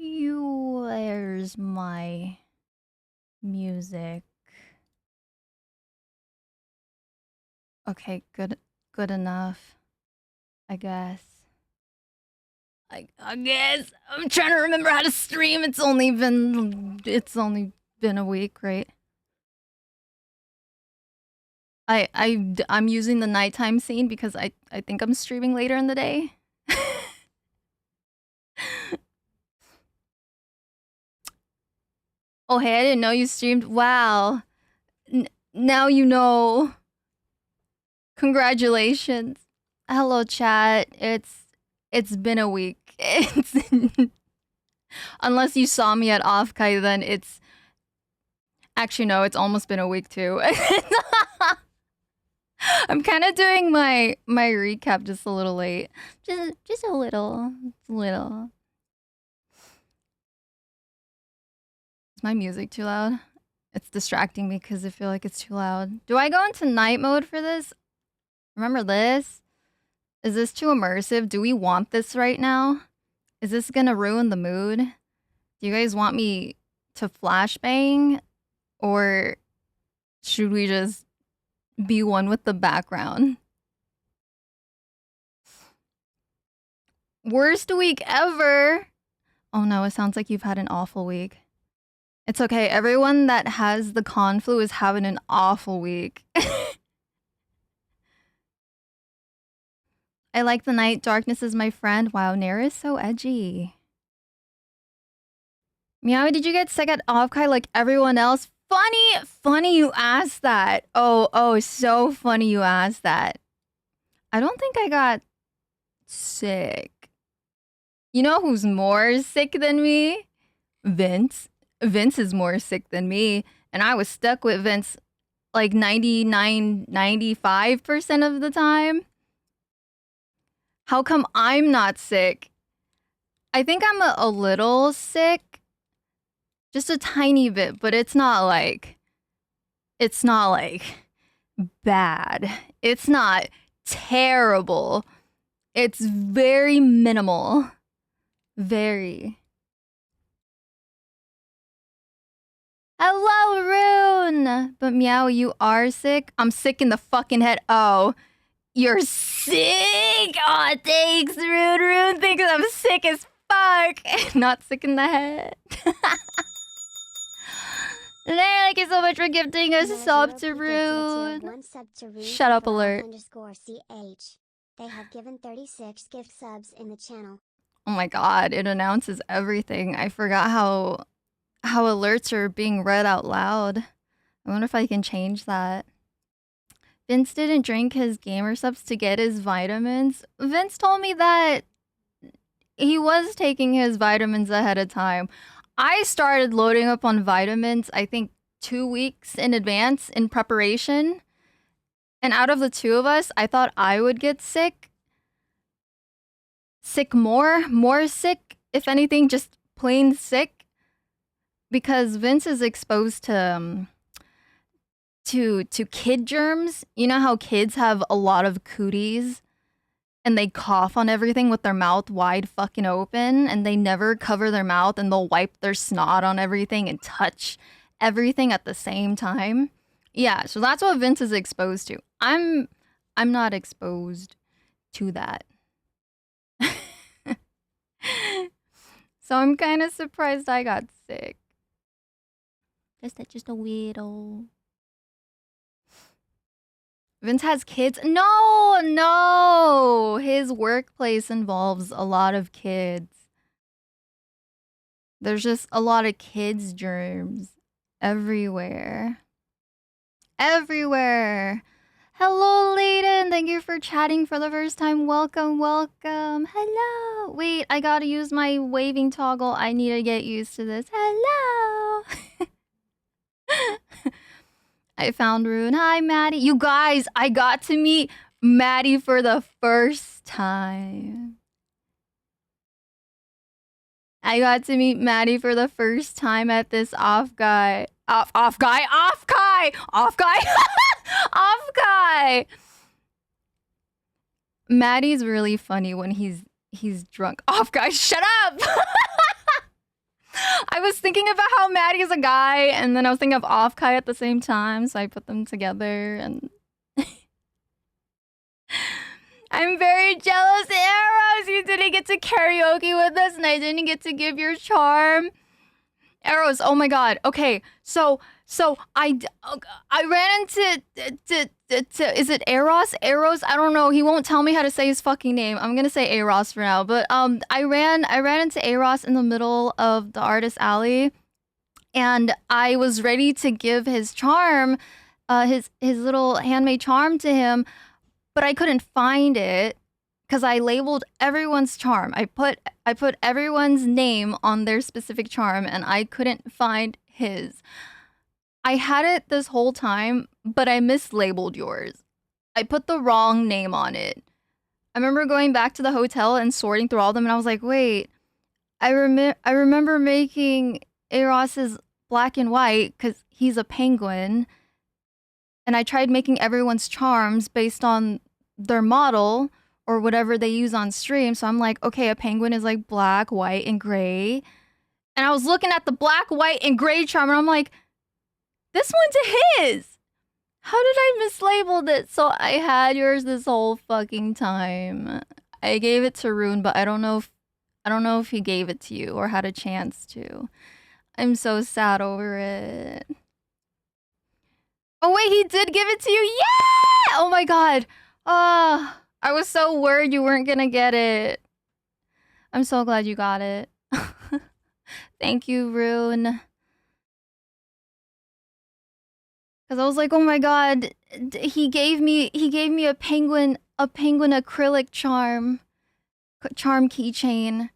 Where's my music? Okay, good enough. I guess. I guess I'm trying to remember how to stream. It's only been a week, right? I'm using the nighttime scene because I think I'm streaming later in the day. Oh, hey, I didn't know you streamed. Wow. Now you know. Congratulations. Hello, chat. It's been a week. It's unless you saw me at Offkai, then it's actually no. It's almost been a week too. I'm kind of doing my recap just a little late. Just a little. Is my music too loud? It's distracting me because I feel like it's too loud. Do I go into night mode for this? Remember this? Is this too immersive? Do we want this right now? Is this gonna ruin the mood? Do you guys want me to flashbang? Or should we just be one with the background? Worst week ever. Oh no, it sounds like you've had an awful week. It's okay. Everyone that has the con flu is having an awful week. I like the night. Darkness is my friend. Wow, Nair is so edgy. Meow, did you get sick at Offkai like everyone else? Funny you asked that. Oh, so funny you asked that. I don't think I got sick. You know who's more sick than me? Vince. Vince is more sick than me. And I was stuck with Vince like 99, 95% of the time. How come I'm not sick? I think I'm a little sick. Just a tiny bit, but it's not like bad. It's not terrible. It's very minimal. Very. Hello, Rune! But Meow, you are sick? I'm sick in the fucking head. Oh, you're sick! Aw, thanks, Rune. Rune thinks I'm sick as fuck. Not sick in the head. Thank you so much for gifting us a sub to Rune. Shut up alert. They have given 36 gift subs in the channel. Oh my god, it announces everything. I forgot how alerts are being read out loud. I wonder if I can change that. Vince didn't drink his gamer subs to get his vitamins. Vince told me that he was taking his vitamins ahead of time. I started loading up on vitamins, I think 2 weeks in advance in preparation. And out of the two of us, I thought I would get sick. More sick, if anything, just plain sick. Because Vince is exposed to kid germs. You know how kids have a lot of cooties and they cough on everything with their mouth wide fucking open and they never cover their mouth and they'll wipe their snot on everything and touch everything at the same time. Yeah, so that's what Vince is exposed to. I'm not exposed to that. So I'm kind of surprised I got sick. Just a weirdo. Vince has kids? No! His workplace involves a lot of kids. There's just a lot of kids' germs everywhere. Everywhere! Hello, Layden! Thank you for chatting for the first time. Welcome. Hello! Wait, I gotta use my waving toggle. I need to get used to this. Hello! I found Rune. Hi, Maddie. You guys, I got to meet Maddie for the first time. I got to meet Maddie for the first time at this Offkai. Offkai! Maddie's really funny when he's drunk. Offkai, shut up! I was thinking about how Maddie is a guy, and then I was thinking of Offkai at the same time, so I put them together, and... I'm very jealous, Eros! You didn't get to karaoke with us, and I didn't get to give your charm. Eros, oh my god. Okay, so I ran into is it Eros? Eros? I don't know. He won't tell me how to say his fucking name. I'm gonna say Eros for now. But I ran into Eros in the middle of the artist alley, and I was ready to give his charm, his little handmade charm to him, but I couldn't find it because I labeled everyone's charm. I put everyone's name on their specific charm, and I couldn't find his. I had it this whole time, but I mislabeled yours. I put the wrong name on it. I remember going back to the hotel and sorting through all of them, and I was like, wait, I remember making Eros's black and white because he's a penguin, and I tried making everyone's charms based on their model or whatever they use on stream. So I'm like, okay, a penguin is like black, white, and gray. And I was looking at the black, white, and gray charm, and I'm like, this one's his! How did I mislabel it? So I had yours this whole fucking time. I gave it to Rune, but I don't know if he gave it to you or had a chance to. I'm so sad over it. Oh wait, he did give it to you. Yeah! Oh my god. I was so worried you weren't gonna get it. I'm so glad you got it. Thank you, Rune. Cause I was like, oh my god, he gave me a penguin acrylic charm keychain,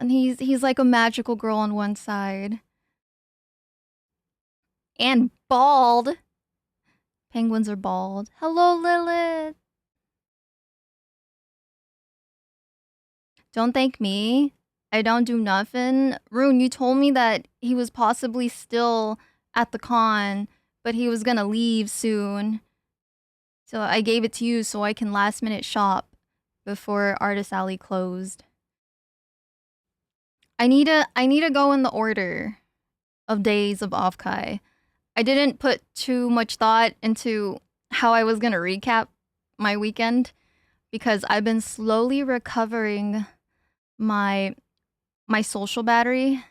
and he's like a magical girl on one side and bald. Penguins are bald. Hello, Lilith. Don't thank me. I don't do nothing. Rune, you told me that he was possibly still at the con, but he was gonna leave soon. So I gave it to you so I can last minute shop before Artist Alley closed. I need to go in the order of days of Offkai. I didn't put too much thought into how I was gonna recap my weekend because I've been slowly recovering my social battery.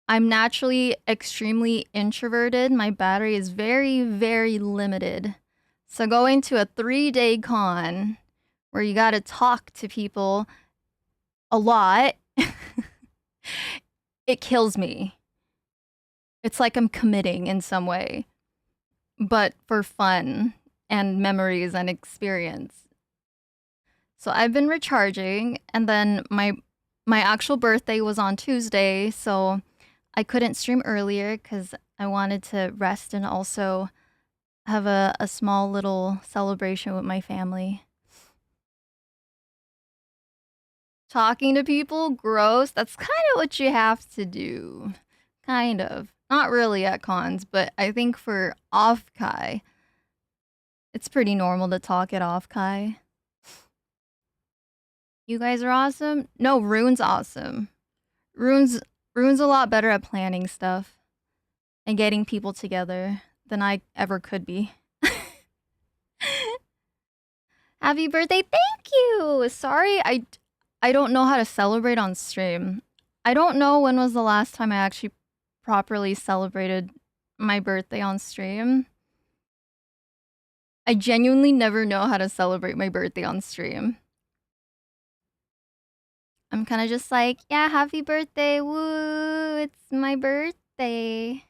I'm naturally extremely introverted. My battery is very, very limited. So going to a 3-day con where you gotta talk to people a lot, it kills me. It's like I'm committing in some way, but for fun and memories and experience. So I've been recharging, and then my actual birthday was on Tuesday, so I couldn't stream earlier because I wanted to rest and also have a small little celebration with my family. Talking to people, gross. That's kind of what you have to do. Kind of. Not really at cons, but I think for Offkai, it's pretty normal to talk at Offkai. You guys are awesome. No, Rune's awesome. Rune's a lot better at planning stuff and getting people together than I ever could be. Happy birthday. Thank you. Sorry, I don't know how to celebrate on stream. I don't know when was the last time I actually properly celebrated my birthday on stream. I genuinely never know how to celebrate my birthday on stream. I'm kind of just like, yeah, happy birthday. Woo, it's my birthday.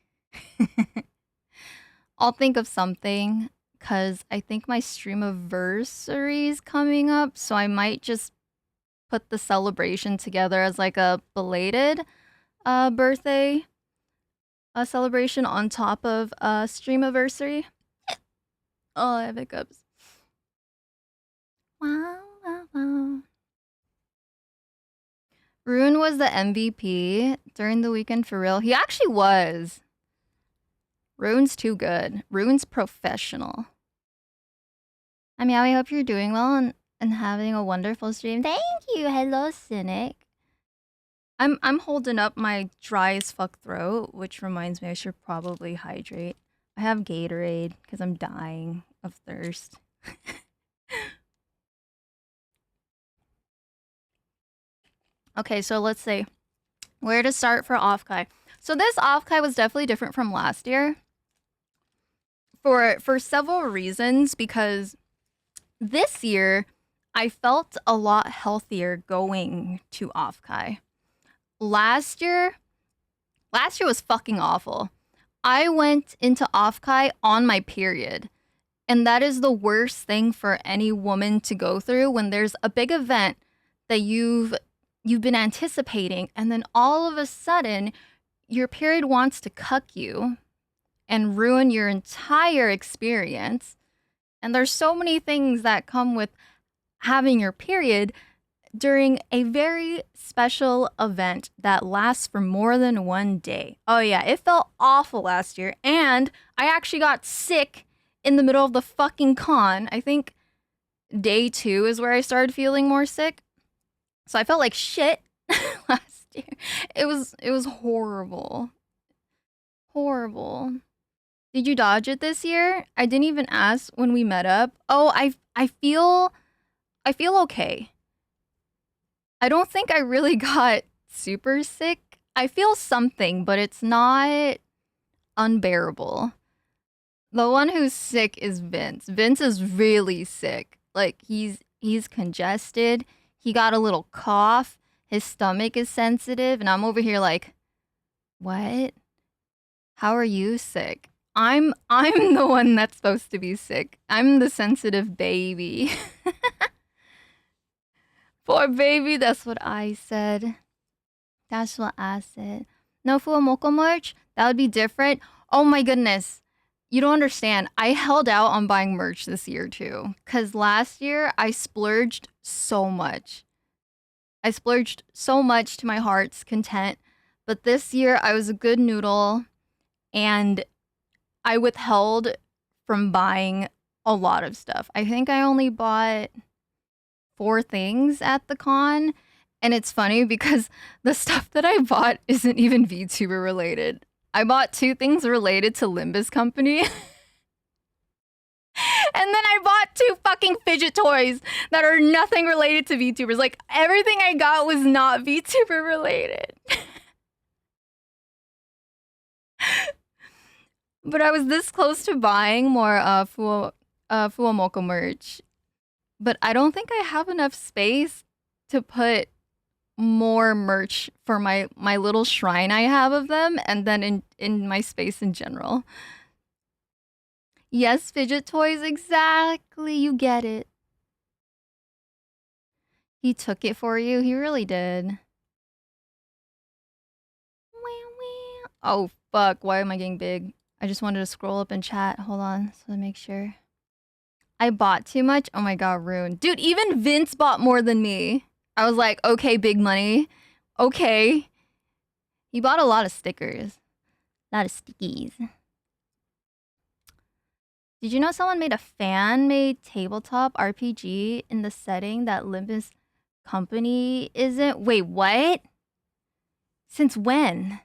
I'll think of something because I think my streamiversary is coming up, so I might just put the celebration together as like a belated birthday celebration on top of streamiversary. Oh, I have hiccups. Wow, wow, wow. Rune was the MVP during the weekend for real. He actually was. Rune's too good. Rune's professional. I mean, I hope you're doing well and having a wonderful stream. Thank you. Hello, Cynic. I'm holding up my dry as fuck throat, which reminds me I should probably hydrate. I have Gatorade because I'm dying of thirst. Okay, so let's see where to start for Offkai. So this Offkai was definitely different from last year for several reasons, because this year I felt a lot healthier going to Offkai. Last year was fucking awful. I went into Offkai on my period, and that is the worst thing for any woman to go through when there's a big event that you've been anticipating, and then all of a sudden your period wants to cuck you and ruin your entire experience. And there's so many things that come with having your period during a very special event that lasts for more than one day. Oh yeah, it felt awful last year, and I actually got sick in the middle of the fucking con. I think day 2 is where I started feeling more sick. So I felt like shit last year. It was horrible. Horrible. Did you dodge it this year? I didn't even ask when we met up. Oh, I feel okay. I don't think I really got super sick. I feel something, but it's not unbearable. The one who's sick is Vince. Vince is really sick. Like he's congested. He got a little cough. His stomach is sensitive, and I'm over here like, what? How are you sick? I'm the one that's supposed to be sick. I'm the sensitive baby. Poor baby, that's what I said. That's what I said. No full moko merch? That would be different. Oh my goodness. You don't understand. I held out on buying merch this year too. Cause last year I splurged so much. I splurged so much to my heart's content. But this year I was a good noodle and I withheld from buying a lot of stuff. I think I only bought 4 things at the con. And it's funny because the stuff that I bought isn't even VTuber related. I bought 2 things related to Limbus Company. And then I bought 2 fucking fidget toys that are nothing related to VTubers. Like, everything I got was not VTuber related. But I was this close to buying more Fuomoko merch. But I don't think I have enough space to put more merch for my little shrine I have of them, and then in my space in general. Yes, fidget toys, exactly. You get it. He took it for you. He really did. Oh, fuck. Why am I getting big? I just wanted to scroll up and chat. Hold on, so to make sure. I bought too much? Oh my god, ruined. Dude, even Vince bought more than me. I was like, okay, big money. Okay. He bought a lot of stickers. A lot of stickies. Did you know someone made a fan-made tabletop RPG in the setting that Limbus Company isn't? Wait, what? Since when?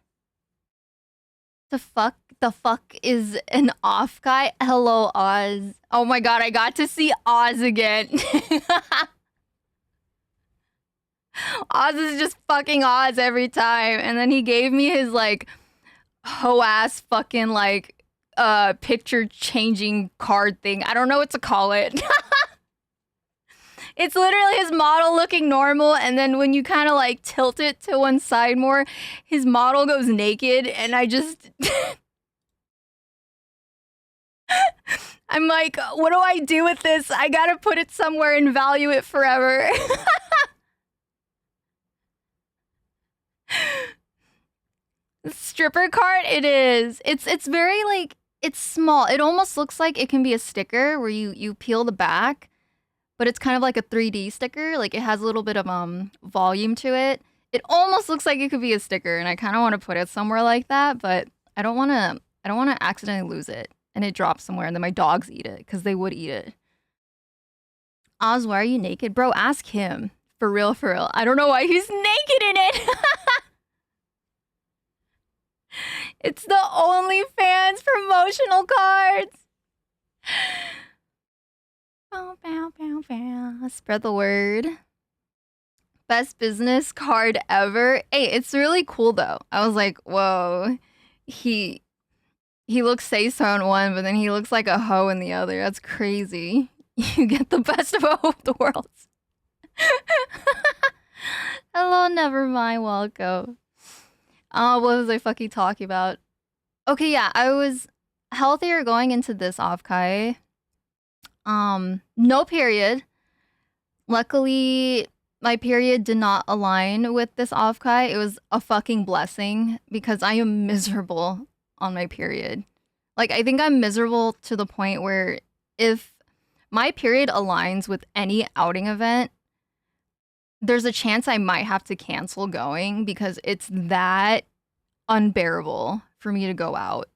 The fuck is an Offkai? Hello, Oz. Oh my god, I got to see Oz again. Oz is just fucking Oz every time. And then he gave me his like hoe-ass fucking like picture changing card thing. I don't know what to call it. It's literally his model looking normal, and then when you kind of like tilt it to one side more, his model goes naked, and I just I'm like, what do I do with this? I gotta put it somewhere and value it forever. Stripper cart? It is. It's very like, it's small. It almost looks like it can be a sticker where you peel the back, but it's kind of like a 3D sticker. Like it has a little bit of volume to it. It almost looks like it could be a sticker, and I kind of want to put it somewhere like that, but I don't want to accidentally lose it and it drops somewhere and then my dogs eat it, because they would eat it. Oz, why are you naked? Bro, ask him. For real, for real. I don't know why he's naked in it. It's the OnlyFans promotional cards. Bow, bow, bow, bow. Spread the word. Best business card ever. Hey, it's really cool though. I was like, whoa. He looks say-so in one, but then he looks like a hoe in the other. That's crazy. You get the best of both the worlds. Hello, never mind. Welcome. What was I fucking talking about? Okay, yeah, I was healthier going into this Offkai. No period. Luckily, my period did not align with this Offkai. It was a fucking blessing because I am miserable on my period. Like, I think I'm miserable to the point where if my period aligns with any outing event, there's a chance I might have to cancel going because it's that unbearable for me to go out.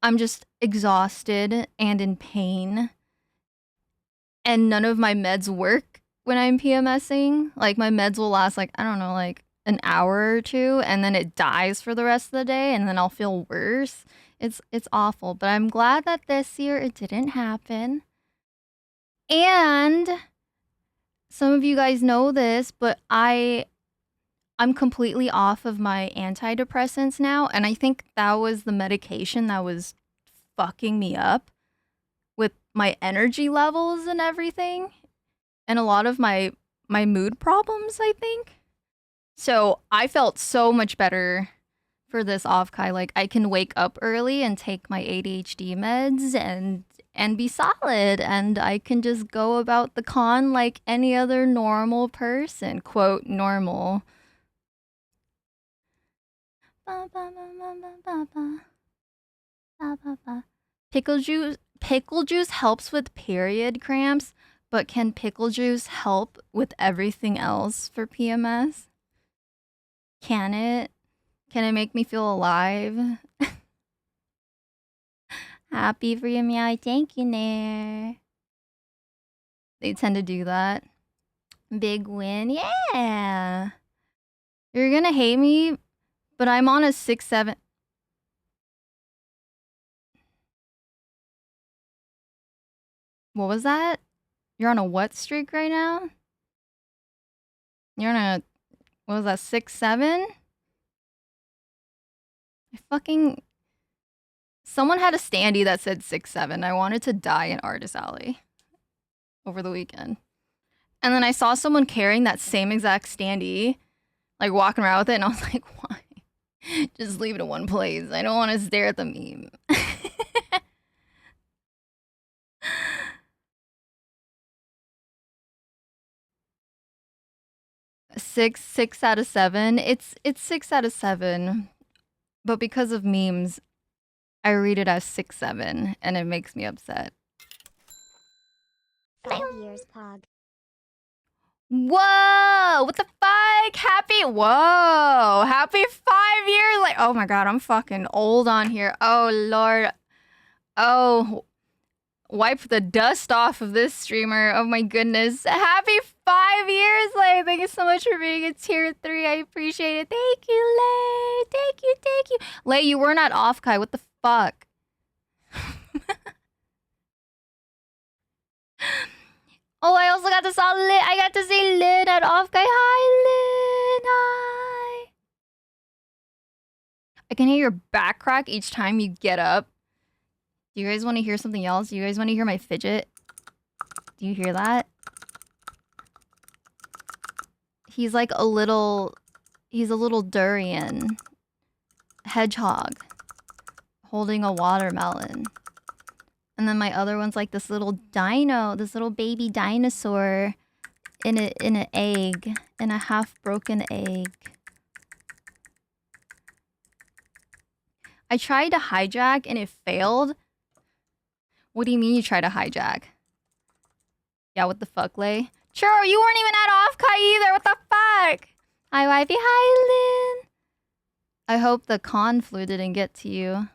I'm just exhausted and in pain. And none of my meds work when I'm PMSing. Like, my meds will last, like, I don't know, like an hour or two, and then it dies for the rest of the day, and then I'll feel worse. It's awful. But I'm glad that this year it didn't happen. And some of you guys know this, but I'm completely off of my antidepressants now, and I think that was the medication that was fucking me up with my energy levels and everything, and a lot of my mood problems, I think. So I felt so much better for this Offkai. Like I can wake up early and take my ADHD meds and be solid, and I can just go about the con like any other normal person. Quote normal. Ba, ba, ba, ba, ba, ba, ba. Ba, ba, ba. Pickle juice helps with period cramps, but can pickle juice help with everything else for PMS? Can it? Can it make me feel alive? Happy for you, meow. Thank you, Nair. They tend to do that. Big win. Yeah. You're gonna hate me, but I'm on a 6-7. What was that? You're on a what streak right now? You're on a, what was that, 6-7? I fucking, someone had a standee that said 6-7. I wanted to die in Artist Alley over the weekend. And then I saw someone carrying that same exact standee, like walking around with it, and I was like, why? Just leave it in one place. I don't want to stare at the meme. Six out of 7. It's 6 out of 7, but because of memes, I read it as 6-7, and it makes me upset. 5 years, Pog. Whoa! What the fuck? Happy 5 years! Like, oh my god, I'm fucking old on here. Oh lord. Oh, wipe the dust off of this streamer. Oh my goodness. Happy 5 years, Lay. Thank you so much for being a tier 3. I appreciate it. Thank you, Lay. Thank you. Lay, you were not Offkai. What the fuck? Oh, I also got to saw Lynn. I got to see Lynn at Offkai. Hi, Lynn. Hi. I can hear your back crack each time you get up. Do you guys want to hear something else? Do you guys want to hear my fidget? Do you hear that? He's like a little durian hedgehog holding a watermelon. And then my other one's like this little baby dinosaur in an egg, in a half broken egg. I tried to hijack and it failed. What do you mean you tried to hijack? Yeah, what the fuck, Lay? Churro, you weren't even at Offkai either. What the fuck? Hi, wifey. Hi, Lynn. I hope the con flu didn't get to you.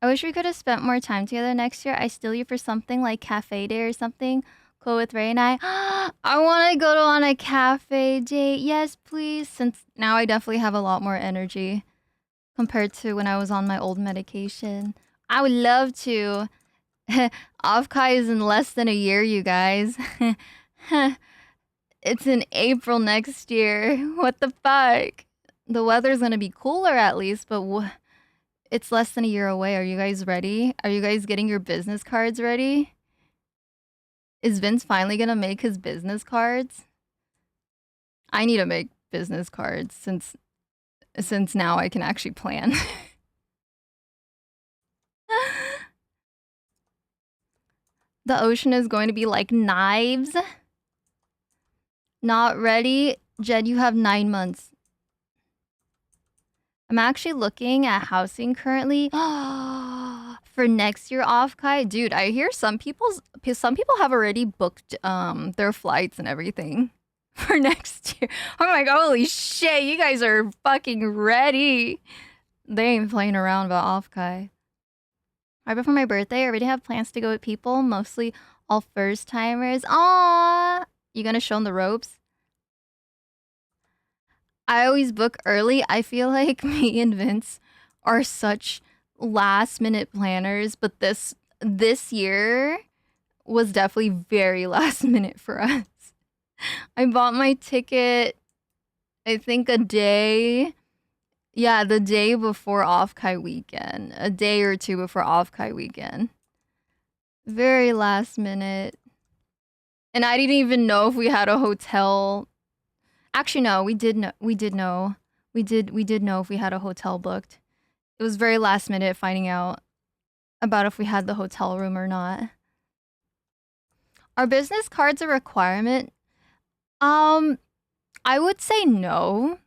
I wish we could have spent more time together next year. I steal you for something like cafe day or something. Cool with Ray and I. I want to go on a cafe date. Yes, please. Since now I definitely have a lot more energy compared to when I was on my old medication. I would love to. Offkai is in less than a year, you guys. It's in April next year. What the fuck? The weather's gonna be cooler at least, but it's less than a year away. Are you guys ready? Are you guys getting your business cards ready? Is Vince finally gonna make his business cards? I need to make business cards since now I can actually plan. The ocean is going to be like knives. Not ready? Jed, you have 9 months. I'm actually looking at housing currently for next year Offkai. Dude, I hear some people have already booked their flights and everything for next year. I'm like, holy shit, you guys are fucking ready. They ain't playing around about Offkai. Right before my birthday, I already have plans to go with people, mostly all first timers. Aww, you gonna show them the ropes? I always book early. I feel like me and Vince are such last minute planners, but this year was definitely very last minute for us. I bought my ticket, I think the day before Offkai weekend. A day or two before Offkai weekend. Very last minute. And I didn't even know if we had a hotel. Actually, no, we did know. We did know if we had a hotel booked. It was very last minute finding out about if we had the hotel room or not. Are business cards a requirement? I would say no,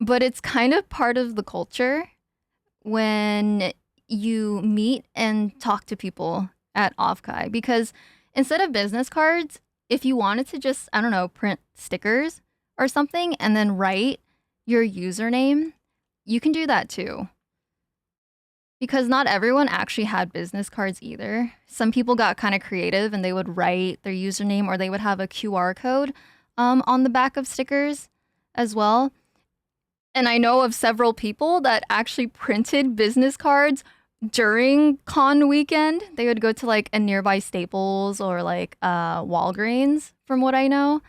but it's kind of part of the culture when you meet and talk to people at Offkai, because instead of business cards, if you wanted to just, I don't know, print stickers or something and then write your username, you can do that too. Because not everyone actually had business cards either. Some people got kind of creative and they would write their username, or they would have a QR code on the back of stickers as well. And I know of several people that actually printed business cards during con weekend. They would go to like a nearby Staples or like Walgreens, from what I know,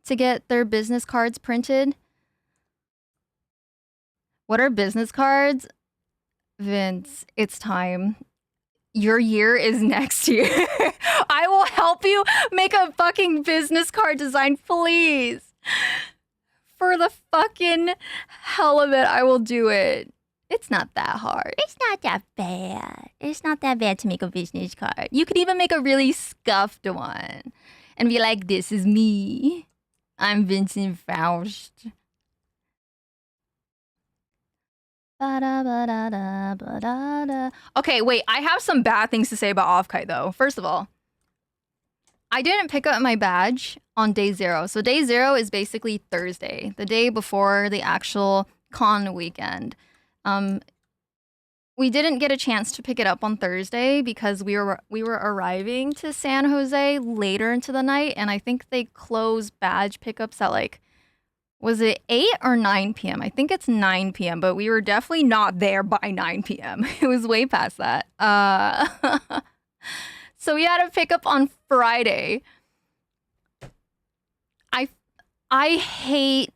to get their business cards printed. What are business cards? Vince, it's time. Your year is next year. I will help you make a fucking business card design, please. For the fucking hell of it, I will do it. It's not that hard. It's not that bad. It's not that bad to make a business card. You could even make a really scuffed one and be like, this is me. I'm Vincent Faust. Okay, wait, I have some bad things to say about Offkite though. First of all, I didn't pick up my badge on day 0. So day 0 is basically Thursday, the day before the actual con weekend. We didn't get a chance to pick it up on Thursday because we were arriving to San Jose later into the night, and I think they close badge pickups at like, was it 8 or 9 p.m.? I think it's 9 p.m., but we were definitely not there by 9 p.m. It was way past that. So we had to pick up on Friday. I hate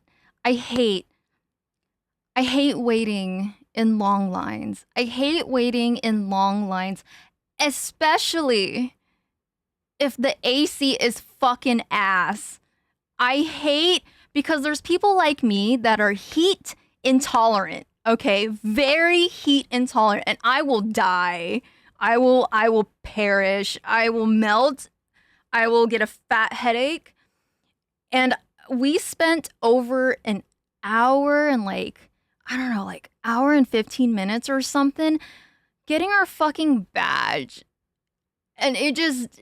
waiting in long lines. I hate waiting in long lines, especially if the AC is fucking ass. I hate, because there's people like me that are heat intolerant, okay? Very heat intolerant, and I will die. I will perish. I will melt. I will get a fat headache. And we spent over an hour and like, I don't know, like hour and 15 minutes or something getting our fucking badge. And it just,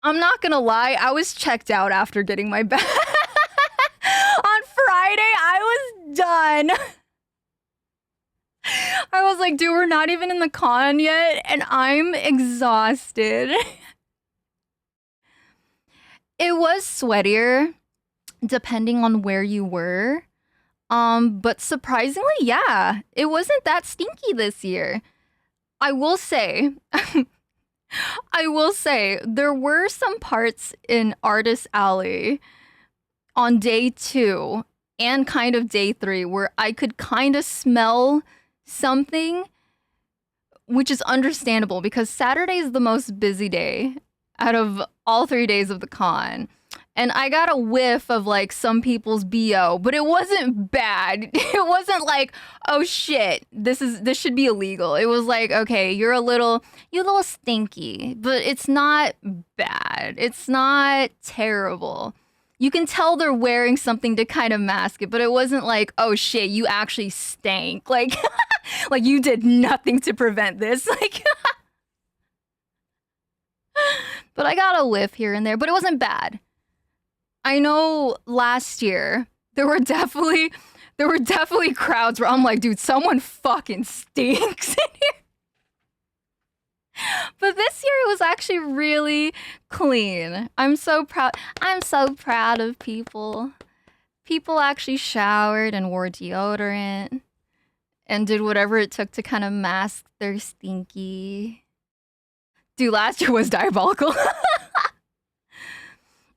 I'm not gonna lie, I was checked out after getting my badge. On Friday, I was done. I was like, dude, we're not even in the con yet, and I'm exhausted. It was sweatier, depending on where you were. But surprisingly, yeah, it wasn't that stinky this year. I will say, there were some parts in Artist Alley on day 2 and kind of day 3 where I could kind of smell something, which is understandable because Saturday is the most busy day out of all 3 days of the con. And I got a whiff of like some people's BO, but it wasn't bad. It wasn't like, oh shit, this should be illegal. It was like, okay, you're a little stinky, but it's not bad. It's not terrible. You can tell they're wearing something to kind of mask it, but it wasn't like, oh shit, you actually stank. Like, like you did nothing to prevent this. Like, but I got a whiff here and there, but it wasn't bad. I know last year there were definitely crowds where I'm like, dude, someone fucking stinks in here. But this year it was actually really clean. I'm so proud of people. People actually showered and wore deodorant and did whatever it took to kind of mask their stinky. Dude, last year was diabolical.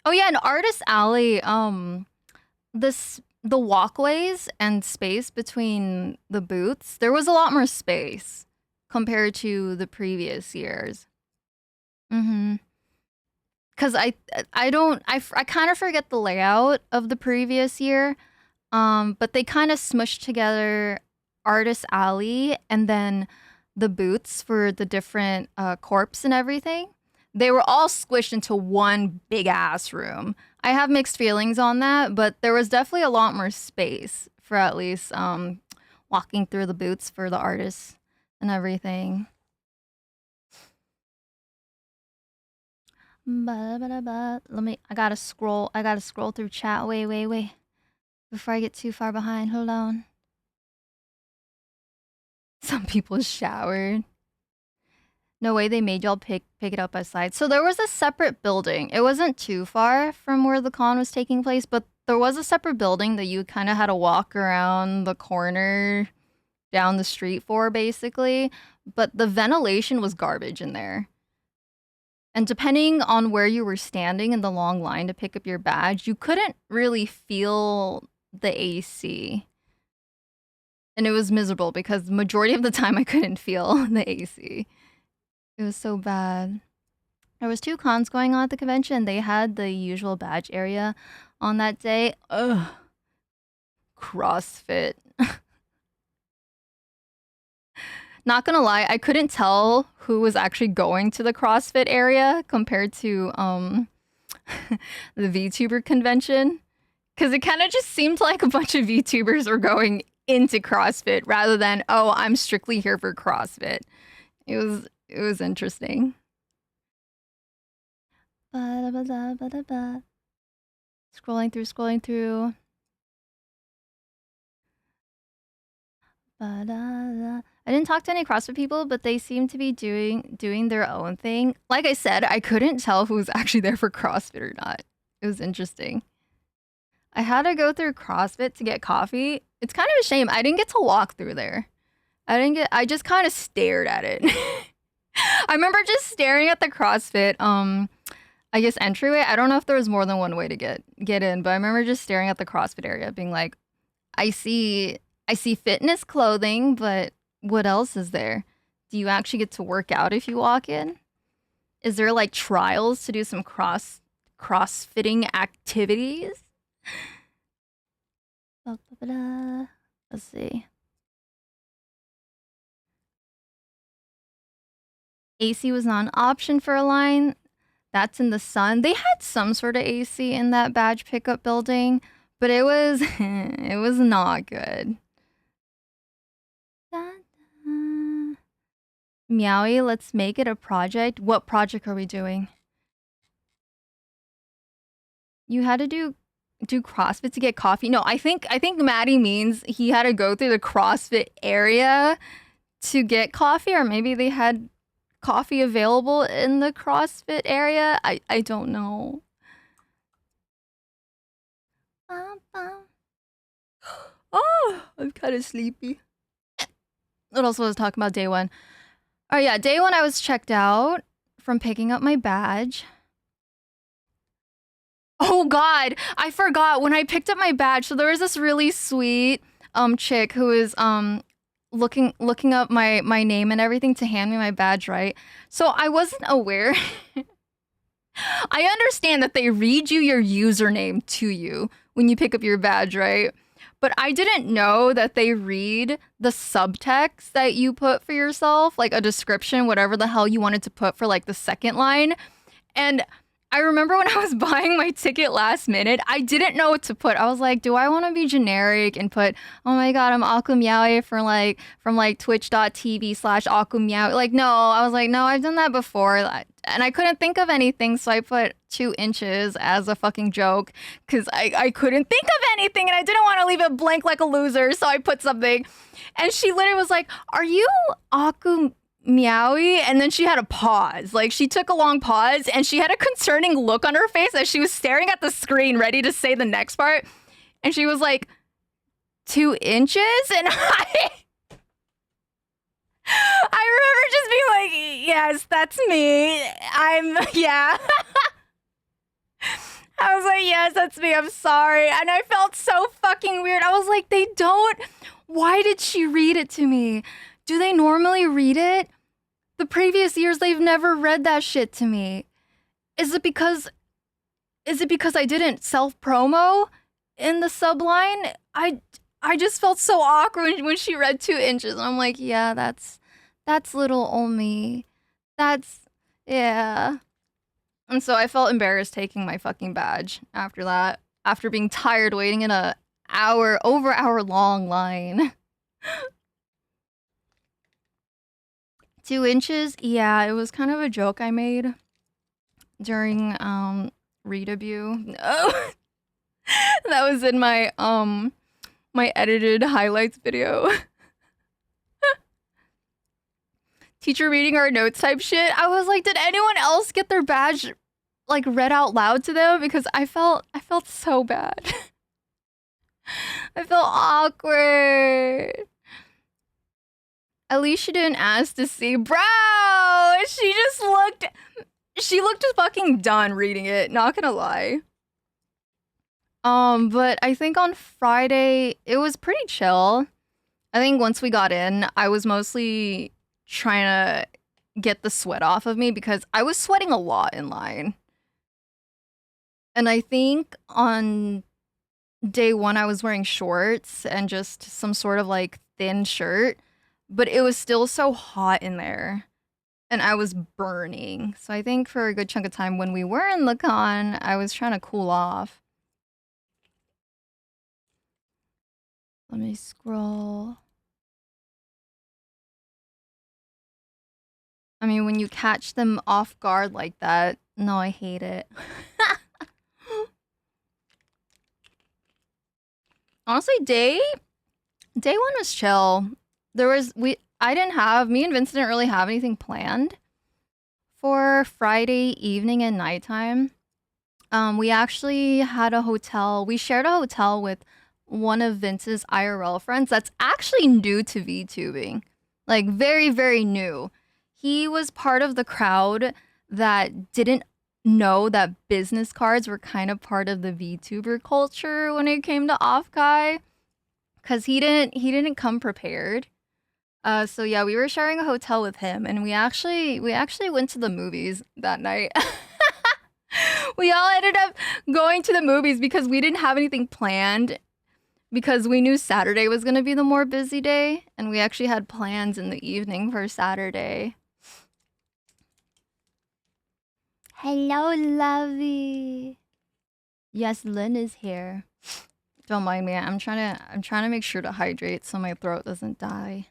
Oh yeah, and Artist Alley, the walkways and space between the booths, there was a lot more space compared to the previous years. Mm-hmm. Cause I kind of forget the layout of the previous year. But they kind of smushed together Artist Alley and then the booths for the different corps and everything. They were all squished into one big ass room. I have mixed feelings on that, but there was definitely a lot more space for at least walking through the booths for the artists and everything. Let me. I gotta scroll. I gotta scroll through chat. Wait. Before I get too far behind. Hold on. Some people showered. No way they made y'all pick it up outside. So there was a separate building. It wasn't too far from where the con was taking place, but there was a separate building that you kind of had to walk around the corner down the street for, basically. But the ventilation was garbage in there. And depending on where you were standing in the long line to pick up your badge, you couldn't really feel the AC. And it was miserable because the majority of the time I couldn't feel the AC. It was so bad. There was 2 cons going on at the convention. They had the usual badge area on that day. Ugh. CrossFit. Not gonna lie, I couldn't tell who was actually going to the CrossFit area compared to the VTuber convention. Because it kind of just seemed like a bunch of VTubers were going into CrossFit rather than, oh, I'm strictly here for CrossFit. It was interesting. Scrolling through. I didn't talk to any CrossFit people, but they seem to be doing their own thing. Like I said, I couldn't tell who was actually there for CrossFit or not. It was interesting. I had to go through CrossFit to get coffee. It's kind of a shame. I didn't get to walk through there. I just kind of stared at it. I remember just staring at the CrossFit, I guess entryway. I don't know if there was more than one way to get in, but I remember just staring at the CrossFit area being like, I see fitness clothing, but what else is there? Do you actually get to work out if you walk in? Is there like trials to do some crossfitting activities? Let's see. AC was not an option for a line. That's in the sun. They had some sort of AC in that badge pickup building, but it was it was not good. Meowie, let's make it a project. What project are we doing? You had to do CrossFit to get coffee. No, I think Maddie means he had to go through the CrossFit area to get coffee, or maybe they had coffee available in the CrossFit area. I don't know. Oh, I'm kind of sleepy. What else was I talking about day 1? Oh yeah, day 1 I was checked out from picking up my badge. Oh god, I forgot when I picked up my badge. So there was this really sweet chick who was looking up my name and everything to hand me my badge, right? So I wasn't aware. I understand that they read you your username to you when you pick up your badge, right? But I didn't know that they read the subtext that you put for yourself, like a description, whatever the hell you wanted to put for like the second line. And I remember when I was buying my ticket last minute, I didn't know what to put. I was like, do I want to be generic and put, oh my god, I'm Akumiawe from twitch.tv/Akumiawe. Like, no, I was like, no, I've done that before. And I couldn't think of anything, so I put 2 inches as a fucking joke because I couldn't think of anything and I didn't want to leave it blank like a loser, so I put something. And she literally was like, are you Meowie? And then she had a pause. Like, she took a long pause and she had a concerning look on her face as she was staring at the screen ready to say the next part. And she was like, 2 inches? And I remember just being like, yes, that's me. Yeah. I was like, yes, that's me. I'm sorry. And I felt so fucking weird. I was like, why did she read it to me? Do they normally read it? The previous years, they've never read that shit to me. Is it because I didn't self-promo in the subline? I just felt so awkward when she read 2 inches. And I'm like, yeah, that's little old me. Yeah. And so I felt embarrassed taking my fucking badge after that. After being tired waiting in over hour long line. 2 inches? Yeah, it was kind of a joke I made during redebut. Oh, that was in my edited highlights video. Teacher reading our notes type shit. I was like, did anyone else get their badge like read out loud to them? Because I felt so bad. I felt awkward. At least she didn't ask to see. Bro, she looked fucking done reading it, not gonna lie. But I think on Friday it was pretty chill. I think once we got in, I was mostly trying to get the sweat off of me because I was sweating a lot in line. And I think on day one, I was wearing shorts and just some sort of like thin shirt, but it was still so hot in there and I was burning. So I think for a good chunk of time when we were in the con, I was trying to cool off. Let me scroll. I mean, when you catch them off guard like that, no, I hate it. Honestly, day one was chill. Me and Vincent didn't really have anything planned for Friday evening and nighttime. We actually had a hotel. We shared a hotel with one of Vince's IRL friends that's actually new to VTubing. Like very, very new. He was part of the crowd that didn't know that business cards were kind of part of the VTuber culture when it came to Offkai. Cause he didn't come prepared. So yeah, we were sharing a hotel with him and we actually went to the movies that night. We all ended up going to the movies because we didn't have anything planned because we knew Saturday was going to be the more busy day and we actually had plans in the evening for Saturday. Hello, Lovey. Yes, Lynn is here. Don't mind me. I'm trying to make sure to hydrate so my throat doesn't die.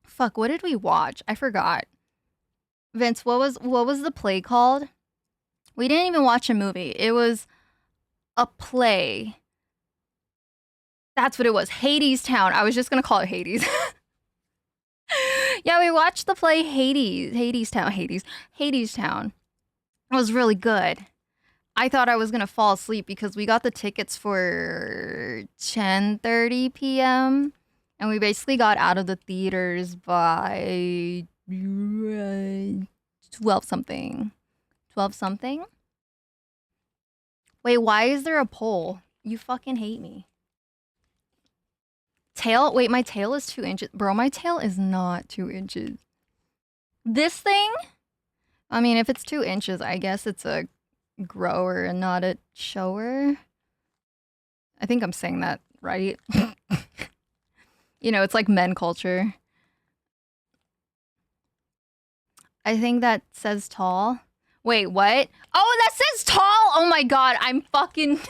Fuck, what did we watch? I forgot. Vince, what was the play called? We didn't even watch a movie. It was a play. That's what it was. Hades Town. I was just gonna call it Hades. Yeah, we watched the play Hades Town. It was really good. I thought I was gonna fall asleep because we got the tickets for 10:30 p.m. and we basically got out of the theaters by 12 something. 12 something? Wait, why is there a poll? You fucking hate me. Tail? Wait, my tail is 2 inches. Bro, my tail is not 2 inches. This thing? I mean, if it's 2 inches, I guess it's a grower and not a shower. I think I'm saying that right. You know, it's like men culture. I think that says tall. Wait, what? Oh, that says tall! Oh my god, I'm fucking...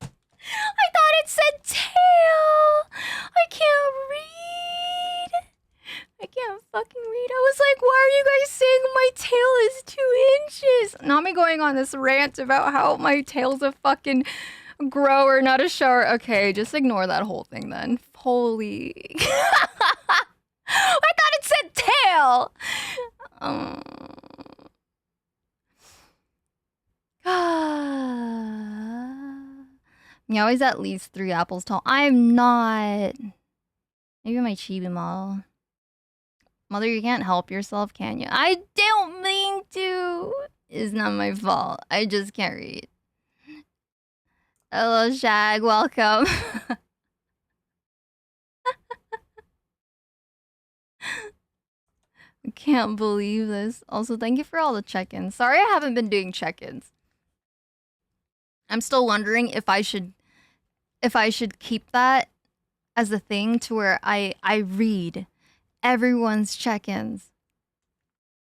I thought it said tail! I can't read! I can't fucking read. I was like, why are you guys saying my tail is 2 inches? Not me going on this rant about how my tail's a fucking grower, not a shower. Okay, just ignore that whole thing then. Holy... I thought it said tail! Meow is at least 3 apples tall. I'm not. Maybe my chibi model. Mother, you can't help yourself, can you? I don't mean to. It's not my fault. I just can't read. Hello, Shag. Welcome. I can't believe this. Also, thank you for all the check-ins. Sorry I haven't been doing check-ins. I'm still wondering if I should keep that as a thing to where I read everyone's check-ins.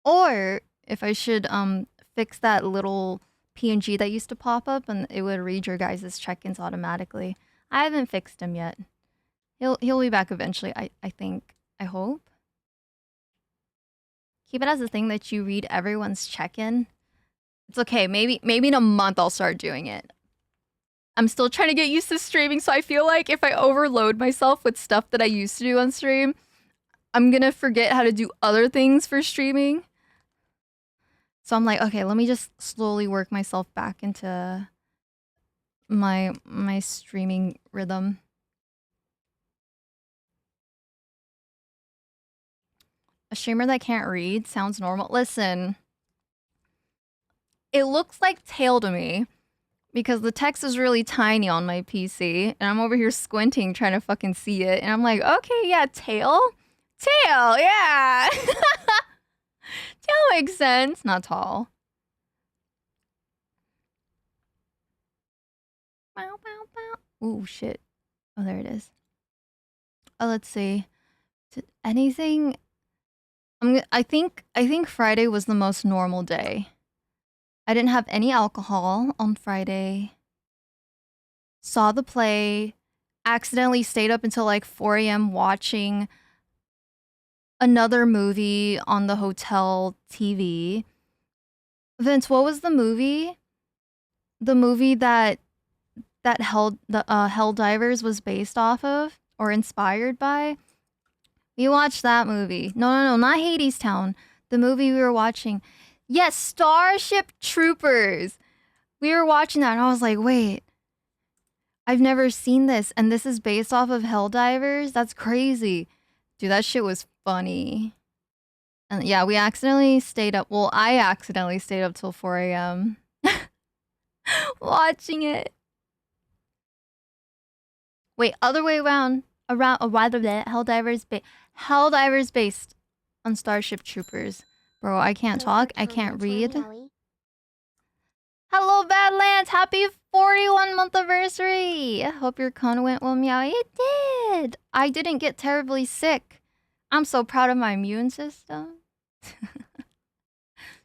Or if I should fix that little PNG that used to pop up and it would read your guys' check-ins automatically. I haven't fixed him yet. He'll be back eventually, I think. I hope. Keep it as a thing that you read everyone's check-in. It's okay. Maybe in a month I'll start doing it. I'm still trying to get used to streaming, so I feel like if I overload myself with stuff that I used to do on stream, I'm gonna forget how to do other things for streaming. So I'm like, okay, let me just slowly work myself back into my streaming rhythm. A streamer that can't read sounds normal. Listen, it looks like tail to me because the text is really tiny on my PC and I'm over here squinting trying to fucking see it. And I'm like, okay, yeah, tail? Tail, yeah. Tail makes sense. Not tall. Ooh, shit. Oh, there it is. Oh, let's see. Did anything... I think Friday was the most normal day. I didn't have any alcohol on Friday. Saw the play. Accidentally stayed up until like 4 a.m. watching another movie on the hotel TV. Vince, what was the movie? The movie that Helldivers was based off of or inspired by? We watched that movie. No, not Hades Town. The movie we were watching. Yes, Starship Troopers. We were watching that and I was like, wait. I've never seen this and this is based off of Helldivers? That's crazy. Dude, that shit was funny. And yeah, we accidentally stayed up. Well, I accidentally stayed up till 4 a.m. watching it. Wait, other way around. Helldivers based on Starship Troopers. Bro, I can't talk. I can't read. Hello, Badlands! Happy 41-month anniversary! I hope your con went well, meow. It did! I didn't get terribly sick. I'm so proud of my immune system.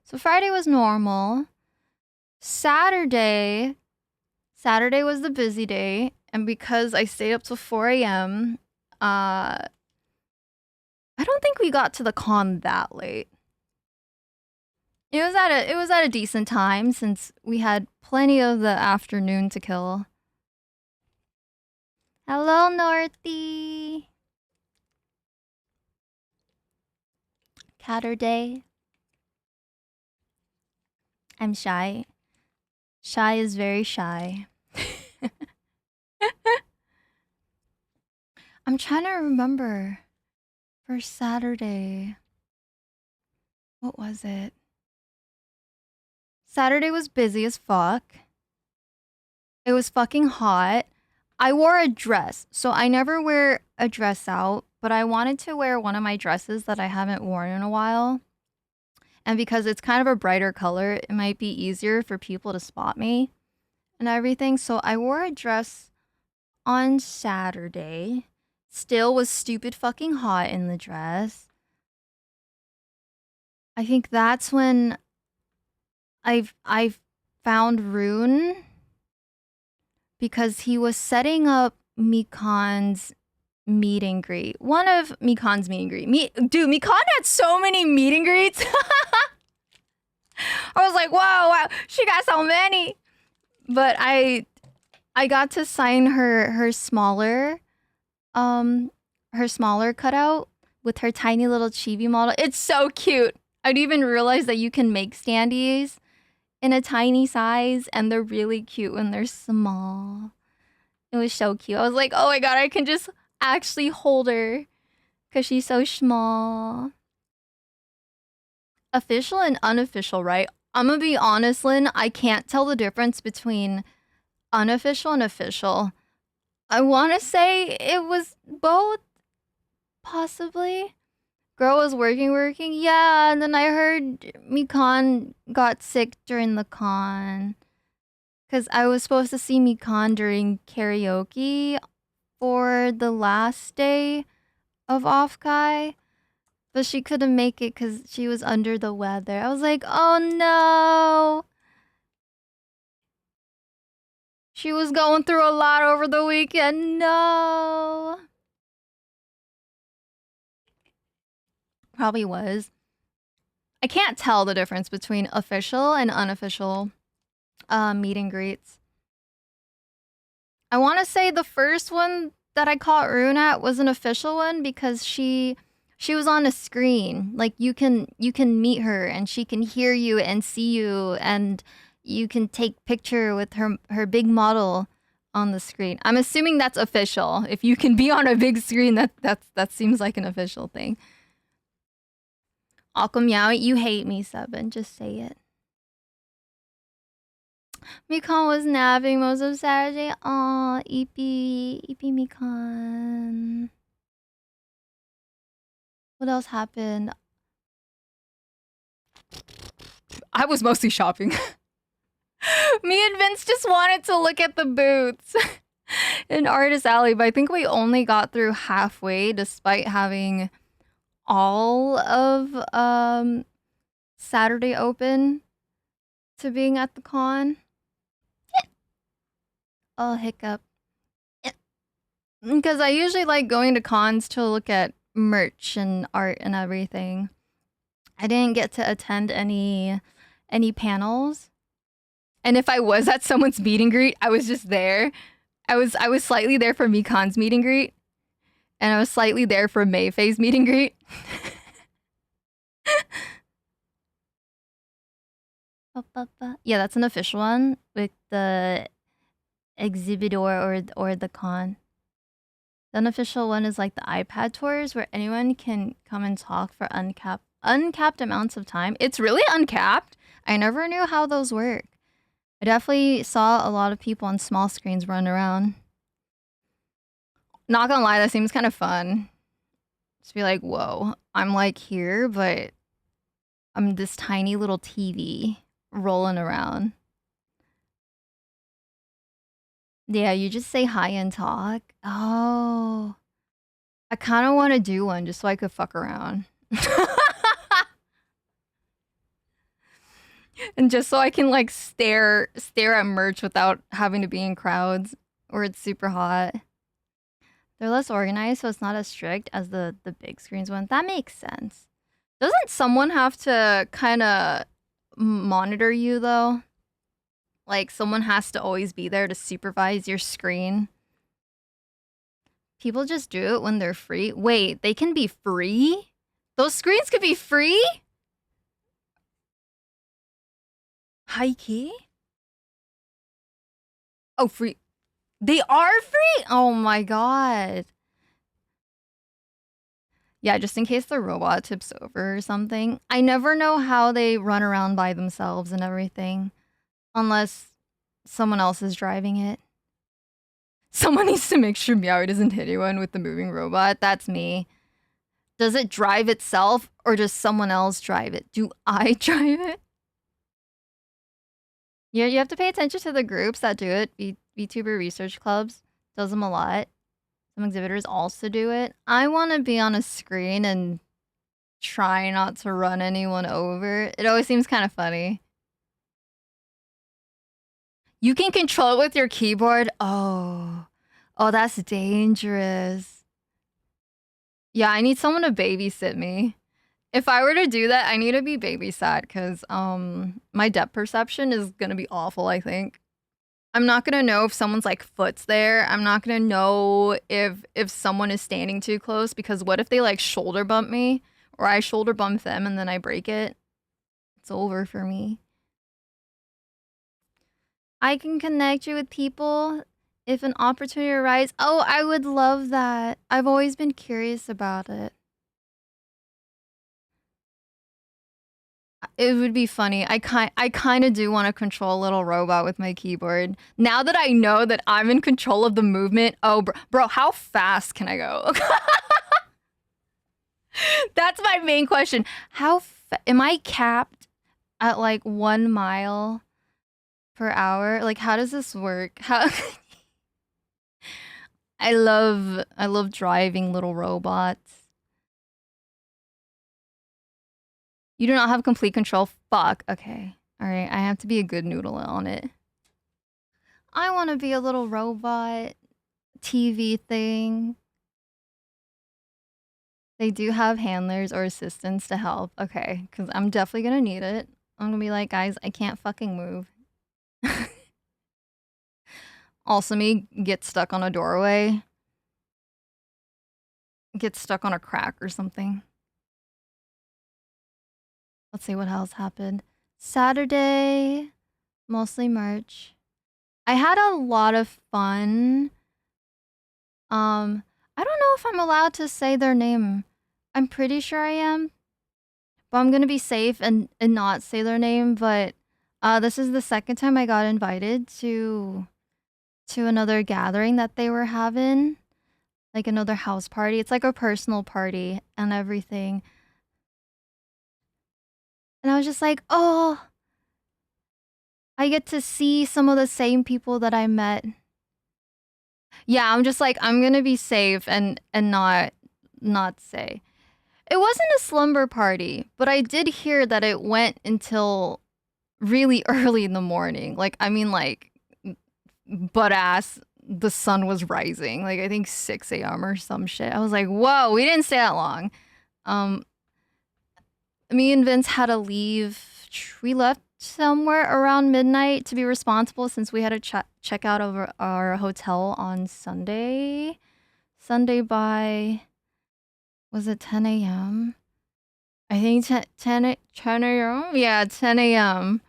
So Friday was normal. Saturday was the busy day. And because I stayed up till 4 a.m., I don't think we got to the con that late. It was at a decent time since we had plenty of the afternoon to kill. Hello, Northy. Catterday. I'm shy. Shy is very shy. I'm trying to remember for Saturday. What was it? Saturday was busy as fuck. It was fucking hot. I wore a dress, so I never wear a dress out, but I wanted to wear one of my dresses that I haven't worn in a while. And because it's kind of a brighter color, it might be easier for people to spot me and everything. So I wore a dress on Saturday. Still was stupid fucking hot in the dress. I think that's when I've found Rune because he was setting up Mikan's meet and greet. One of Mikan's meet and greet. Dude, Mikan had so many meet and greets. I was like, wow, she got so many. But I got to sign her smaller cutout with her tiny little chibi model. It's so cute. I didn't even realize that you can make standees in a tiny size and they're really cute when they're small. It was so cute. I was like, oh my god, I can just actually hold her because she's so small. Official and unofficial, right? I'm gonna be honest, Lynn. I can't tell the difference between unofficial and official. I want to say it was both, possibly. Girl was working. Yeah, and then I heard Mikan got sick during the con. Because I was supposed to see Mikan during karaoke for the last day of Offkai. But she couldn't make it because she was under the weather. I was like, oh no. She was going through a lot over the weekend. No. Probably was. I can't tell the difference between official and unofficial meet and greets. I want to say the first one that I caught Rune at was an official one because she was on a screen. Like you can meet her and she can hear you and see you and you can take picture with her big model on the screen. I'm assuming that's official. If you can be on a big screen, that seems like an official thing. Aqua you hate me, Seven. Just say it. Mikan was napping most of Saturday. Aw, EP Mikan. What else happened? I was mostly shopping. Me and Vince just wanted to look at the booths in Artist Alley, but I think we only got through halfway despite having all of Saturday open to being at the con. Oh, hiccup. Because I usually like going to cons to look at merch and art and everything. I didn't get to attend any panels. And if I was at someone's meet and greet, I was just there. I was slightly there for Mikan's meet and greet. And I was slightly there for Mayfei's meet and greet. Yeah, that's an official one with the exhibitor or the con. The unofficial one is like the iPad tours where anyone can come and talk for uncapped amounts of time. It's really uncapped. I never knew how those work. I definitely saw a lot of people on small screens run around. Not gonna lie, that seems kind of fun. Just be like, whoa, I'm like here, but I'm this tiny little TV rolling around. Yeah, you just say hi and talk. Oh. I kind of want to do one just so I could fuck around. And just so I can like stare at merch without having to be in crowds or it's super hot. They're less organized, so it's not as strict as the big screens one. That makes sense. Doesn't someone have to kind of monitor you though? Like someone has to always be there to supervise your screen. People just do it when they're free. Wait, they can be free? Those screens could be free? High key? Oh, free. They are free? Oh my god. Yeah, just in case the robot tips over or something. I never know how they run around by themselves and everything. Unless someone else is driving it. Someone needs to make sure Meowie doesn't hit anyone with the moving robot. That's me. Does it drive itself or does someone else drive it? Do I drive it? Yeah, you have to pay attention to the groups that do it. VTuber research clubs does them a lot. Some exhibitors also do it. I want to be on a screen and try not to run anyone over. It always seems kind of funny. You can control it with your keyboard. Oh, that's dangerous. Yeah, I need someone to babysit me. If I were to do that, I need to be babysat because my depth perception is gonna be awful, I think. I'm not gonna know if someone's like foot's there. I'm not gonna know if someone is standing too close because what if they like shoulder bump me or I shoulder bump them and then I break it? It's over for me. I can connect you with people If an opportunity arises, oh, I would love that. I've always been curious about it. It would be funny. I kind of do want to control a little robot with my keyboard. Now that I know that I'm in control of the movement. Oh, bro, how fast can I go? That's my main question. Am I capped at like 1 mile per hour? Like, how does this work? How? I love driving little robots. You do not have complete control. Fuck. Okay. All right. I have to be a good noodle on it. I want to be a little robot TV thing. They do have handlers or assistants to help. Okay. Because I'm definitely going to need it. I'm going to be like, guys, I can't fucking move. Also, me get stuck on a doorway. Get stuck on a crack or something. Let's see what else happened. Saturday, mostly merch. I had a lot of fun. I don't know if I'm allowed to say their name. I'm pretty sure I am. But I'm gonna be safe and not say their name, but this is the second time I got invited to another gathering that they were having. Like another house party. It's like a personal party and everything. And I was just like, oh, I get to see some of the same people that I met. Yeah, I'm just like, I'm gonna be safe and not say. It wasn't a slumber party, but I did hear that it went until really early in the morning. Like, I mean, like, butt ass, the sun was rising. Like, I think 6 a.m. or some shit. I was like, whoa, we didn't stay that long. Me and Vince had to leave. We left somewhere around midnight to be responsible since we had to check out of our hotel on Sunday. Sunday by, was it 10 a.m.? I think 10 a.m.? Yeah, 10 a.m.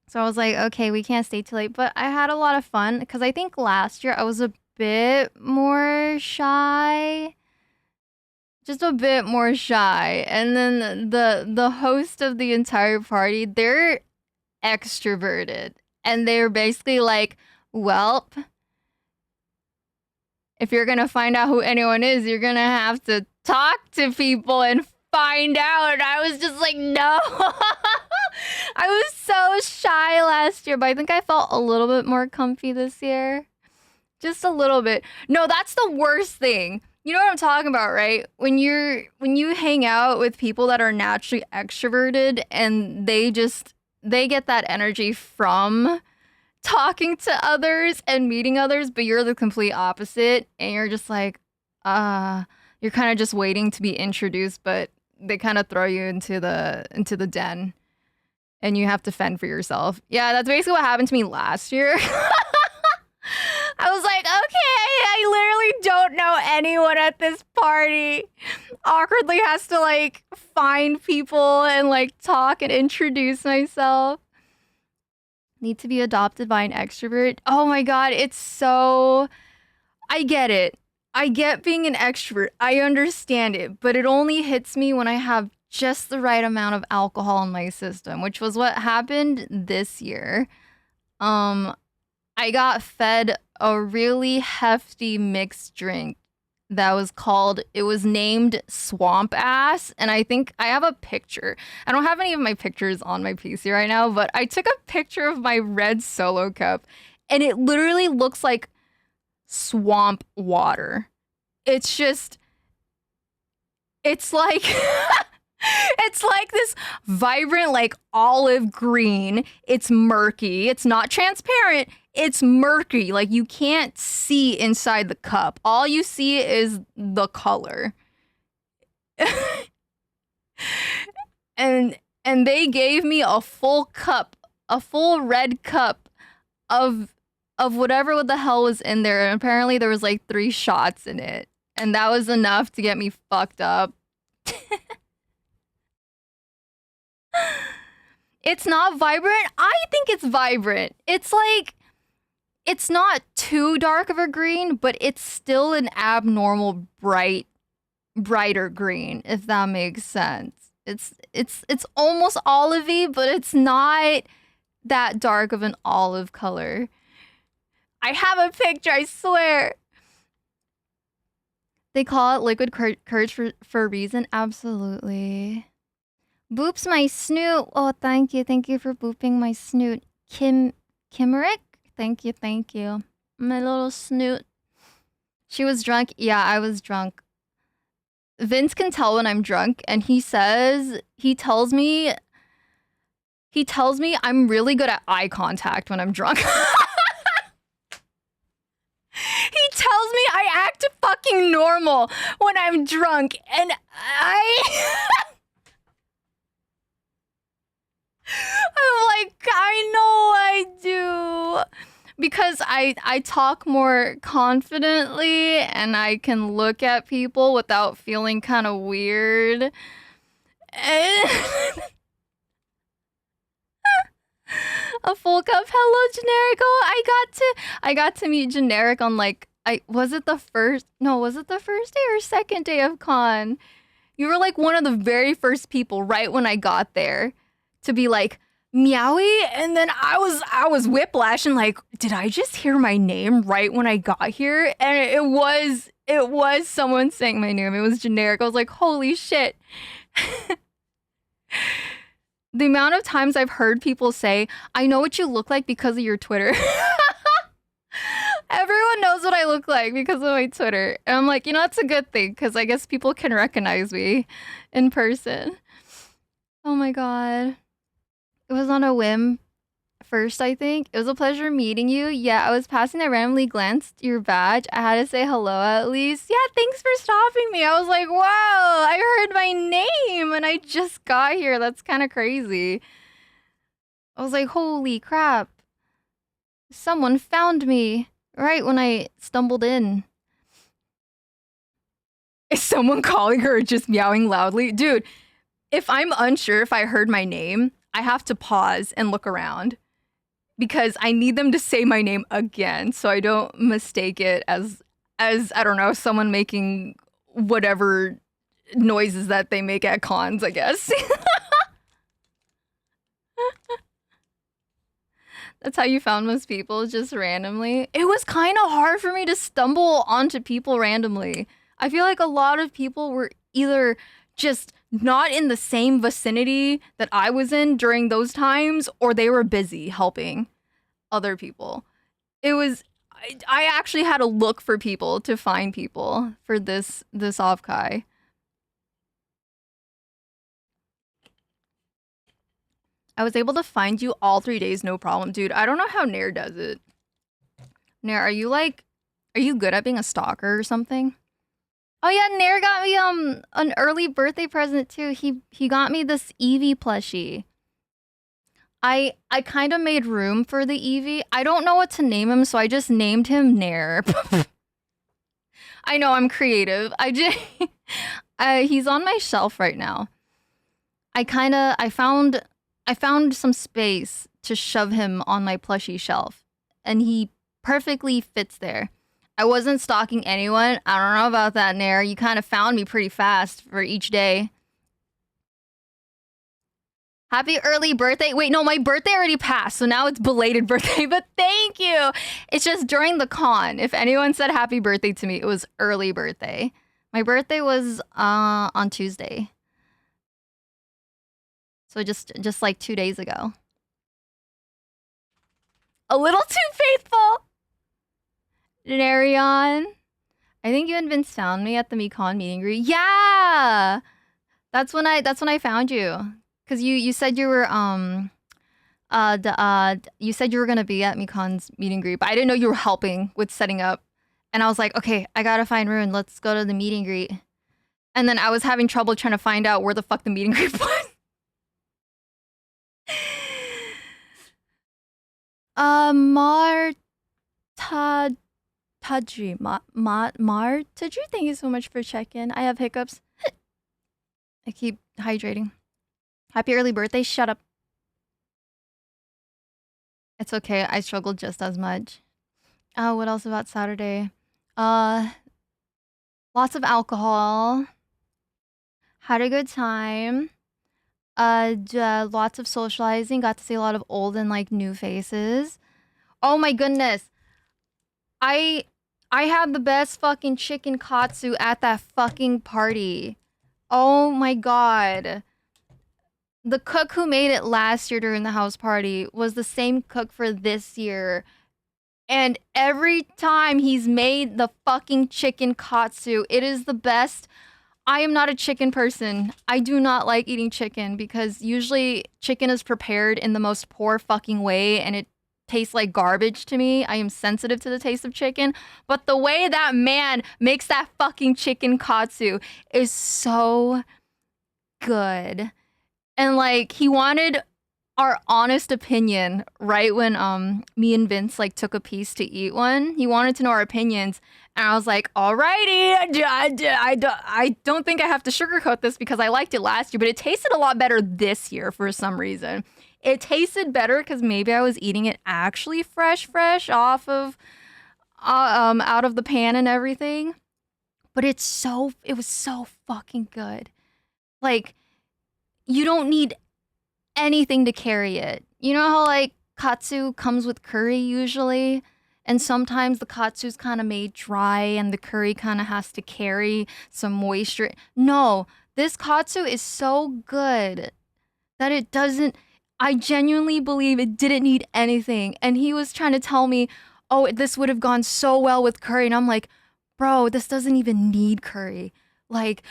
So I was like, okay, we can't stay too late. But I had a lot of fun because I think last year I was a bit more shy. Just a bit more shy. And then the host of the entire party, they're extroverted. And they're basically like, well, if you're gonna find out who anyone is, you're gonna have to talk to people and find out. And I was just like, no. I was so shy last year, but I think I felt a little bit more comfy this year. Just a little bit. No, that's the worst thing. You know what I'm talking about, right? When you hang out with people that are naturally extroverted and they get that energy from talking to others and meeting others, but you're the complete opposite and you're just like, you're kind of just waiting to be introduced, but they kind of throw you into the den and you have to fend for yourself. Yeah, that's basically what happened to me last year. I was like, okay, I literally don't know anyone at this party. Awkwardly has to like find people and like talk and introduce myself. Need to be adopted by an extrovert. Oh my god, it's so... I get it. I get being an extrovert. I understand it, but it only hits me when I have just the right amount of alcohol in my system, which was what happened this year. I got fed a really hefty mixed drink it was named Swamp Ass, and I think I have a picture. I don't have any of my pictures on my PC right now, but I took a picture of my red Solo cup, and it literally looks like swamp water. It's like it's like this vibrant, like olive green. It's murky. It's not transparent. It's murky. Like you can't see inside the cup. All you see is the color. and they gave me a full cup, a full red cup of whatever the hell was in there. And apparently there was like 3 shots in it. And that was enough to get me fucked up. It's not vibrant. I think it's vibrant. It's like it's not too dark of a green, but it's still an abnormal brighter green, if that makes sense. It's almost olivey, but it's not that dark of an olive color. I have a picture, I swear. They call it liquid courage for a reason. Absolutely. Boops my snoot. Oh, thank you. Thank you for booping my snoot. Kimerick? Thank you, thank you. My little snoot. She was drunk. Yeah, I was drunk. Vince can tell when I'm drunk, and he tells me I'm really good at eye contact when I'm drunk. He tells me I act fucking normal when I'm drunk, and I'm like, I know I do. Because I talk more confidently and I can look at people without feeling kind of weird. A full cup. Hello, Generic. Oh, I got to meet Generic on like was it the first day or second day of con? You were like one of the very first people right when I got there to be like Meowie, and then I was whiplashing like, did I just hear my name right when I got here? And it was someone saying my name. It was Generic. I was like, holy shit. The amount of times I've heard people say, I know what you look like because of your Twitter. Everyone knows what I look like because of my Twitter. And I'm like, that's a good thing because I guess people can recognize me in person. Oh my god. It was on a whim first, I think. It was a pleasure meeting you. Yeah, I was passing. I randomly glanced your badge. I had to say hello at least. Yeah, thanks for stopping me. I was like, wow, I heard my name and I just got here. That's kind of crazy. I was like, holy crap. Someone found me right when I stumbled in. Is someone calling her or just meowing loudly? Dude, if I'm unsure if I heard my name, I have to pause and look around because I need them to say my name again so I don't mistake it as I don't know, someone making whatever noises that they make at cons, I guess. That's how you found most people, just randomly. It was kind of hard for me to stumble onto people randomly. I feel like a lot of people were either just not in the same vicinity that I was in during those times, or they were busy helping other people. I actually had to look for people to find people for this Offkai. I was able to find you all 3 days, no problem. Dude, I don't know how Nair does it. Nair, are you good at being a stalker or something? Oh yeah, Nair got me an early birthday present too. He got me this Eevee plushie. I kind of made room for the Eevee. I don't know what to name him, so I just named him Nair. I know I'm creative. He's on my shelf right now. I found some space to shove him on my plushie shelf, and he perfectly fits there. I wasn't stalking anyone. I don't know about that, Nair. You kind of found me pretty fast for each day. Happy early birthday. Wait, no, my birthday already passed, so now it's belated birthday, but thank you. It's just during the con. If anyone said happy birthday to me, it was early birthday. My birthday was on Tuesday. So just like 2 days ago. A little too faithful. Narion. I think you and Vince found me at the Mekon meet and greet. Yeah! That's when I found you. Cause you said you were you said you were gonna be at Mekon's meet and greet, but I didn't know you were helping with setting up. And I was like, okay, I gotta find Rune. Let's go to the meet and greet. And then I was having trouble trying to find out where the fuck the meet and greet was. Tadri, Tadri, thank you so much for checking. I have hiccups. I keep hydrating. Happy early birthday. Shut up. It's okay. I struggled just as much. Oh, what else about Saturday? Uh, lots of alcohol. Had a good time. Lots of socializing. Got to see a lot of old and like new faces. Oh my goodness. I I had the best fucking chicken katsu at that fucking party. Oh my god. The cook who made it last year during the house party was the same cook for this year. And every time he's made the fucking chicken katsu, it is the best. I am not a chicken person. I do not like eating chicken because usually chicken is prepared in the most poor fucking way and it tastes like garbage to me. I am sensitive to the taste of chicken. But the way that man makes that fucking chicken katsu is so good. And like he wanted our honest opinion right when me and Vince like took a piece to eat one. He wanted to know our opinions, and I was like, "Alrighty, I don't think I have to sugarcoat this because I liked it last year, but it tasted a lot better this year for some reason. It tasted better because maybe I was eating it actually fresh off of out of the pan and everything. But it was so fucking good. Like you don't need anything to carry it. You know how like katsu comes with curry usually? And sometimes the katsu's kind of made dry and the curry kind of has to carry some moisture. No, this katsu is so good that it doesn't. I genuinely believe it didn't need anything. And he was trying to tell me, oh, this would have gone so well with curry. And I'm like, bro, this doesn't even need curry. Like,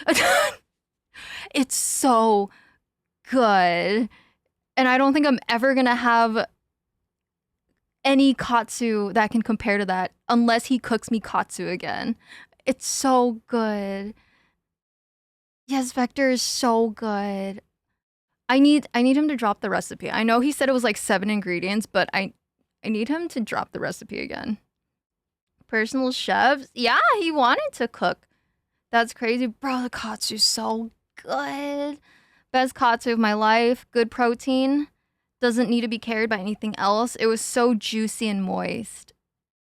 it's so good. And I don't think I'm ever gonna have any katsu that can compare to that unless he cooks me katsu again. It's so good. Yes, Vector is so good. I need him to drop the recipe. I know he said it was like 7 ingredients, but I need him to drop the recipe again. Personal chefs? Yeah, he wanted to cook. That's crazy. Bro, the katsu's so good. Best katsu of my life. Good protein. Doesn't need to be carried by anything else. It was so juicy and moist.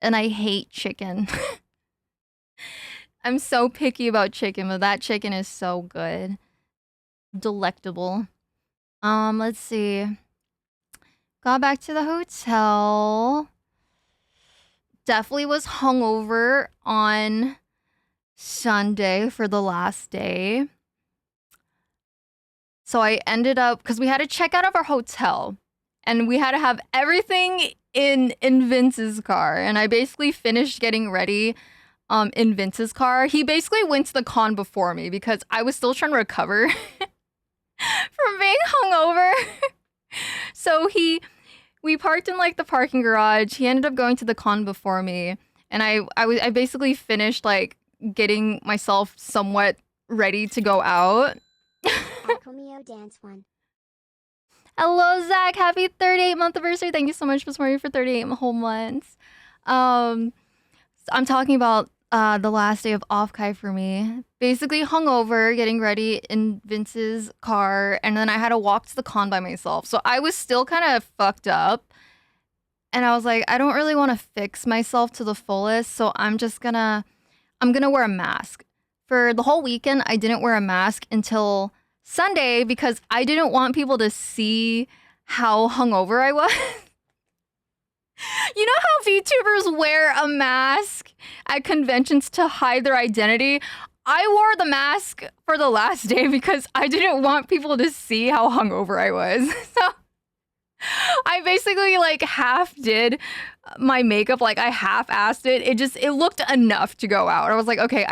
And I hate chicken. I'm so picky about chicken, but that chicken is so good. Delectable. Let's see. Got back to the hotel. Definitely was hungover on Sunday for the last day. So I ended up, because we had to check out of our hotel and we had to have everything in Vince's car. And I basically finished getting ready in Vince's car. He basically went to the con before me because I was still trying to recover from being hungover. So we parked in like the parking garage. He ended up going to the con before me. And I basically finished like getting myself somewhat ready to go out. Acomio Dance 1. Hello, Zach. Happy 38th anniversary. Thank you so much for supporting me for 38 whole months. I'm talking about the last day of Offkai for me. Basically hungover, getting ready in Vince's car, and then I had to walk to the con by myself. So I was still kind of fucked up. And I was like, I don't really want to fix myself to the fullest, so I'm gonna wear a mask. For the whole weekend, I didn't wear a mask until Sunday because I didn't want people to see how hungover I was. You know how VTubers wear a mask at conventions to hide their identity? I wore the mask for the last day because I didn't want people to see how hungover I was. So I basically like half did my makeup, like I half-assed it. It looked enough to go out. I was like, okay,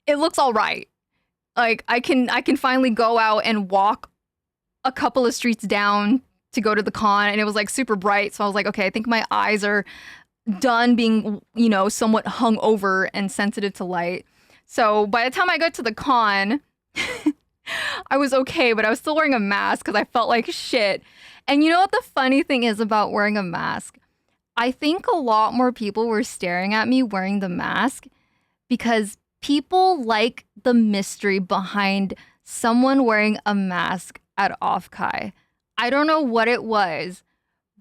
it looks all right. Like I can finally go out and walk a couple of streets down to go to the con, and it was like super bright. So I was like, okay, I think my eyes are done being, you know, somewhat hungover and sensitive to light. So by the time I got to the con, I was okay, but I was still wearing a mask because I felt like shit. And you know what the funny thing is about wearing a mask? I think a lot more people were staring at me wearing the mask because people like the mystery behind someone wearing a mask at Offkai. I don't know what it was,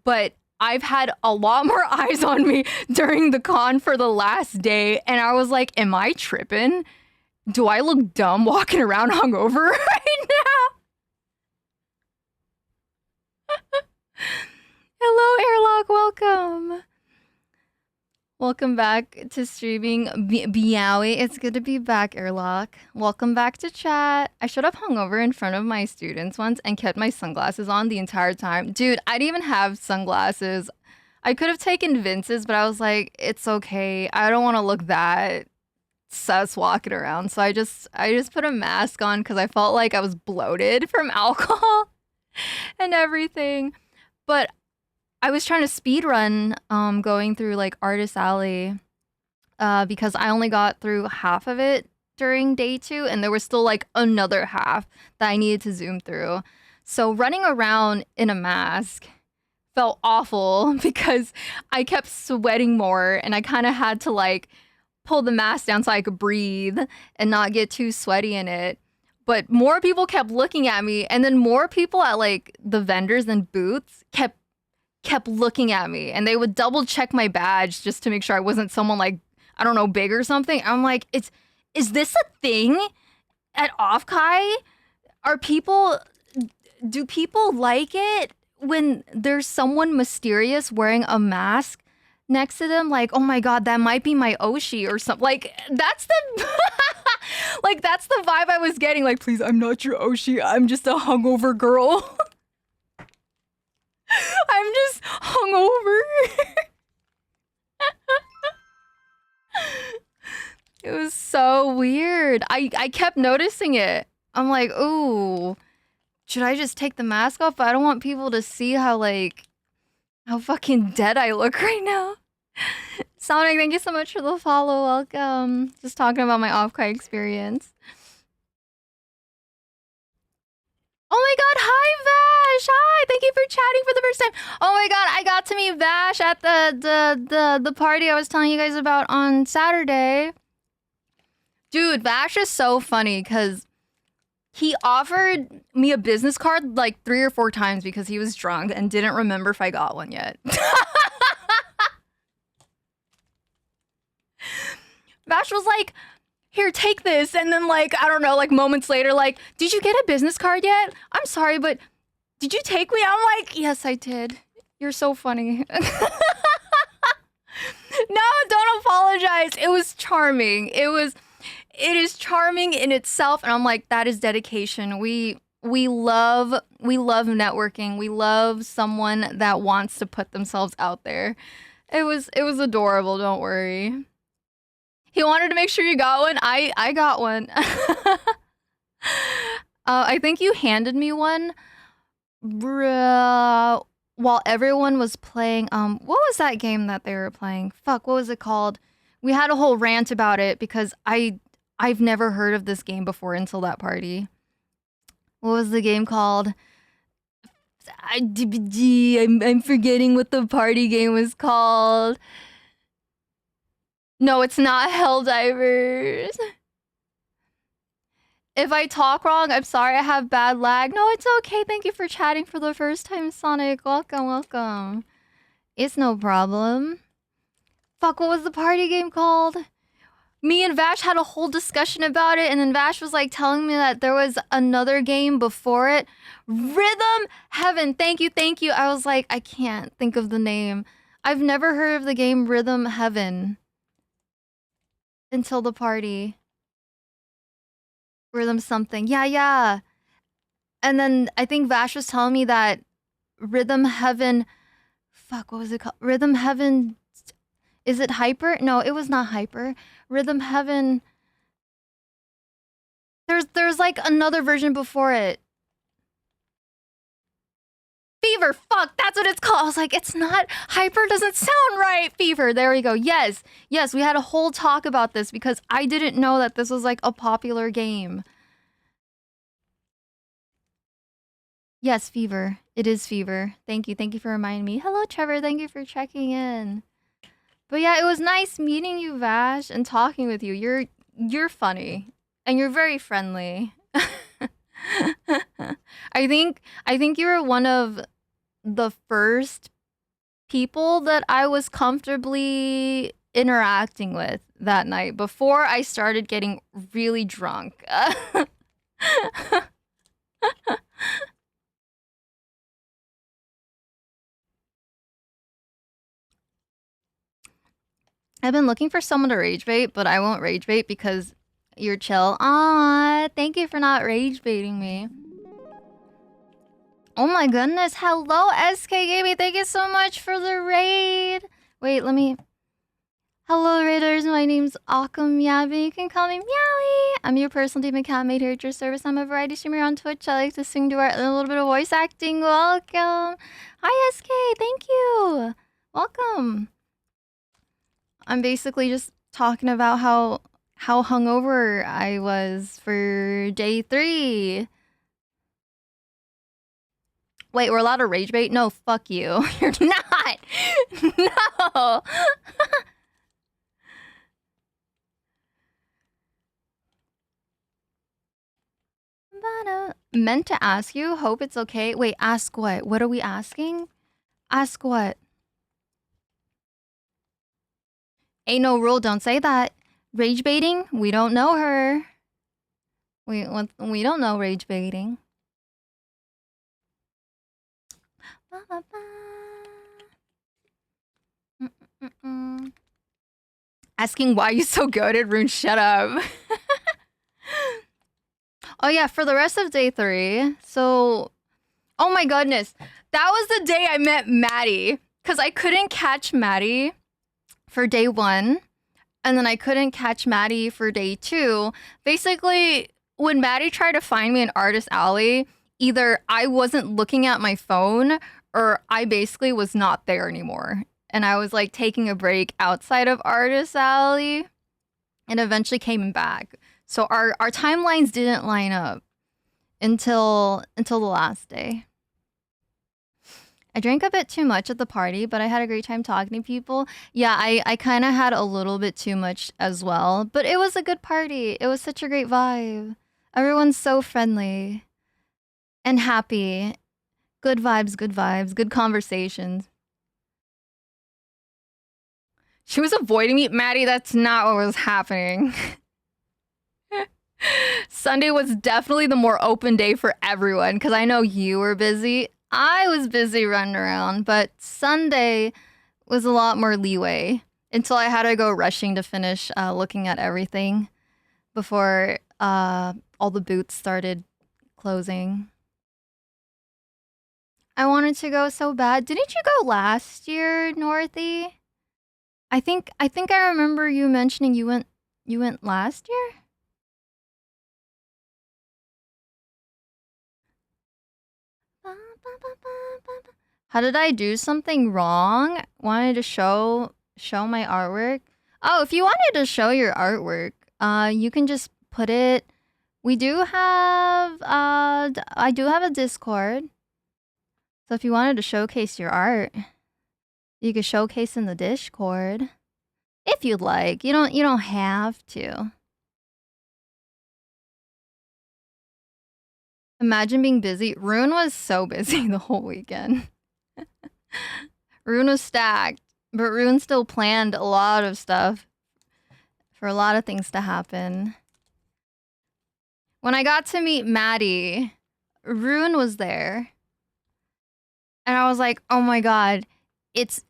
but I've had a lot more eyes on me during the con for the last day, and I was like, am I tripping? Do I look dumb walking around hungover right now? Hello, Airlock, welcome. Welcome back to streaming Biawi. It's good to be back, Airlock. Welcome back to chat. I showed up hungover in front of my students once and kept my sunglasses on the entire time. Dude, I didn't even have sunglasses. I could have taken Vince's, but I was like, it's okay. I don't want to look that sus walking around. So I just put a mask on because I felt like I was bloated from alcohol and everything. But I was trying to speed run going through like Artist Alley because I only got through half of it during day 2 and there was still like another half that I needed to zoom through. So running around in a mask felt awful because I kept sweating more and I kind of had to like pull the mask down so I could breathe and not get too sweaty in it. But more people kept looking at me, and then more people at like the vendors and booths kept looking at me, and they would double check my badge just to make sure I wasn't someone like, I don't know, big or something. I'm like, is this a thing at Offkai? Do people like it when there's someone mysterious wearing a mask next to them? Like, oh my god, that might be my Oshi or something. Like, that's the like that's the vibe I was getting. Like, please, I'm not your Oshi. I'm just a hungover girl. I'm just hungover. It was so weird. I kept noticing it. I'm like, ooh, should I just take the mask off? I don't want people to see how fucking dead I look right now. Sonic, thank you so much for the follow. Welcome. Just talking about my Offkai experience. Oh my god, hi Vash! Hi, thank you for chatting for the first time. Oh my god, I got to meet Vash at the party I was telling you guys about on Saturday. Dude, Vash is so funny because he offered me a business card like 3 or 4 times because he was drunk and didn't remember if I got one yet. Vash was like, here, take this. And then like, I don't know, like moments later, like, did you get a business card yet? I'm sorry, but did you take me? I'm like, yes, I did. You're so funny. No, don't apologize. It was charming. It is charming in itself. And I'm like, that is dedication. We love networking. We love someone that wants to put themselves out there. It was adorable, don't worry. He wanted to make sure you got one. I got one. I think you handed me one while everyone was playing. What was that game that they were playing? Fuck, what was it called? We had a whole rant about it because I've never heard of this game before until that party. What was the game called? I'm forgetting what the party game was called. No, it's not Helldivers. If I talk wrong, I'm sorry. I have bad lag. No, it's okay. Thank you for chatting for the first time, Sonic. Welcome, welcome. It's no problem. Fuck, what was the party game called? Me and Vash had a whole discussion about it, and then Vash was like telling me that there was another game before it. Rhythm Heaven. Thank you, thank you. I was like, I can't think of the name. I've never heard of the game Rhythm Heaven until the party. Rhythm something. Yeah. And then I think Vash was telling me that Rhythm Heaven... Fuck, what was it called? Rhythm Heaven... Is it Hyper? No, it was not Hyper. Rhythm Heaven... There's like another version before it. Fever, fuck, that's what it's called. I was like, it's not, Hyper doesn't sound right. Fever, there we go. Yes, we had a whole talk about this because I didn't know that this was like a popular game. Yes, Fever. It is Fever. Thank you for reminding me. Hello, Trevor, thank you for checking in. But yeah, it was nice meeting you, Vash, and talking with you. You're funny, and you're very friendly. I think you were one of the first people that I was comfortably interacting with that night before I started getting really drunk. I've been looking for someone to rage bait, but I won't rage bait because you're chill. Aw, thank you for not rage baiting me. Oh my goodness, hello SK Gaming, thank you so much for the raid. Wait, let me... Hello raiders, my name's Akam Yabi, you can call me Meowie. I'm your personal demon cat made here at your service. I'm a variety streamer on Twitch. I like to sing, do art, and a little bit of voice acting. Welcome. Hi SK, thank you. Welcome. I'm basically just talking about how hungover I was for day 3. Wait, we're allowed to rage bait? No, fuck you. You're not. No. Meant to ask you. Hope it's okay. Wait, ask what? What are we asking? Ask what? Ain't no rule. Don't say that. Rage baiting? We don't know her. We don't know rage baiting. Asking why you so goated, Rune, shut up. Oh yeah, for the rest of day 3, so... Oh my goodness, that was the day I met Maddie. Because I couldn't catch Maddie for day 1, and then I couldn't catch Maddie for day 2. Basically, when Maddie tried to find me in Artist Alley, either I wasn't looking at my phone, or I basically was not there anymore. And I was like taking a break outside of Artist Alley, and eventually came back. So our timelines didn't line up until the last day. I drank a bit too much at the party, but I had a great time talking to people. Yeah, I kind of had a little bit too much as well, but it was a good party. It was such a great vibe. Everyone's so friendly and happy. Good vibes, good conversations. She was avoiding me. Maddie, that's not what was happening. Sunday was definitely the more open day for everyone because I know you were busy. I was busy running around, but Sunday was a lot more leeway until I had to go rushing to finish looking at everything before all the booths started closing. I wanted to go so bad. Didn't you go last year, Northy? I think I remember you mentioning you went last year? How did I do something wrong? Wanted to show my artwork? Oh, if you wanted to show your artwork, you can just put it. We do have I do have a Discord. So if you wanted to showcase your art, you could showcase in the Discord. If you'd like. You don't have to. Imagine being busy. Rune was so busy the whole weekend. Rune was stacked, but Rune still planned a lot of stuff for a lot of things to happen. When I got to meet Maddie, Rune was there. And I was like, oh my god, it's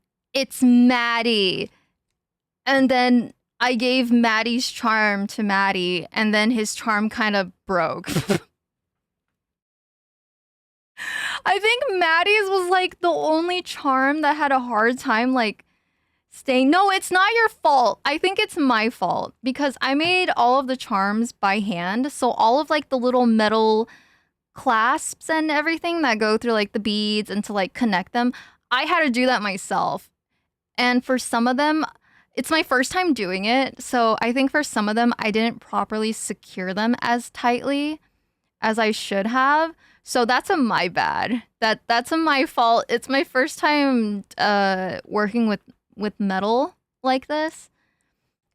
Maddie. And then I gave Maddie's charm to Maddie, and then his charm kind of broke. I think Maddie's was like the only charm that had a hard time like staying. No, it's not your fault. I think it's my fault because I made all of the charms by hand. So all of like the little metal clasps and everything that go through like the beads and to like connect them, I had to do that myself. And for some of them, it's my first time doing it. So I think for some of them, I didn't properly secure them as tightly as I should have. So that's a my bad. That's a my fault. It's my first time working with metal like this,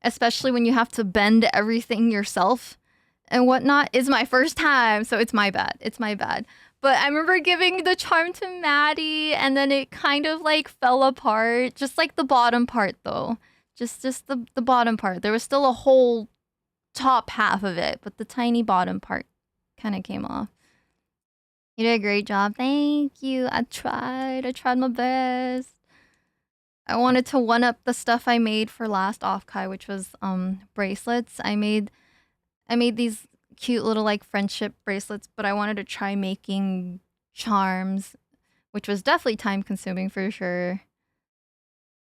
especially when you have to bend everything yourself and whatnot. It's my first time, so it's my bad. It's my bad. But I remember giving the charm to Maddie, and then it kind of like fell apart. Just like the bottom part, though. Just the bottom part. There was still a whole top half of it, but the tiny bottom part kind of came off. You did a great job. Thank you. I tried. I tried my best. I wanted to one up the stuff I made for last Offkai, which was bracelets. I made these cute little like friendship bracelets, but I wanted to try making charms, which was definitely time consuming for sure.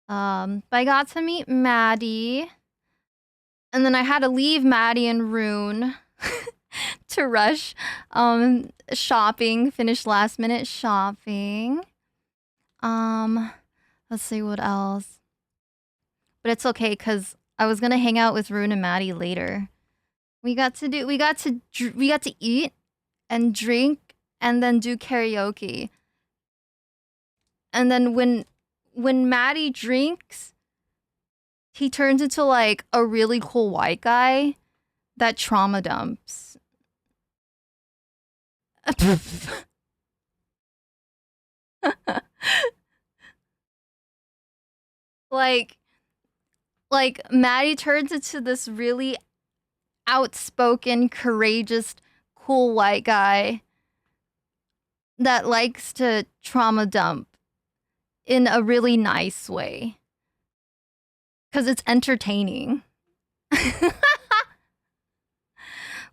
But I got to meet Maddie, and then I had to leave Maddie and Rune to rush shopping, finish last minute shopping. Let's see what else. But it's okay cuz I was going to hang out with Rune and Maddie later. We got to eat and drink and then do karaoke. And then when Maddie drinks, he turns into like a really cool white guy that trauma dumps. like Maddie turns into this really outspoken, courageous, cool white guy that likes to trauma dump in a really nice way. 'Cause it's entertaining.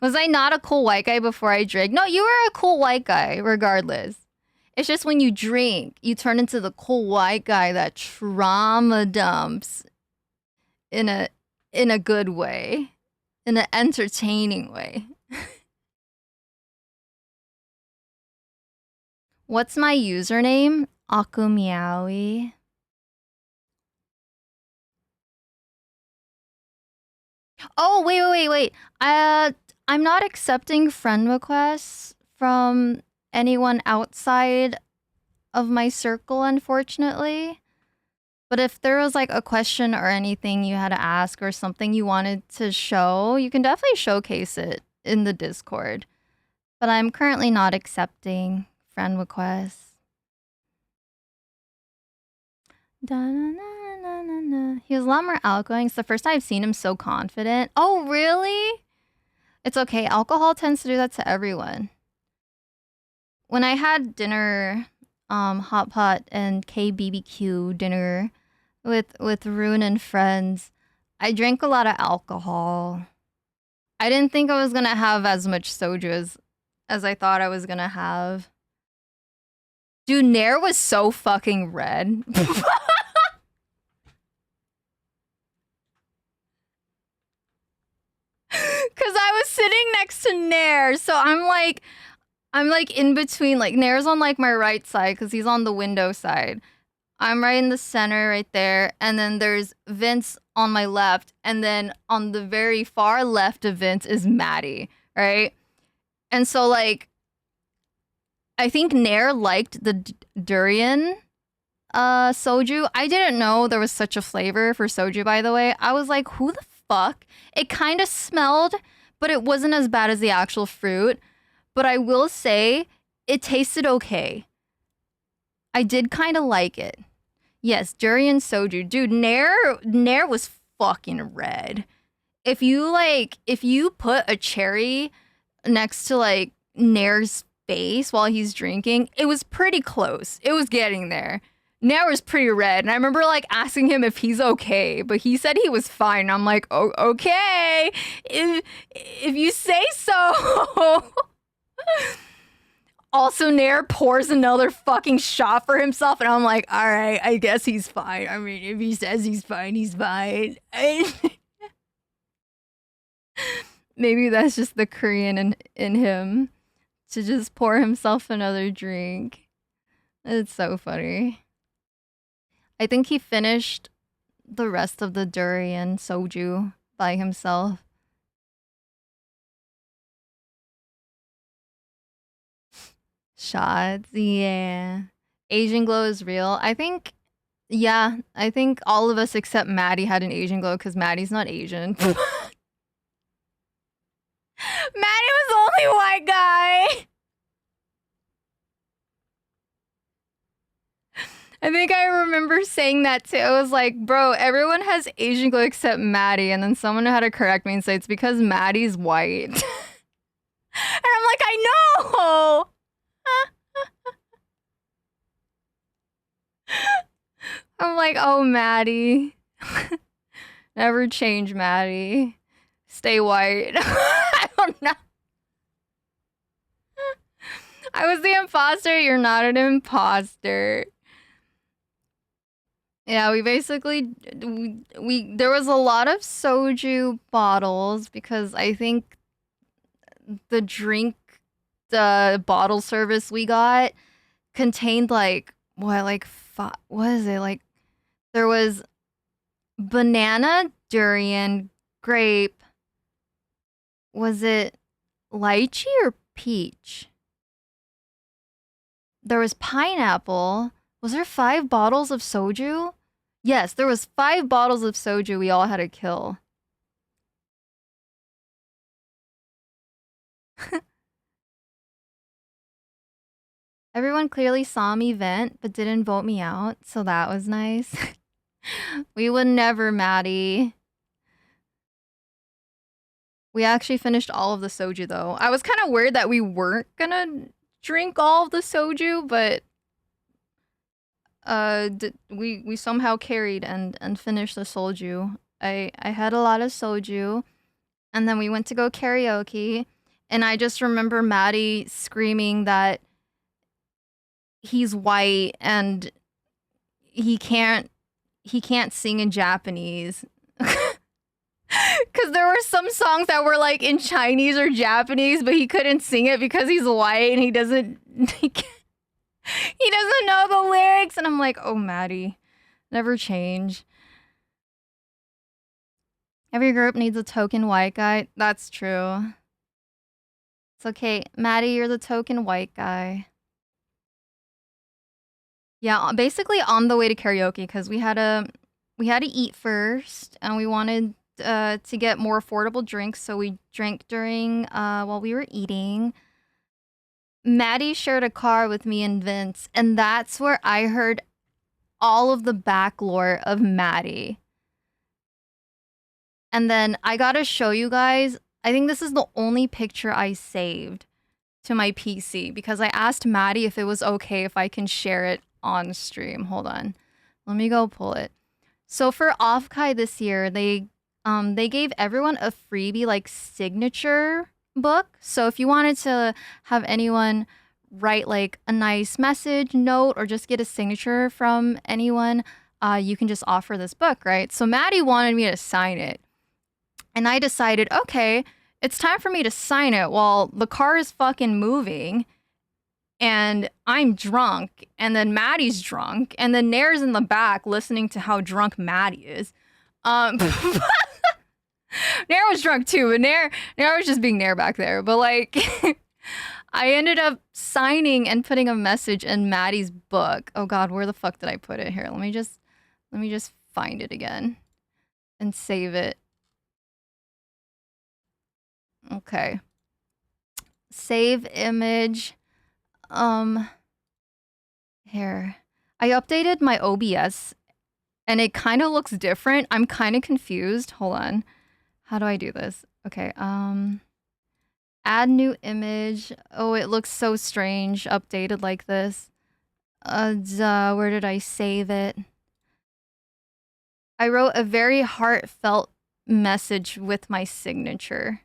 Was I not a cool white guy before I drank? No, you were a cool white guy, regardless. It's just when you drink, you turn into the cool white guy that trauma dumps in a good way, in an entertaining way. What's my username? Akumiawi. Oh, wait. I'm not accepting friend requests from anyone outside of my circle, unfortunately. But if there was like a question or anything you had to ask or something you wanted to show, you can definitely showcase it in the Discord. But I'm currently not accepting friend requests. He was a lot more outgoing. It's the first time I've seen him so confident. Oh, really? It's okay. Alcohol tends to do that to everyone. When I had dinner, hot pot and KBBQ dinner with Rune and friends, I drank a lot of alcohol. I didn't think I was gonna have as much soju as I thought I was gonna have. Dude, Nair was so fucking red. Cause I was sitting next to Nair, so I'm like in between. Like Nair's on like my right side because he's on the window side. I'm right in the center, right there, and then there's Vince on my left, and then on the very far left of Vince is Maddie, right? And so like, I think Nair liked the durian soju. I didn't know there was such a flavor for soju, by the way. I was like, who the fuck? It kind of smelled, but it wasn't as bad as the actual fruit. But I will say, it tasted okay. I did kind of like it. Yes, durian soju. Dude, Nair was fucking red. If you put a cherry next to like Nair's face while he's drinking, it was pretty close. It was getting there. Nair was pretty red, and I remember like asking him if he's okay, but he said he was fine. I'm like, oh, okay, if you say so. Also, Nair pours another fucking shot for himself, and I'm like, all right, I guess he's fine. I mean, if he says he's fine, he's fine. Maybe that's just the Korean in him to just pour himself another drink. It's so funny. I think he finished the rest of the durian soju by himself. Shots, yeah. Asian glow is real. I think all of us except Maddie had an Asian glow because Maddie's not Asian. Maddie was the only white guy. I think I remember saying that too. I was like, bro, everyone has Asian glow except Maddie. And then someone had to correct me and say it's because Maddie's white. And I'm like, I know! I'm like, oh, Maddie. Never change, Maddie. Stay white. I don't know. I was the imposter. You're not an imposter. Yeah, we basically we there was a lot of soju bottles because I think the bottle service we got contained like what is it? Like there was banana, durian, grape. Was it lychee or peach? There was pineapple. Was there 5 bottles of soju? Yes, there was 5 bottles of soju we all had to kill. Everyone clearly saw me vent, but didn't vote me out, so that was nice. We would never, Maddie. We actually finished all of the soju, though. I was kind of worried that we weren't gonna drink all of the soju, but we somehow carried and finished the soju. I had a lot of soju, and then we went to go karaoke, and I just remember Maddie screaming that he's white and he can't sing in Japanese. Cause there were some songs that were like in Chinese or Japanese, but he couldn't sing it because he's white and he doesn't he doesn't know the lyrics. And I'm like, oh, Maddie, never change. Every group needs a token white guy. That's true. It's okay, Maddie, you're the token white guy. Yeah, basically on the way to karaoke because we had to eat first and we wanted to get more affordable drinks, so we drank during while we were eating. Maddie shared a car with me and Vince, and that's where I heard all of the back lore of Maddie. And then I gotta show you guys. I think this is the only picture I saved to my PC because I asked Maddie if it was okay if I can share it on stream. Hold on. Let me go pull it. So for Offkai this year, they gave everyone a freebie like signature book. So if you wanted to have anyone write like a nice message, note, or just get a signature from anyone, you can just offer this book, right? So Maddie wanted me to sign it. And I decided, okay, it's time for me to sign it while the car is fucking moving and I'm drunk, and then Maddie's drunk, and then Nair's in the back listening to how drunk Maddie is. Nair was drunk too, but Nair was just being Nair back there. But like, I ended up signing and putting a message in Maddie's book. Oh God, where the fuck did I put it? Here, let me just find it again and save it. Okay. Save image. Here. I updated my OBS and it kind of looks different. I'm kind of confused. Hold on. How do I do this? Okay. Add new image. Oh, it looks so strange updated like this. Where did I save it? I wrote a very heartfelt message with my signature.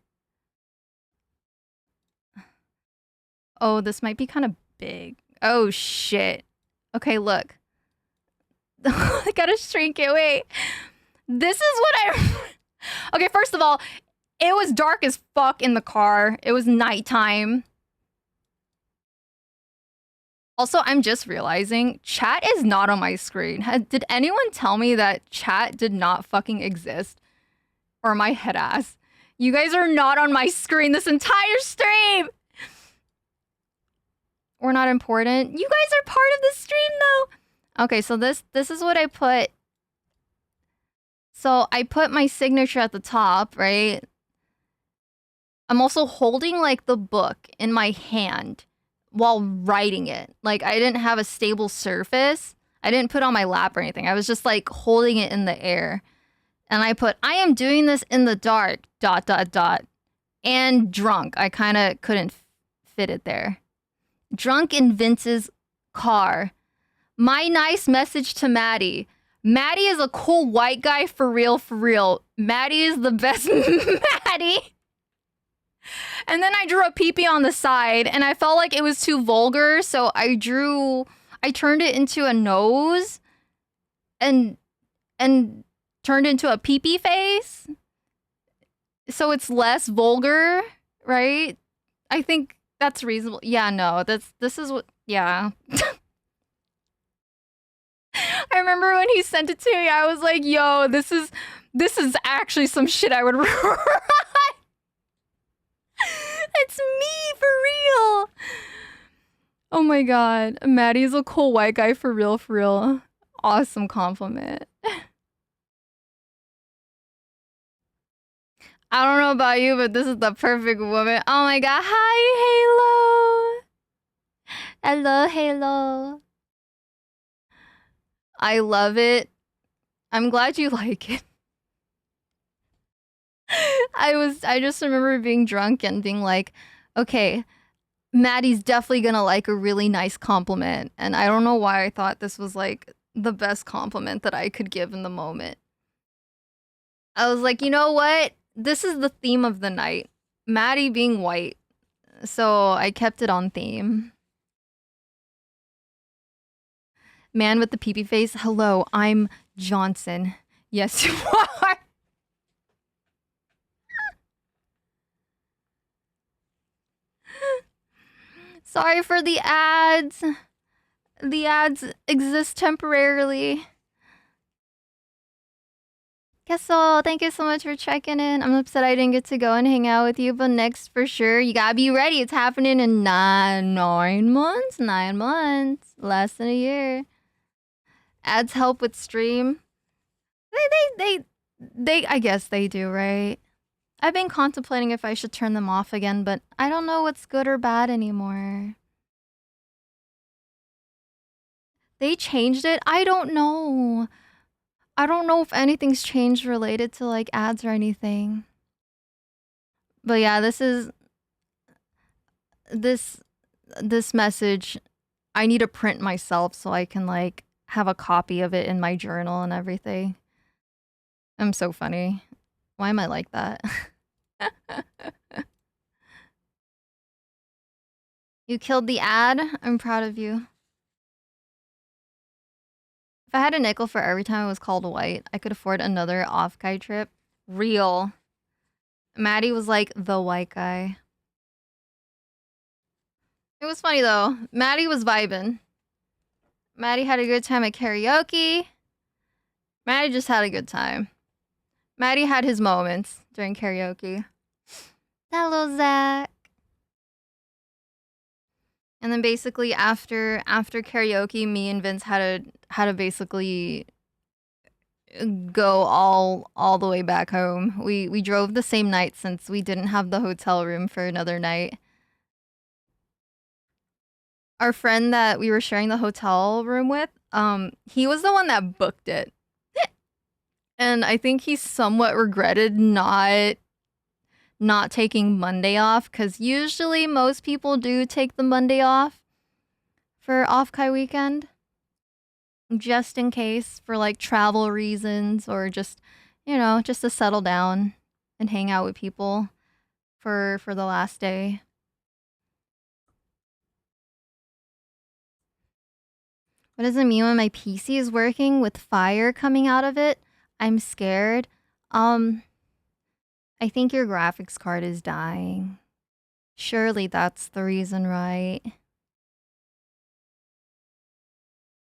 Oh, this might be kind of big. Oh, shit. Okay, look. I gotta shrink it. Wait. This is what I... Okay, first of all, it was dark as fuck in the car. It was nighttime. Also, I'm just realizing chat is not on my screen. Did anyone tell me that chat did not fucking exist? Or my head ass? You guys are not on my screen this entire stream! We're not important. You guys are part of the stream though. Okay, so this is what I put. So I put my signature at the top, right? I'm also holding like the book in my hand while writing it. Like I didn't have a stable surface. I didn't put it on my lap or anything. I was just like holding it in the air. And I put, I am doing this in the dark, dot, dot, dot. And drunk. I kind of couldn't fit it there. Drunk in Vince's car. My nice message to Maddie. Maddie is a cool white guy for real, for real. Maddie is the best Maddie. And then I drew a peepee on the side and I felt like it was too vulgar. So I turned it into a nose and turned into a peepee face. So it's less vulgar, right? I think that's reasonable. Yeah, no, this is what, yeah. I remember when he sent it to me, I was like, yo, this is actually some shit I would write. It's me for real. Oh my god. Maddie's a cool white guy for real, for real. Awesome compliment. I don't know about you, but this is the perfect woman. Oh my god. Hi, Halo. Hello, Halo. I love it. I'm glad you like it. I just remember being drunk and being like, okay, Maddie's definitely gonna like a really nice compliment. And I don't know why I thought this was like the best compliment that I could give in the moment. I was like, you know what? This is the theme of the night. Maddie being white. So I kept it on theme. Man with the peepee face. Hello, I'm Johnson. Yes, you are. Sorry for the ads. The ads exist temporarily. Kessel, thank you so much for checking in. I'm upset I didn't get to go and hang out with you, but next for sure, you gotta be ready. It's happening in 9 months. 9 months. Less than a year. Ads help with stream. They I guess they do, right? I've been contemplating if I should turn them off again, but I don't know what's good or bad anymore. They changed it? I don't know. I don't know if anything's changed related to like ads or anything. But yeah, this message I need to print myself so I can like have a copy of it in my journal and everything. I'm so funny. Why am I like that? You killed the ad? I'm proud of you. If I had a nickel for every time I was called white, I could afford another Offkai trip. Real. Maddie was like the white guy. It was funny though. Maddie was vibing. Maddie had a good time at karaoke. Maddie just had a good time. Maddie had his moments during karaoke. Hello, Zach. And then basically after karaoke, me and Vince had to basically go all the way back home. We drove the same night since we didn't have the hotel room for another night. Our friend that we were sharing the hotel room with, he was the one that booked it. And I think he somewhat regretted not taking Monday off, because usually most people do take the Monday off for Offkai weekend. Just in case, for like travel reasons, or just, you know, just to settle down and hang out with people for the last day. What does it mean when my PC is working with fire coming out of it? I'm scared. I think your graphics card is dying. Surely that's the reason, right?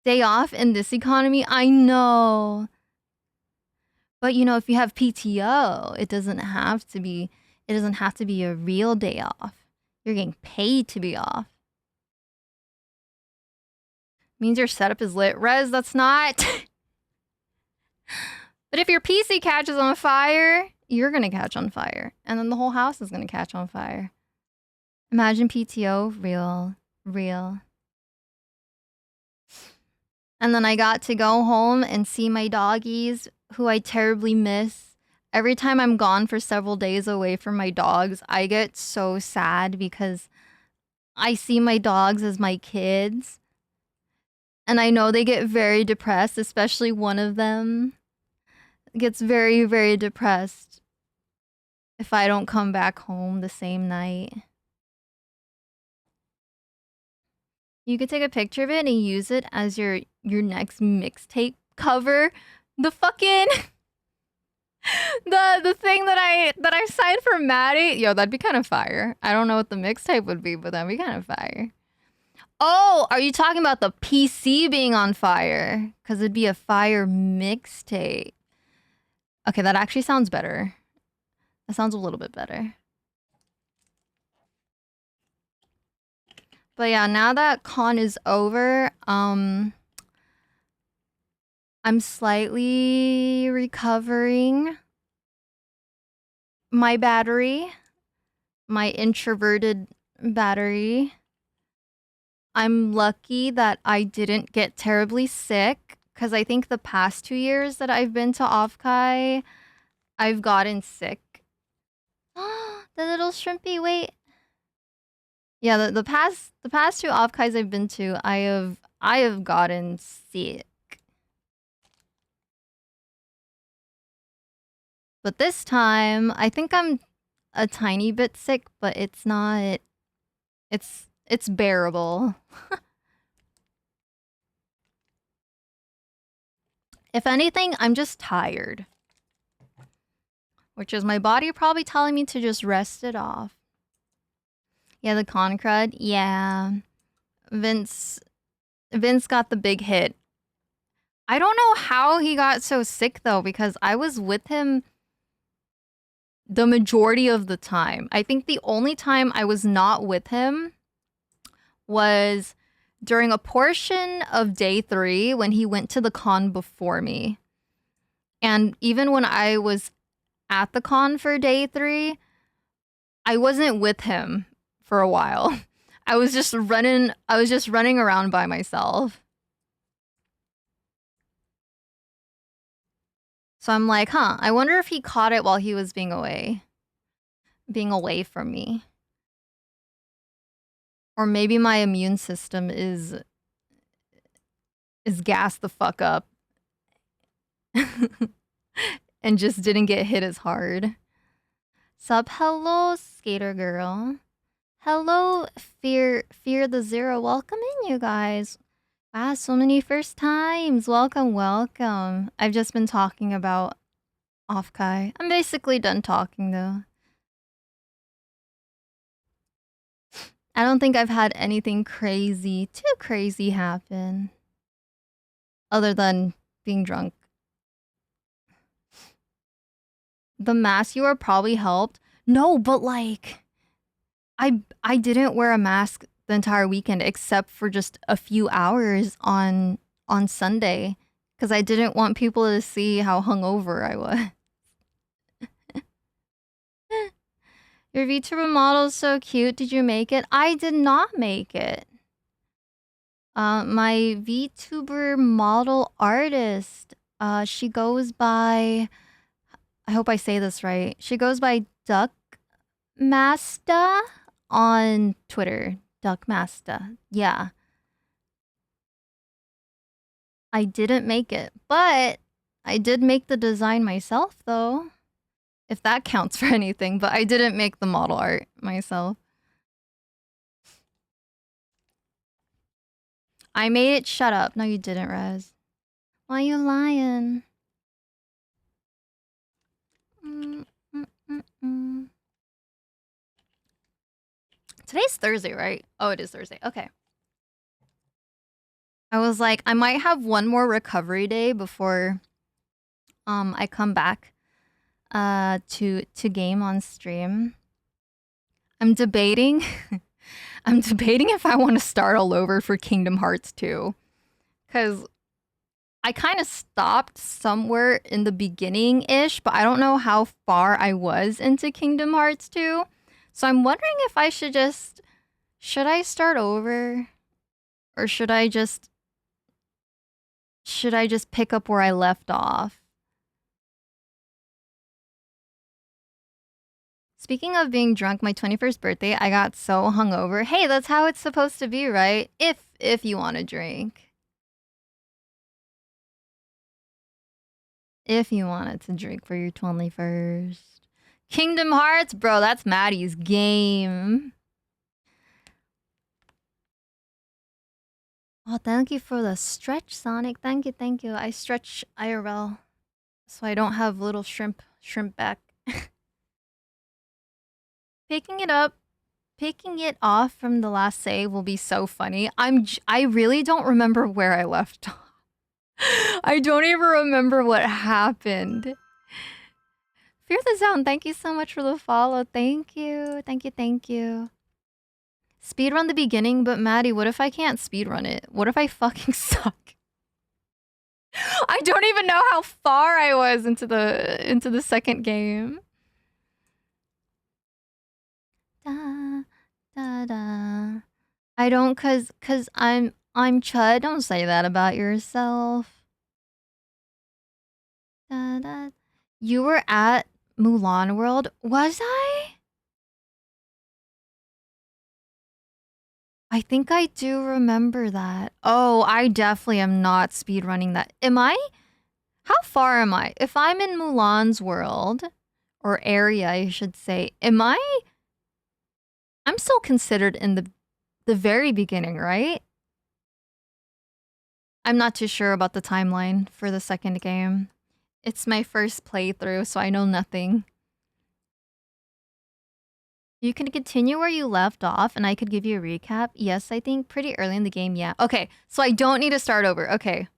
Day off in this economy? I know. But you know, if you have PTO, it doesn't have to be a real day off. You're getting paid to be off. Means your setup is lit. Rez, that's not. But if your PC catches on fire, you're gonna catch on fire. And then the whole house is gonna catch on fire. Imagine PTO, real. And then I got to go home and see my doggies, who I terribly miss. Every time I'm gone for several days away from my dogs, I get so sad because I see my dogs as my kids. And I know they get very depressed, especially one of them gets very, very depressed if I don't come back home the same night. You could take a picture of it and use it as your next mixtape cover. The fucking the thing that I signed for Maddie. Yo, that'd be kind of fire. I don't know what the mixtape would be, but that'd be kind of fire. Oh, are you talking about the PC being on fire? Because it'd be a fire mixtape. Okay, that actually sounds better. That sounds a little bit better. But yeah, now that con is over, I'm slightly recovering my battery, my introverted battery. I'm lucky that I didn't get terribly sick, because I think the past 2 years that I've been to Offkai, I've gotten sick. The little shrimpy, wait. Yeah, the past two Offkais I've been to, I have gotten sick. But this time, I think I'm a tiny bit sick, but it's not. It's bearable. If anything, I'm just tired. Which is my body probably telling me to just rest it off. Yeah, the con crud. Yeah. Vince got the big hit. I don't know how he got so sick though, because I was with him the majority of the time. I think the only time I was not with him was during a portion of day 3 when he went to the con before me. And even when I was at the con for day 3, I wasn't with him for a while. I was just running around by myself. So I'm like, huh, I wonder if he caught it while he was being away from me. Or maybe my immune system is gassed the fuck up and just didn't get hit as hard. Sup, hello, skater girl. Hello, Fear the Zero. Welcome in, you guys. Wow, so many first times. Welcome, welcome. I've just been talking about Offkai. I'm basically done talking, though. I don't think I've had anything too crazy happen. Other than being drunk. The mask you wore probably helped. No, but like... I didn't wear a mask the entire weekend except for just a few hours on Sunday, because I didn't want people to see how hungover I was. Your VTuber model is so cute. Did you make it? I did not make it. My VTuber model artist, she goes by... I hope I say this right. She goes by Duck Masta on Twitter. Duck Masta. Yeah. I didn't make it, but I did make the design myself, though. If that counts for anything, but I didn't make the model art myself. I made it. Shut up. No, you didn't, Rez. Why you lying? Today's Thursday, right? Oh, it is Thursday. Okay. I was like, I might have one more recovery day before I come back to game on stream. I'm debating if I want to start all over for Kingdom Hearts 2. Cuz I kind of stopped somewhere in the beginning-ish, but I don't know how far I was into Kingdom Hearts 2. So I'm wondering if I should I start over? Or should I just should I just pick up where I left off? Speaking of being drunk, my 21st birthday, I got so hungover. Hey, that's how it's supposed to be, right? If you want to drink. If you wanted to drink for your 21st. Kingdom Hearts? Bro, that's Maddie's game. Oh, thank you for the stretch, Sonic. Thank you, thank you. I stretch IRL so I don't have little shrimp back. Picking it off from the last save will be so funny. I really don't remember where I left off. I don't even remember what happened. Fear the Sound, thank you so much for the follow. Thank you. Thank you, thank you. Speedrun the beginning, but Maddie, what if I can't speedrun it? What if I fucking suck? I don't even know how far I was into the second game. Da, da, da. I don't cause I'm Chud. Don't say that about yourself. Da, da. You were at Mulan World? Was I? I think I do remember that. Oh, I definitely am not speedrunning that. Am I? How far am I? If I'm in Mulan's world, or area, I should say, am I? I'm still considered in the very beginning, right? I'm not too sure about the timeline for the second game. It's my first playthrough, so I know nothing. You can continue where you left off, and I could give you a recap. Yes, I think pretty early in the game, yeah. Okay, so I don't need to start over. Okay.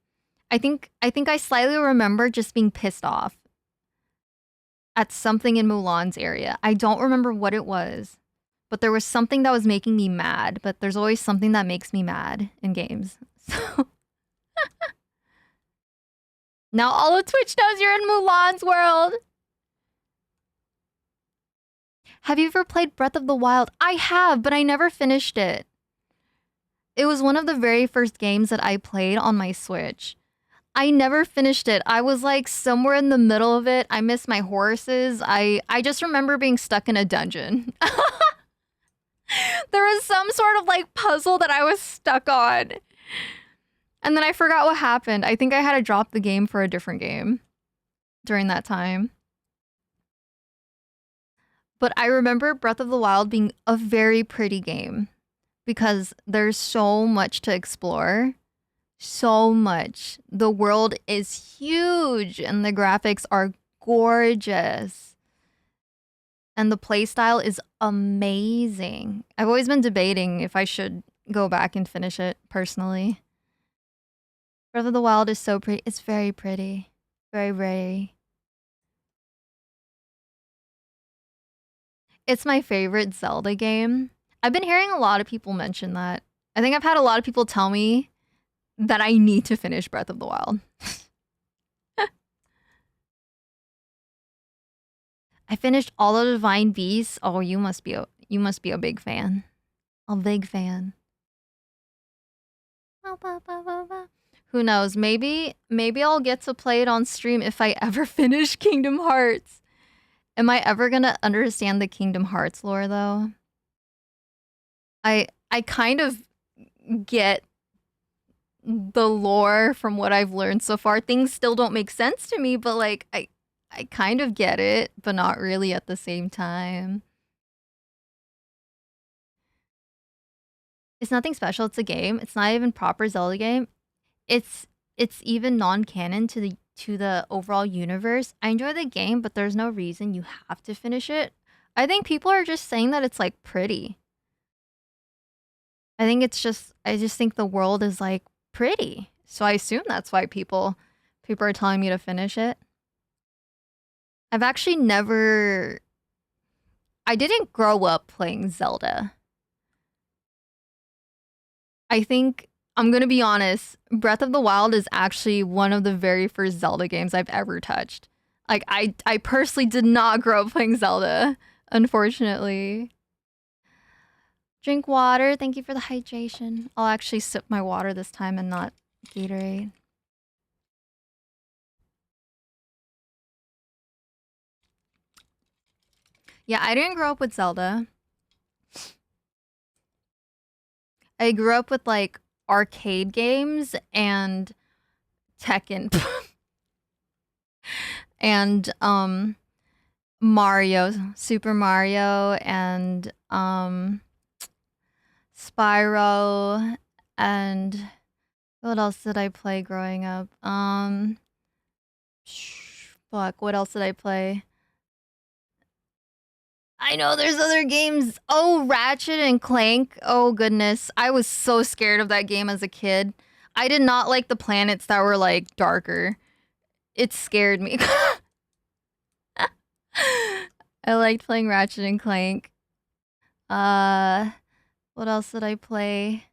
I think I slightly remember just being pissed off at something in Mulan's area. I don't remember what it was, but there was something that was making me mad. But there's always something that makes me mad in games. So now all of Twitch knows you're in Mulan's world. Have you ever played Breath of the Wild? I have, but I never finished it. It was one of the very first games that I played on my Switch. I never finished it. I was like somewhere in the middle of it. I missed my horses. I just remember being stuck in a dungeon. There was some sort of like puzzle that I was stuck on. And then I forgot what happened. I think I had to drop the game for a different game during that time. But I remember Breath of the Wild being a very pretty game because there's so much to explore. So much. The world is huge and the graphics are gorgeous. And the playstyle is amazing. I've always been debating if I should go back and finish it personally. Breath of the Wild is so pretty. It's very pretty. Very, very. It's my favorite Zelda game. I've been hearing a lot of people mention that. I think I've had a lot of people tell me that I need to finish Breath of the Wild. I finished all the Divine Beasts. Oh, you must be a big fan. A big fan. Who knows? Maybe I'll get to play it on stream if I ever finish Kingdom Hearts. Am I ever gonna understand the Kingdom Hearts lore though? I kind of get the lore from what I've learned so far. Things still don't make sense to me, but like I kind of get it, but not really at the same time. It's nothing special. It's a game. It's not even proper Zelda game. It's even non-canon to the overall universe. I enjoy the game, but there's no reason you have to finish it. I think people are just saying that it's like pretty. I just think the world is like pretty. So I assume that's why people are telling me to finish it. I've actually never I didn't grow up playing Zelda. I think I'm gonna be honest, Breath of the Wild is actually one of the very first Zelda games I've ever touched. Like I personally did not grow up playing Zelda, unfortunately. Drink water. Thank you for the hydration. I'll actually sip my water this time and not Gatorade. Yeah, I didn't grow up with Zelda. I grew up with like arcade games and Tekken and Mario, Super Mario and Spyro and what else did I play growing up? Fuck, what else did I play? I know there's other games. Oh, Ratchet and Clank. Oh goodness. I was so scared of that game as a kid. I did not like the planets that were like darker. It scared me. I liked playing Ratchet and Clank. Uh, what else did I play?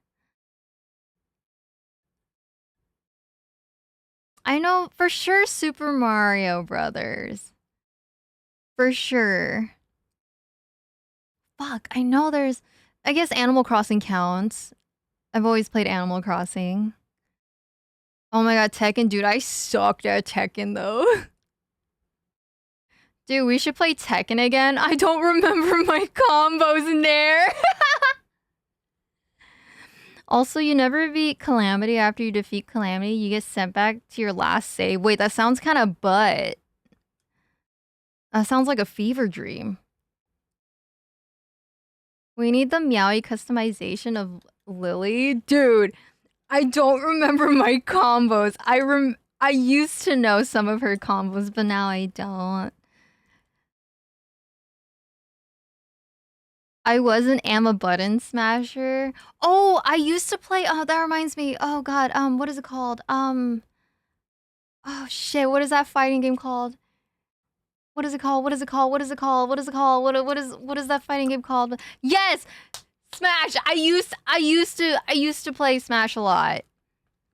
I know for sure Super Mario Brothers. For sure. Fuck, I know there's I guess Animal Crossing counts. I've always played Animal Crossing. Oh my god, Tekken, dude, I sucked at Tekken though. Dude, we should play Tekken again. I don't remember my combos in there. Also, you never beat Calamity after you defeat Calamity. You get sent back to your last save. Wait, that sounds kind of butt. That sounds like a fever dream. We need the Meowie customization of Lily. Dude, I don't remember my combos. I used to know some of her combos, but now I don't. I was an Amma button smasher. Oh, I used to play. Oh, that reminds me. Oh God. What is it called? Oh shit. What is that fighting game called? What is it called? What is it called? What is it called? What is it called? What is that fighting game called? Yes, Smash. I used to play Smash a lot,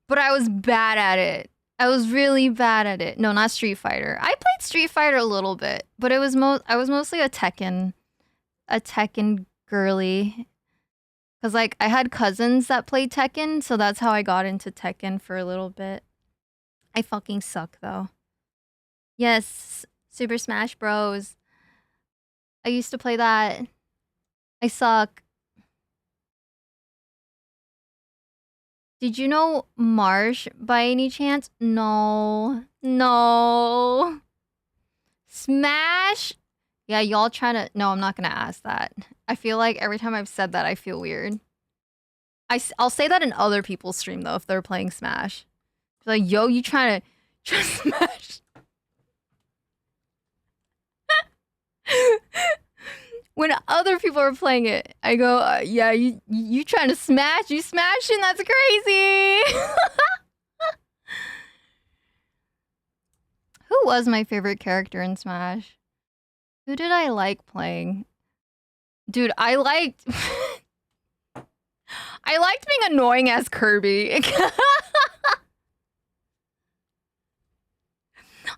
but I was bad at it. I was really bad at it. No, not Street Fighter. I played Street Fighter a little bit, but I was mostly a Tekken girly. Cause like I had cousins that played Tekken, so that's how I got into Tekken for a little bit. I fucking suck though. Yes, Super Smash Bros. I used to play that. I suck. Did you know Marsh by any chance? No. No. Smash? Yeah, y'all trying to. No, I'm not gonna ask that. I feel like every time I've said that, I feel weird. I'll say that in other people's stream though if they're playing Smash. Like, yo, you trying to try to smash? When other people are playing it, I go, yeah, you trying to smash? You smashing? That's crazy. Who was my favorite character in Smash? Who did I like playing? Dude, I liked I liked being annoying as Kirby.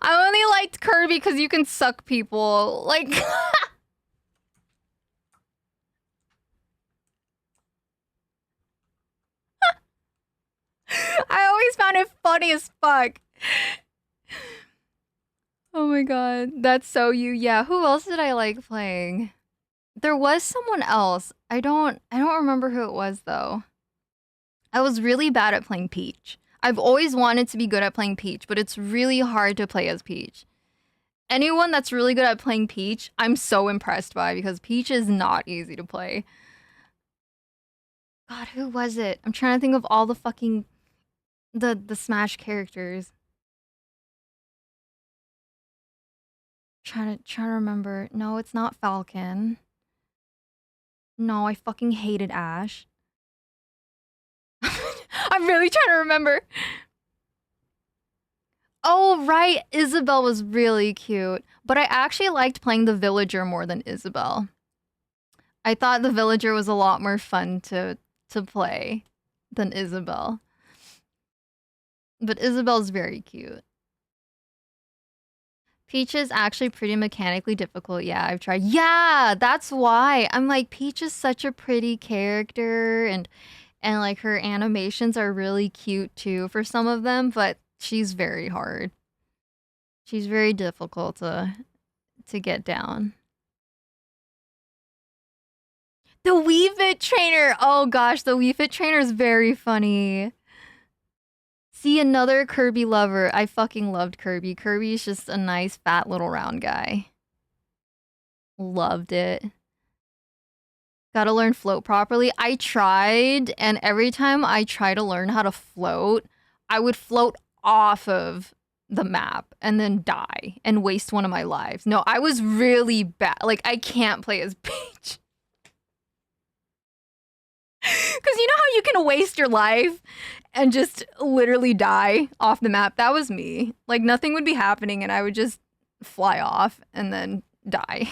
I only liked Kirby because you can suck people. Like I always found it funny as fuck. Oh my god, that's so you. Yeah, who else did I like playing? There was someone else. I don't remember who it was though. I was really bad at playing Peach. I've always wanted to be good at playing Peach, but it's really hard to play as Peach. Anyone that's really good at playing Peach, I'm so impressed by because Peach is not easy to play. God, who was it? I'm trying to think of all the fucking the Smash characters. Trying to remember. No, it's not Falcon. No, I fucking hated Ash. I'm really trying to remember. Oh, right. Isabelle was really cute. But I actually liked playing the villager more than Isabelle. I thought the villager was a lot more fun to play than Isabelle. But Isabelle's very cute. Peach is actually pretty mechanically difficult. Yeah, I've tried. Yeah, that's why. I'm like, Peach is such a pretty character and like her animations are really cute too for some of them, but she's very hard. She's very difficult to get down. The Wii Fit trainer. Oh gosh, the Wii Fit trainer is very funny. See, another Kirby lover. I fucking loved Kirby. Kirby's just a nice, fat little round guy. Loved it. Gotta learn float properly. I tried, and every time I try to learn how to float, I would float off of the map and then die and waste one of my lives. No, I was really bad. Like, I can't play as Peach. Because you know how you can waste your life and just literally die off the map? That was me. Like, nothing would be happening and I would just fly off and then die.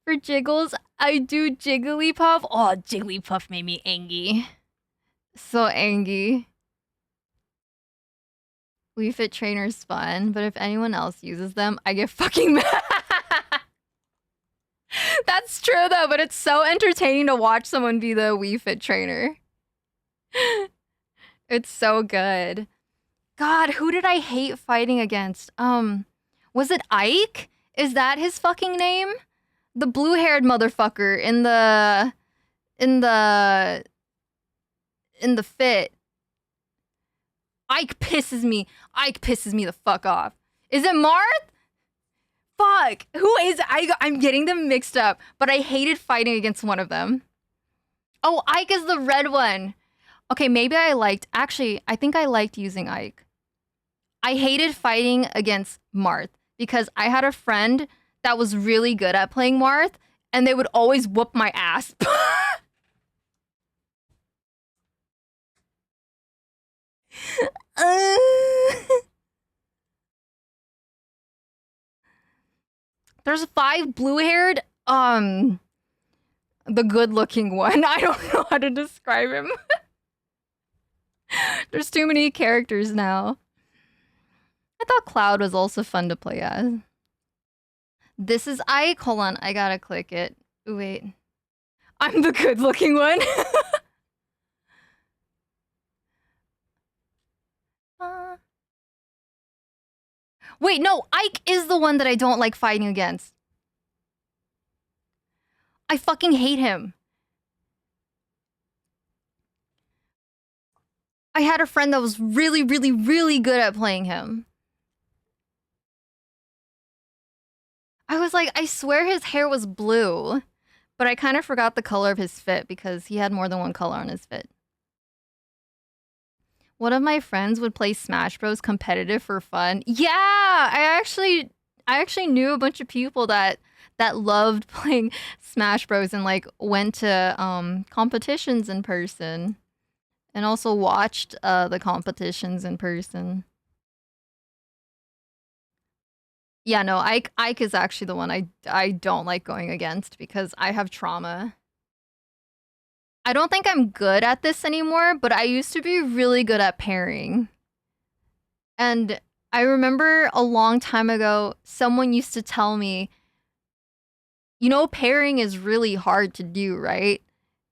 For Jiggles, I do Jigglypuff. Oh, Jigglypuff made me angry. So angry. Wii Fit Trainer's fun, but if anyone else uses them, I get fucking mad. That's true though, but it's so entertaining to watch someone be the Wii Fit Trainer. It's so good. God, who did I hate fighting against? Was it Ike? Is that his fucking name? The blue-haired motherfucker in the fit. Ike pisses me. Ike pisses me the fuck off. Is it Marth? Fuck. Who is I'm getting them mixed up, but I hated fighting against one of them. Oh, Ike is the red one. Okay, maybe actually, I think I liked using Ike. I hated fighting against Marth because I had a friend that was really good at playing Marth, and they would always whoop my ass. There's 5 blue-haired, the good-looking one. I don't know how to describe him. There's too many characters now. I thought Cloud was also fun to play as. This is Ike. Hold on, I gotta click it. Ooh, wait. I'm the good-looking one. Wait, no, Ike is the one that I don't like fighting against. I fucking hate him. I had a friend that was really, really, really good at playing him. I was like, I swear his hair was blue, but I kind of forgot the color of his fit because he had more than one color on his fit. One of my friends would play Smash Bros competitive for fun. Yeah, I actually knew a bunch of people that loved playing Smash Bros and like went to competitions in person and also watched the competitions in person. Yeah, no, Ike is actually the one I don't like going against because I have trauma. I don't think I'm good at this anymore, but I used to be really good at pairing. And I remember a long time ago, someone used to tell me, you know, pairing is really hard to do, right?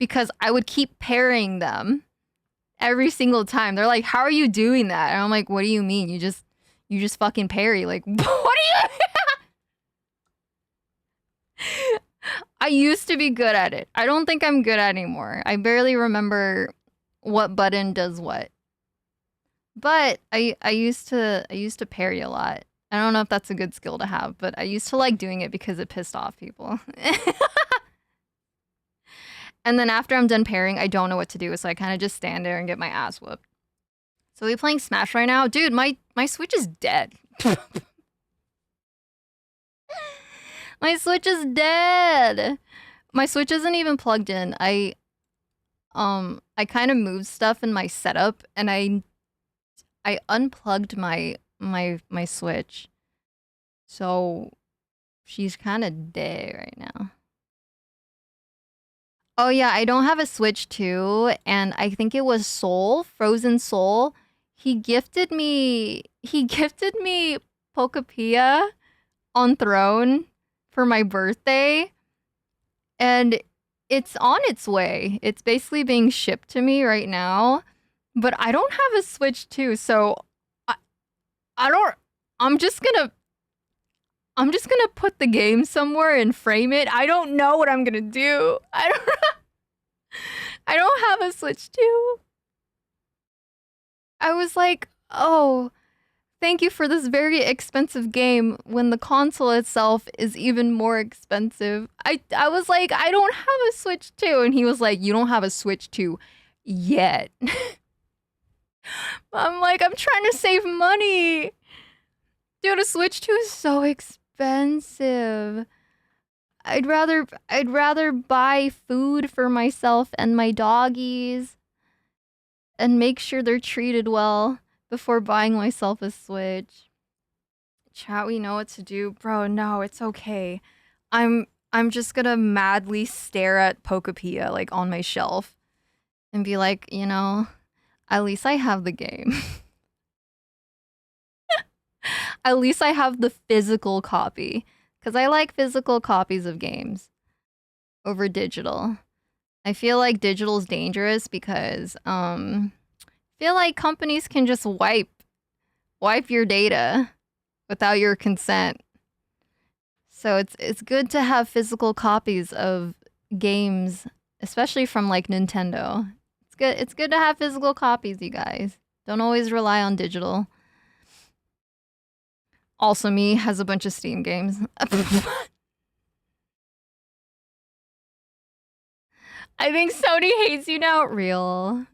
Because I would keep pairing them every single time. They're like, how are you doing that? And I'm like, what do you mean? You just fucking parry. Like, what do you... I used to be good at it. I don't think I'm good at it anymore. I barely remember what button does what. But I used to parry a lot. I don't know if that's a good skill to have, but I used to like doing it because it pissed off people. And then after I'm done parrying, I don't know what to do, so I kind of just stand there and get my ass whooped. So we playing Smash right now? Dude, my Switch is dead. My Switch is dead. My Switch isn't even plugged in. I kind of moved stuff in my setup and I unplugged my Switch. So she's kind of dead right now. Oh yeah, I don't have a Switch 2 and I think it was Soul, Frozen Soul. He gifted me Pokepia on Throne for my birthday, and it's on its way. It's basically being shipped to me right now, but I don't have a Switch 2, so I'm just gonna I'm just gonna put the game somewhere and frame it. I don't know what I'm gonna do. I don't have a Switch 2. I was like, oh, thank you for this very expensive game when the console itself is even more expensive. I was like, I don't have a Switch 2. And he was like, you don't have a Switch 2 yet. I'm like, I'm trying to save money. Dude, a Switch 2 is so expensive. I'd rather buy food for myself and my doggies and make sure they're treated well before buying myself a Switch. Chat, we know what to do. Bro, no, it's okay. I'm just gonna madly stare at Pokepia like on my shelf and be like, you know, at least I have the game. At least I have the physical copy. Because I like physical copies of games over digital. I feel like digital is dangerous because I feel like companies can just wipe your data without your consent. So it's good to have physical copies of games, especially from like Nintendo. It's good to have physical copies, you guys. Don't always rely on digital. Also me has a bunch of Steam games. I think Sony hates you now. Real.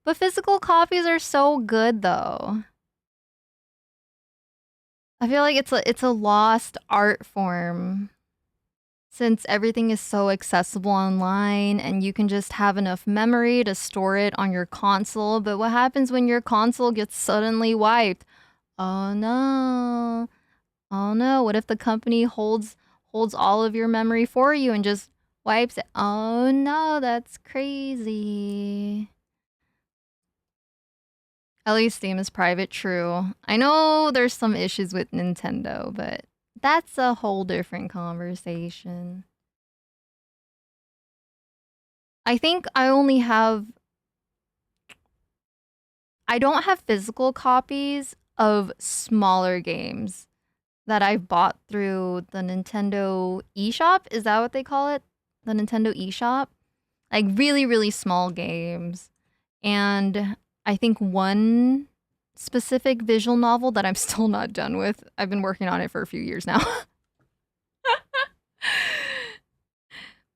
But physical copies are so good though. I feel like it's a lost art form since everything is so accessible online and you can just have enough memory to store it on your console. But what happens when your console gets suddenly wiped? Oh no. Oh no, what if the company holds all of your memory for you and just wipes it? Oh no, that's crazy. At least Steam is private, true. I know there's some issues with Nintendo, but that's a whole different conversation. I think I don't have physical copies of smaller games that I've bought through the Nintendo eShop. Is that what they call it? The Nintendo eShop? Like really, really small games. And I think one specific visual novel that I'm still not done with. I've been working on it for a few years now.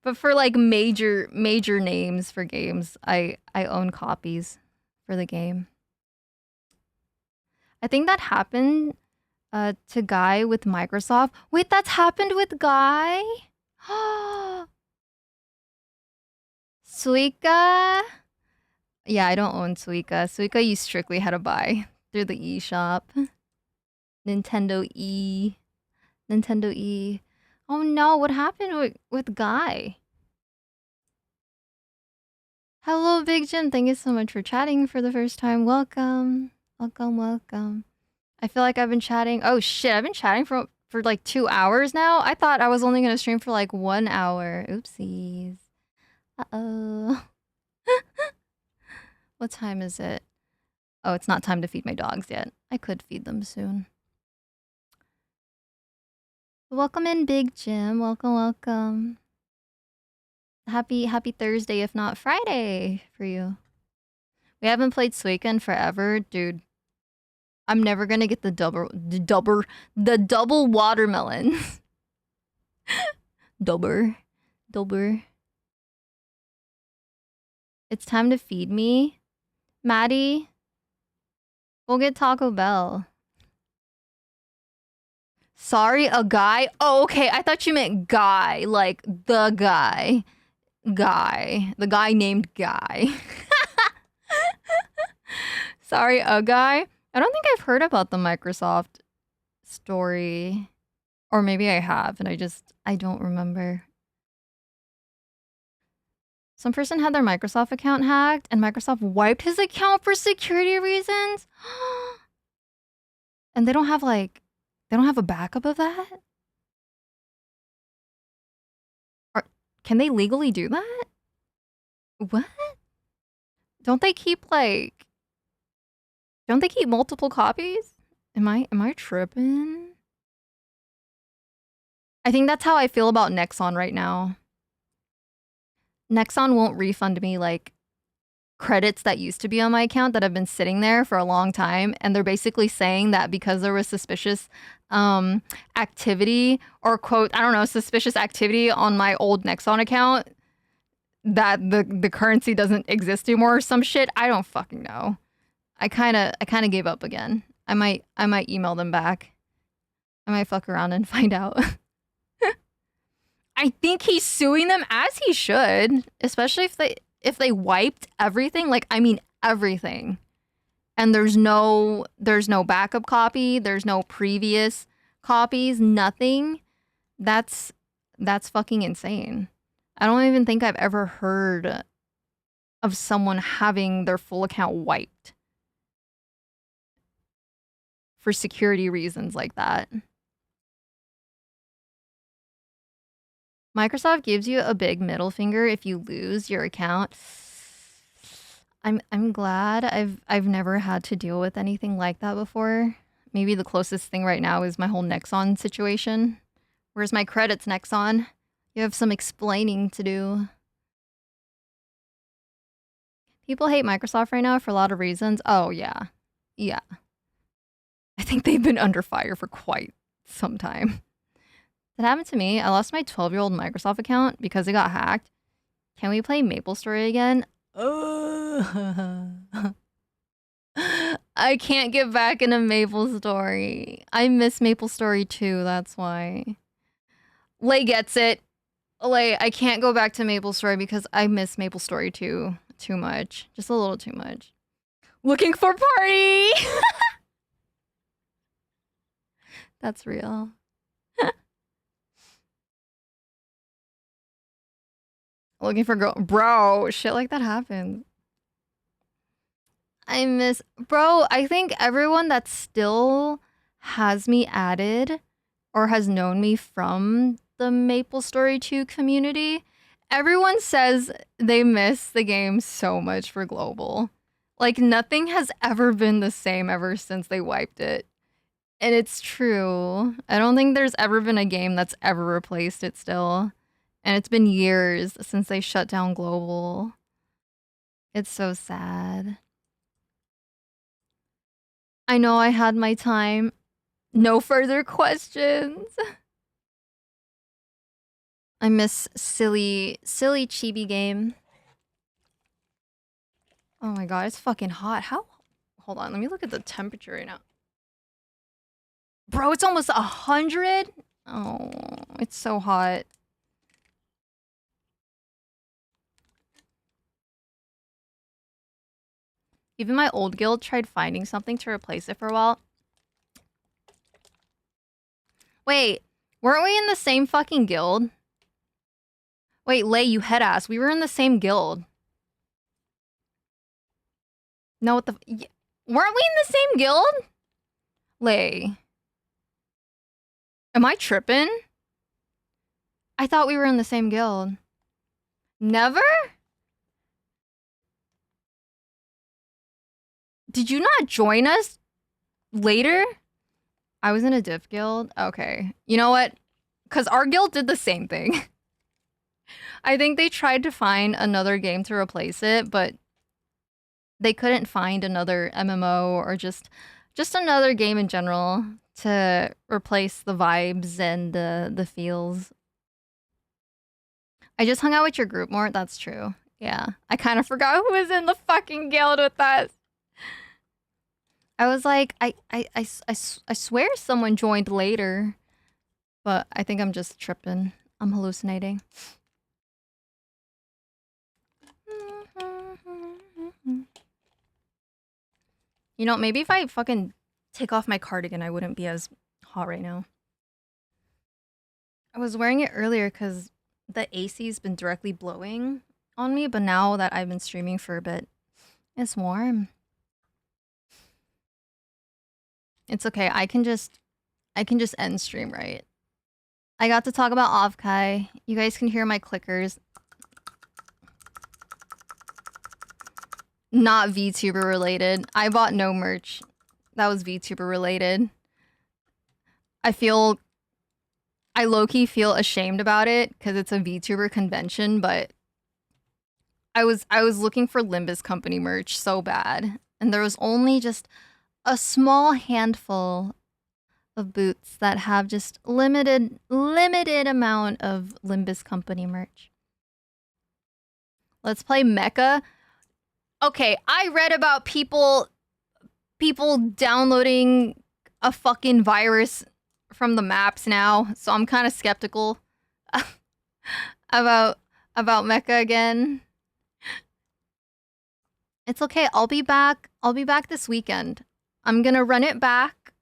But for like major names for games, I own copies for the game. I think that happened to Guy with Microsoft. Wait, that's happened with Guy? Suika? Yeah, I don't own Suika. Suika you strictly had to buy through the eShop. Nintendo E. Nintendo E. Oh no, what happened with Guy? Hello, Big Jim. Thank you so much for chatting for the first time. Welcome. Welcome. I feel like I've been chatting. Oh shit, I've been chatting for like 2 hours now. I thought I was only gonna stream for like 1 hour. Oopsies. Uh-oh. What time is it? Oh, it's not time to feed my dogs yet. I could feed them soon. Welcome in, Big Jim. Welcome. Happy Thursday, if not Friday, for you. We haven't played Suika in forever, dude. I'm never gonna get the double watermelon. Double. It's time to feed me. Maddie, we'll get Taco Bell. Sorry, a guy? Oh, okay. I thought you meant guy. Like, the guy. Guy. The guy named Guy. Sorry, a guy? I don't think I've heard about the Microsoft story. Or maybe I have, and I don't remember. Some person had their Microsoft account hacked, and Microsoft wiped his account for security reasons? And they don't have a backup of that? Or can they legally do that? What? Don't they keep multiple copies? Am I tripping? I think that's how I feel about Nexon right now. Nexon won't refund me like credits that used to be on my account that have been sitting there for a long time, and they're basically saying that because there was suspicious activity, or quote, I don't know, suspicious activity on my old Nexon account, that the currency doesn't exist anymore or some shit. I don't fucking know. I kind of gave up again. I might email them back. I might fuck around and find out. I think he's suing them, as he should, especially if they wiped everything, like I mean everything. And there's no backup copy, there's no previous copies, nothing. That's fucking insane. I don't even think I've ever heard of someone having their full account wiped for security reasons like that. Microsoft gives you a big middle finger if you lose your account. I'm glad I've never had to deal with anything like that before. Maybe the closest thing right now is my whole Nexon situation. Where's my credits, Nexon? You have some explaining to do. People hate Microsoft right now for a lot of reasons. Oh, yeah. Yeah. I think they've been under fire for quite some time. That happened to me. I lost my 12-year-old Microsoft account because it got hacked. Can we play MapleStory again? I can't get back into MapleStory. I miss MapleStory too, that's why. Lay gets it. Lay, I can't go back to MapleStory because I miss MapleStory too much. Just a little too much. Looking for party! That's real. Looking for girl. Bro, shit like that happens. I miss. Bro, I think everyone that still has me added or has known me from the MapleStory 2 community, everyone says they miss the game so much for Global. Like, nothing has ever been the same ever since they wiped it. And it's true. I don't think there's ever been a game that's ever replaced it still. And it's been years since they shut down Global. It's so sad. I know I had my time. No further questions. I miss silly chibi game. Oh my god, it's fucking hot. How? Hold on, let me look at the temperature right now. Bro, it's almost 100? Oh, it's so hot. Even my old guild tried finding something to replace it for a while. Wait, weren't we in the same fucking guild? Wait, Lay, you head ass. We were in the same guild. No, what the... Weren't we in the same guild? Lay. Am I tripping? I thought we were in the same guild. Never? Did you not join us later? I was in a diff guild? Okay. You know what? Because our guild did the same thing. I think they tried to find another game to replace it, but they couldn't find another MMO or just another game in general to replace the vibes and the feels. I just hung out with your group more. That's true. Yeah. I kind of forgot who was in the fucking guild with us. I was like, I swear someone joined later, but I think I'm just tripping. I'm hallucinating. You know, maybe if I fucking take off my cardigan, I wouldn't be as hot right now. I was wearing it earlier because the AC's been directly blowing on me, but now that I've been streaming for a bit, it's warm. It's okay. I can just end stream, right? I got to talk about Offkai. You guys can hear my clickers. Not VTuber related. I bought no merch. That was VTuber related. I feel I low-key feel ashamed about it because it's a VTuber convention, but I was looking for Limbus Company merch so bad, and there was only just a small handful of boots that have just limited amount of Limbus Company merch. Let's play Mecha. Okay, I read about people downloading a fucking virus from the maps now, so I'm kind of skeptical about Mecha again. It's okay. I'll be back. I'll be back this weekend. I'm gonna run it back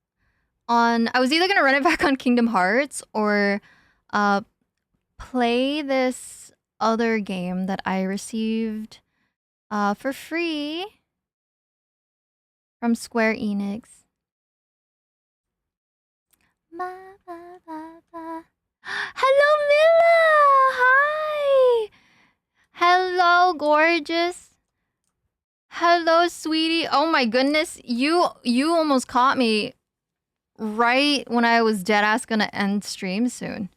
on. I was either gonna run it back on Kingdom Hearts or play this other game that I received for free from Square Enix. Hello, Mila! Hi! Hello, gorgeous. Hello, sweetie. Oh my goodness, you almost caught me right when I was deadass gonna end stream soon.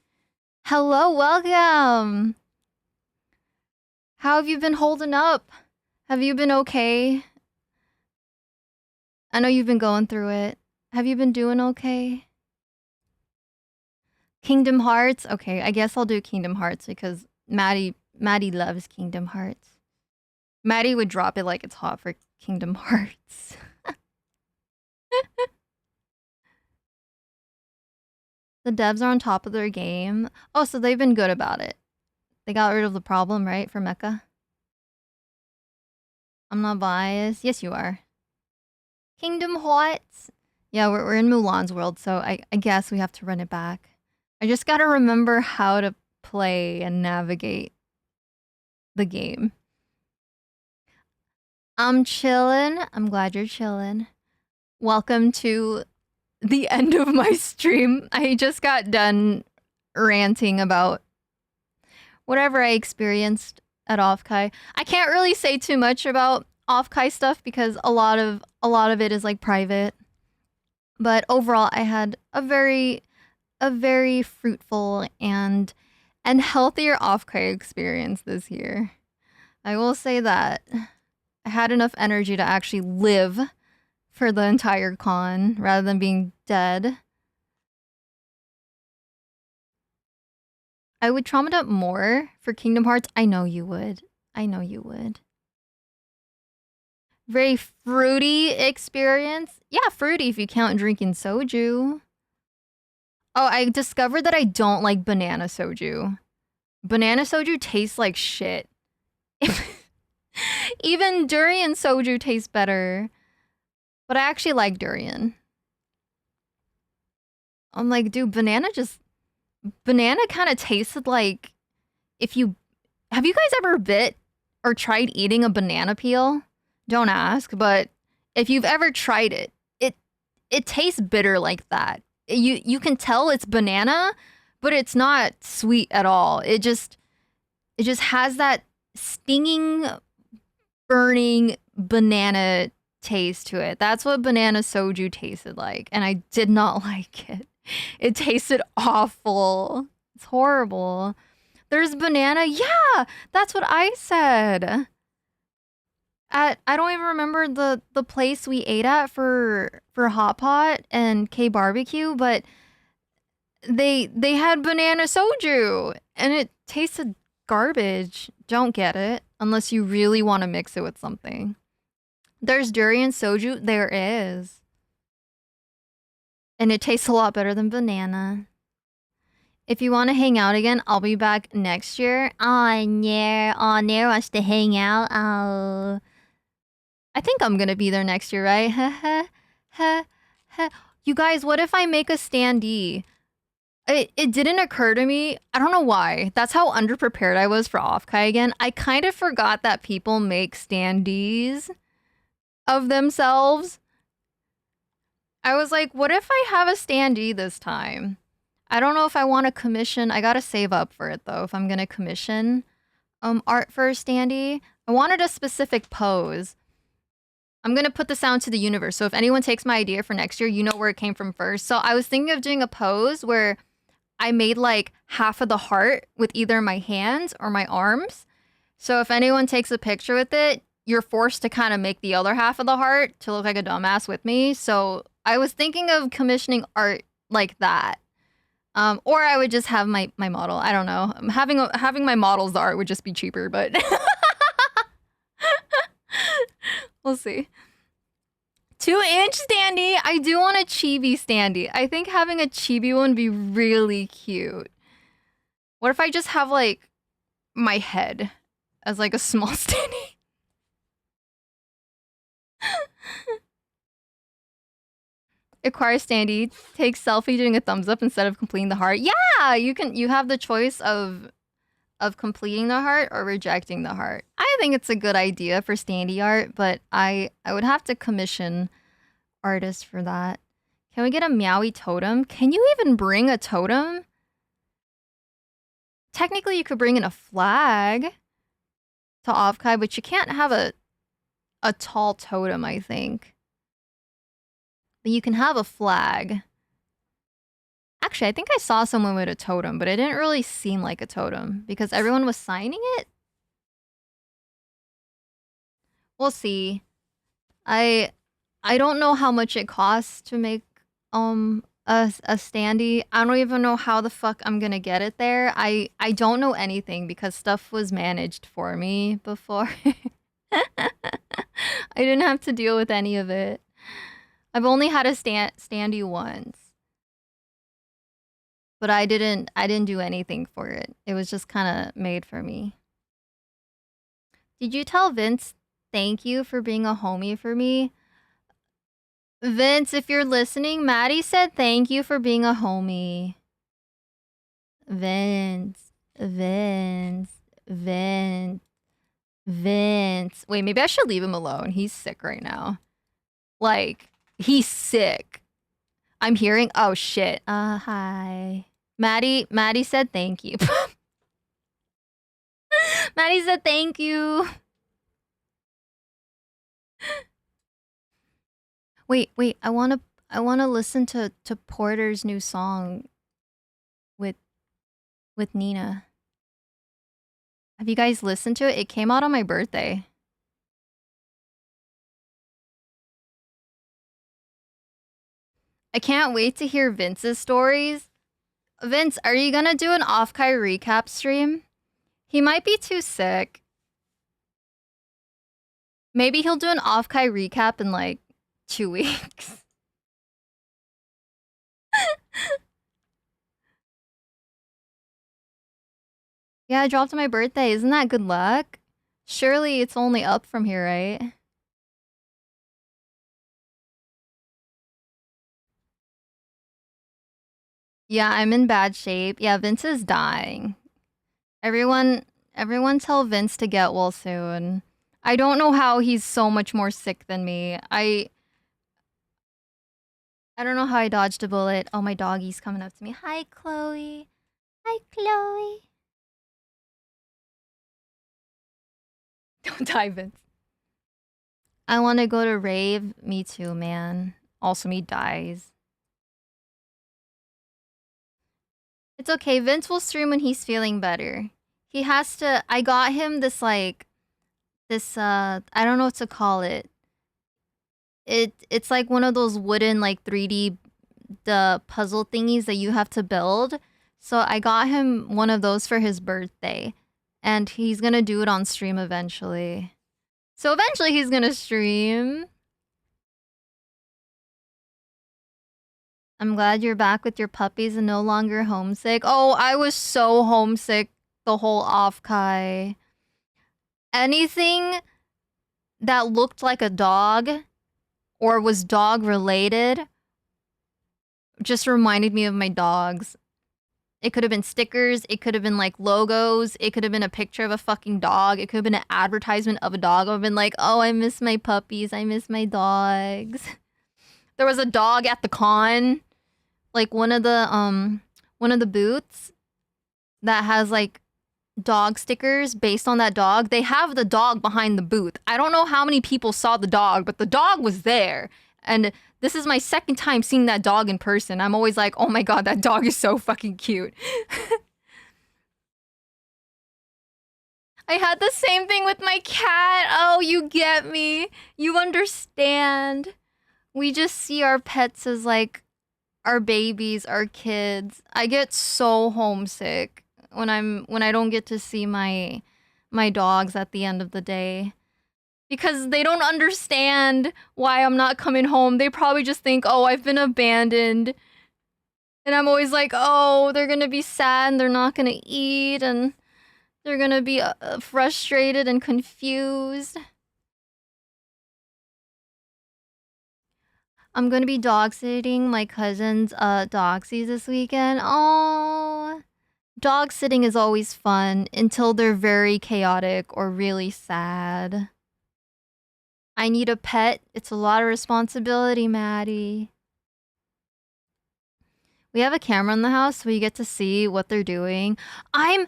Hello, welcome. How have you been holding up? Have you been okay? I know you've been going through it. Have you been doing okay? Kingdom Hearts? Okay, I guess I'll do Kingdom Hearts because Maddie loves Kingdom Hearts. Maddie would drop it like it's hot for Kingdom Hearts. The devs are on top of their game. Oh, so they've been good about it. They got rid of the problem, right, for Mecha? I'm not biased. Yes, you are. Kingdom Hearts. Yeah, we're in Mulan's world, so I guess we have to run it back. I just gotta remember how to play and navigate the game. I'm chillin'. I'm glad you're chillin'. Welcome to the end of my stream. I just got done ranting about whatever I experienced at Offkai. I can't really say too much about Offkai stuff because a lot of it is like private. But overall, I had a very fruitful and healthier Offkai experience this year. I will say that. I had enough energy to actually live for the entire con rather than being dead. I would trauma dump more for Kingdom Hearts. I know you would. I know you would. Very fruity experience. Yeah, fruity if you count drinking soju. Oh, I discovered that I don't like banana soju. Banana soju tastes like shit. Even durian soju tastes better. But I actually like durian. I'm like, dude, banana kind of tasted like if you... Have you guys ever bit or tried eating a banana peel? Don't ask, but if you've ever tried it, it tastes bitter like that. You can tell it's banana, but it's not sweet at all. It just has that stinging, burning banana taste to it. That's what banana soju tasted like, and I did not like it. It tasted awful. It's horrible. There's banana. Yeah, that's what I said. I don't even remember the place we ate at for Hot Pot and K Barbecue, but they had banana soju and it tasted garbage. Don't get it unless you really want to mix it with something. There's durian soju. There is. And it tastes a lot better than banana. If you want to hang out again, I'll be back next year. Oh, Nair wants to hang out. Oh. I think I'm gonna be there next year, right? You guys, what if I make a standee? It didn't occur to me. I don't know why. That's how underprepared I was for Offkai again. I kind of forgot that people make standees of themselves. I was like, what if I have a standee this time? I don't know if I want to commission. I gotta save up for it though. If I'm gonna commission art for a standee, I wanted a specific pose. I'm gonna put this out into the universe. So if anyone takes my idea for next year, you know where it came from first. So I was thinking of doing a pose where I made like half of the heart with either my hands or my arms. So if anyone takes a picture with it, you're forced to kind of make the other half of the heart to look like a dumbass with me. So I was thinking of commissioning art like that. Or I would just have my model. I don't know. Having my models the art would just be cheaper, but we'll see. 2-inch standee. I do want a chibi standee. I think having a chibi one would be really cute. What if I just have like my head as like a small standee? Acquire standee. Take selfie doing a thumbs up instead of completing the heart. Yeah, you have the choice of completing the heart or rejecting the heart. I think it's a good idea for standee art, but I would have to commission artists for that. Can we get a meowie totem? Can you even bring a totem? Technically, you could bring in a flag to Offkai, but you can't have a tall totem, I think. But you can have a flag. Actually, I think I saw someone with a totem, but it didn't really seem like a totem because everyone was signing it. We'll see. I don't know how much it costs to make a standee. I don't even know how the fuck I'm gonna get it there. I don't know anything because stuff was managed for me before. I didn't have to deal with any of it. I've only had a standee once. But I didn't do anything for it. It was just kind of made for me. Did you tell Vince thank you for being a homie for me? Vince, if you're listening, Maddie said thank you for being a homie. Vince. Wait, maybe I should leave him alone. He's sick right now. Like, he's sick. I'm hearing, oh shit. Hi. Maddie said thank you. Maddie said thank you. Wait, I wanna listen to Porter's new song with Nina. Have you guys listened to it? It came out on my birthday. I can't wait to hear Vince's stories. Vince, are you gonna do an Offkai recap stream? He might be too sick. Maybe he'll do an Offkai recap in like 2 weeks. Yeah, I dropped on my birthday. Isn't that good luck? Surely it's only up from here, right? Yeah, I'm in bad shape. Yeah, Vince is dying. Everyone tell Vince to get well soon. I don't know how he's so much more sick than me. I don't know how I dodged a bullet. Oh, my doggy's coming up to me. Hi, Chloe. Hi, Chloe. Don't die, Vince. I want to go to rave. Me too, man. Also, me dies. It's okay. Vince will stream when he's feeling better. He has to... I got him this, like... This, I don't know what to call it. It's like one of those wooden, like, 3D... The puzzle thingies that you have to build. So I got him one of those for his birthday. And he's gonna do it on stream eventually. So eventually he's gonna stream. I'm glad you're back with your puppies and no longer homesick. Oh, I was so homesick the whole Offkai. Anything that looked like a dog or was dog related just reminded me of my dogs. It could have been stickers. It could have been like logos. It could have been a picture of a fucking dog. It could have been an advertisement of a dog. I've been like, oh, I miss my puppies. I miss my dogs. There was a dog at the con. Like one of the booths that has like dog stickers based on that dog. They have the dog behind the booth. I don't know how many people saw the dog, but the dog was there. And this is my second time seeing that dog in person. I'm always like, oh my god, that dog is so fucking cute. I had the same thing with my cat. Oh, you get me. You understand. We just see our pets as like our babies, our kids. I get so homesick when I don't get to see my dogs at the end of the day. Because they don't understand why I'm not coming home. They probably just think, oh, I've been abandoned. And I'm always like, oh, they're gonna be sad and they're not gonna eat and they're gonna be frustrated and confused. I'm gonna be dog sitting my cousin's dogsies this weekend. Oh, dog sitting is always fun until they're very chaotic or really sad. I need a pet. It's a lot of responsibility, Maddie. We have a camera in the house so we get to see what they're doing. I'm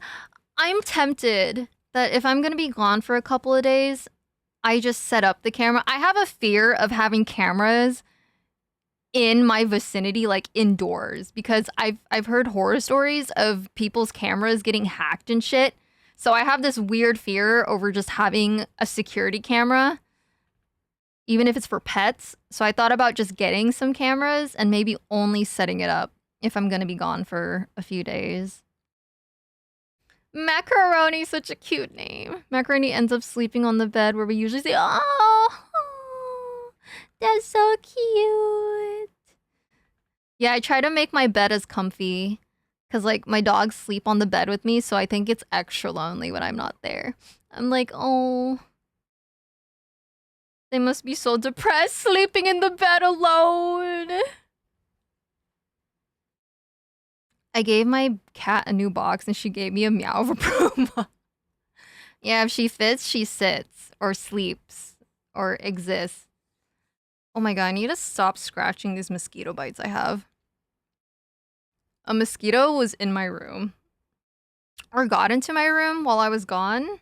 tempted that if I'm gonna be gone for a couple of days, I just set up the camera. I have a fear of having cameras in my vicinity, like indoors, because I've heard horror stories of people's cameras getting hacked and shit. So I have this weird fear over just having a security camera, even if it's for pets. So I thought about just getting some cameras and maybe only setting it up if I'm gonna be gone for a few days. Macaroni, such a cute name. Macaroni ends up sleeping on the bed where we usually say, oh, that's so cute. Yeah, I try to make my bed as comfy because, like, my dogs sleep on the bed with me, so I think it's extra lonely when I'm not there. I'm like, oh, they must be so depressed sleeping in the bed alone. I gave my cat a new box and she gave me a meow of approval. Yeah, if she fits, she sits or sleeps or exists. Oh my god, I need to stop scratching these mosquito bites I have. A mosquito was in my room or got into my room while I was gone.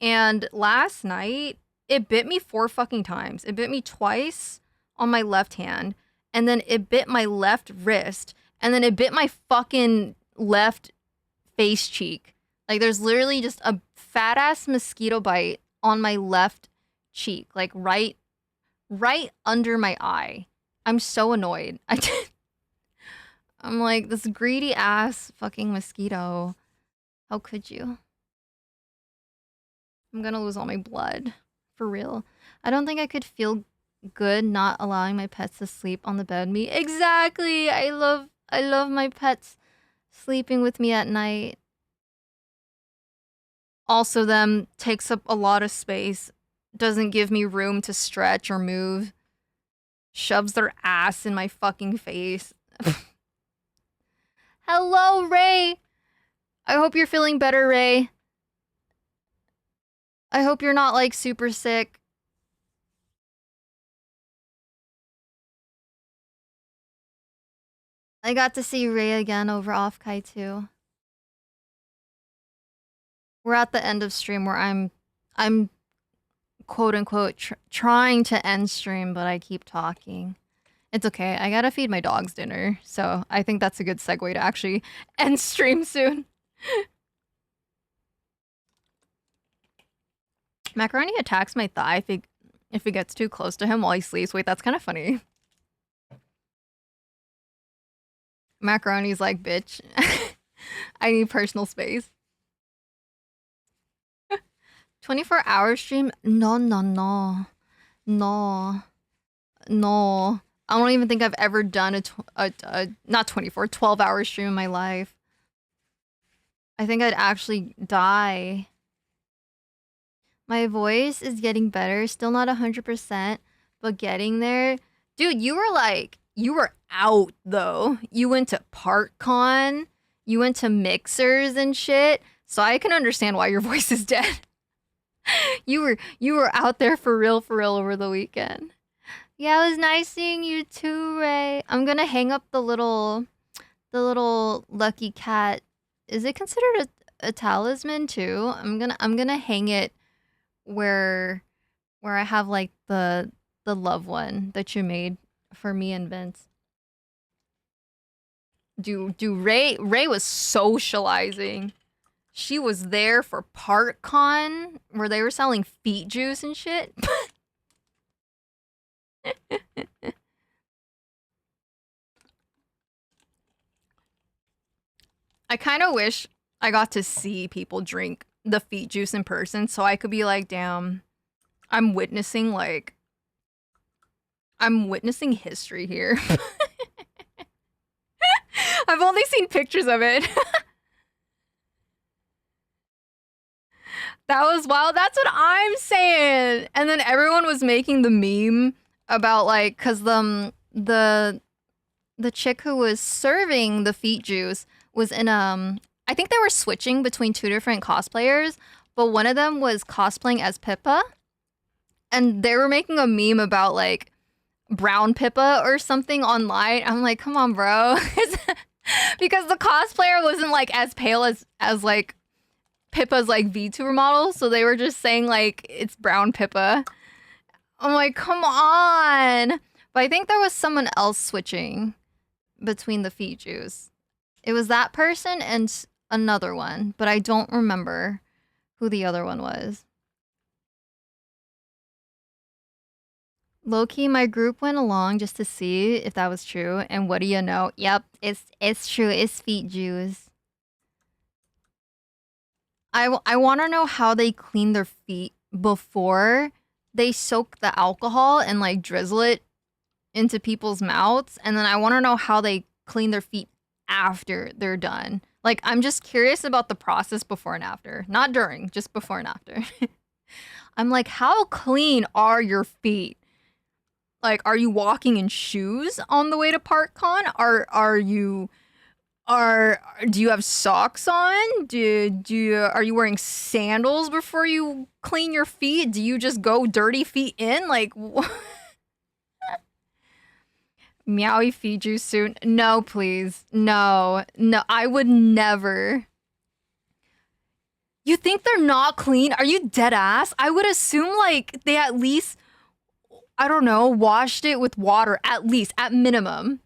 And last night, it bit me 4 fucking times. It bit me twice on my left hand, and then it bit my left wrist, and then it bit my fucking left face cheek. Like, there's literally just a fat ass mosquito bite on my left cheek, like right under my eye. I'm so annoyed. I'm like, this greedy ass fucking mosquito. How could you? I'm gonna lose all my blood. For real. I don't think I could feel good not allowing my pets to sleep on the bed with me. Exactly. I love my pets sleeping with me at night. Also, them takes up a lot of space. Doesn't give me room to stretch or move. Shoves their ass in my fucking face. Hello, Ray. I hope you're feeling better, Ray. I hope you're not, like, super sick. I got to see Ray again over Offkai too. We're at the end of stream where I'm quote unquote trying to end stream, but I keep talking. It's okay. I gotta feed my dogs dinner, so I think that's a good segue to actually end stream soon. Macaroni attacks my thigh if it gets too close to him while he sleeps. Wait, that's kind of funny. Macaroni's like, bitch, I need personal space. 24-hour stream? No. I don't even think I've ever done a not 24, 12-hour stream in my life. I think I'd actually die. My voice is getting better. Still not 100%, but getting there. Dude, you were out, though. You went to ParkCon. You went to mixers and shit. So I can understand why your voice is dead. You were out there for real over the weekend. Yeah, it was nice seeing you too, Ray. I'm gonna hang up the little lucky cat. Is it considered a talisman too? I'm gonna hang it where I have like the the love one that you made for me and Vince. Ray was socializing. She was there for ParkCon where they were selling feet juice and shit. I kind of wish I got to see people drink the feet juice in person so I could be like, damn, I'm witnessing history here. I've only seen pictures of it. That was wild. That's what I'm saying. And then everyone was making the meme about like, cause the chick who was serving the feet juice was in I think they were switching between two different cosplayers, but one of them was cosplaying as Pippa, and they were making a meme about like brown Pippa or something online. I'm like, come on, bro, because the cosplayer wasn't like as pale as like Pippa's like VTuber model, so they were just saying like it's brown Pippa. I'm like, come on. But I think there was someone else switching between the feet juice. It was that person and another one, but I don't remember who the other one was. Low-key, my group went along just to see if that was true, and what do you know? Yep, it's true. It's feet juice. I want to know how they clean their feet before they soak the alcohol and like drizzle it into people's mouths, and then I want to know how they clean their feet after they're done. Like, I'm just curious about the process before and after, not during, just before and after. I'm like, how clean are your feet? Like, are you walking in shoes on the way to ParkCon? Do you have socks on? Are you wearing sandals before you clean your feet? Do you just go dirty feet in? Like, Meowie feed juice soon? No, please. No, I would never. You think they're not clean? Are you dead ass? I would assume like they at least, I don't know, washed it with water at least, at minimum.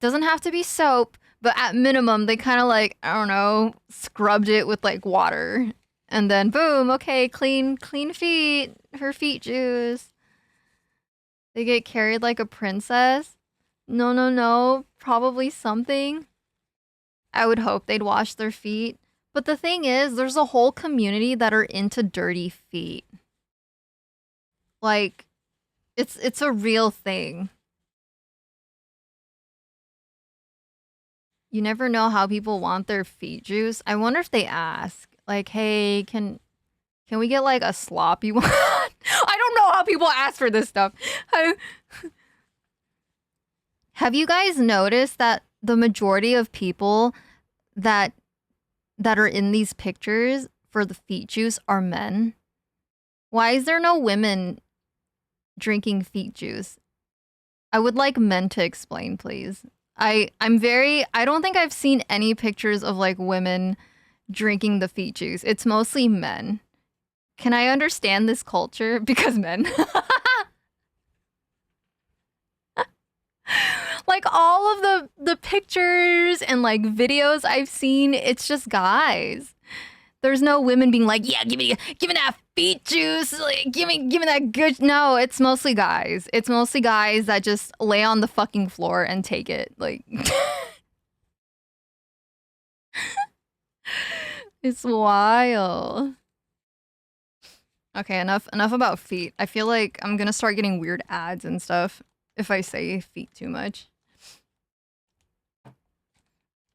Doesn't have to be soap. But at minimum, they kind of like, I don't know, scrubbed it with like water. And then boom, okay, clean feet, her feet juice. They get carried like a princess. No, probably something. I would hope they'd wash their feet. But the thing is, there's a whole community that are into dirty feet. Like, it's a real thing. You never know how people want their feet juice. I wonder if they ask, like, hey, can we get like a sloppy one? I don't know how people ask for this stuff. Have you guys noticed that the majority of people that are in these pictures for the feet juice are men? Why is there no women drinking feet juice? I would like men to explain, please. I don't think I've seen any pictures of like women drinking the feet juice. It's mostly men. Can I understand this culture? Because men. Like all of the pictures and like videos I've seen, it's just guys. There's no women being like, yeah, give me that feet juice, like, give me that good. No, it's mostly guys. It's mostly guys that just lay on the fucking floor and take it. Like, it's wild. Okay, enough about feet. I feel like I'm gonna start getting weird ads and stuff if I say feet too much.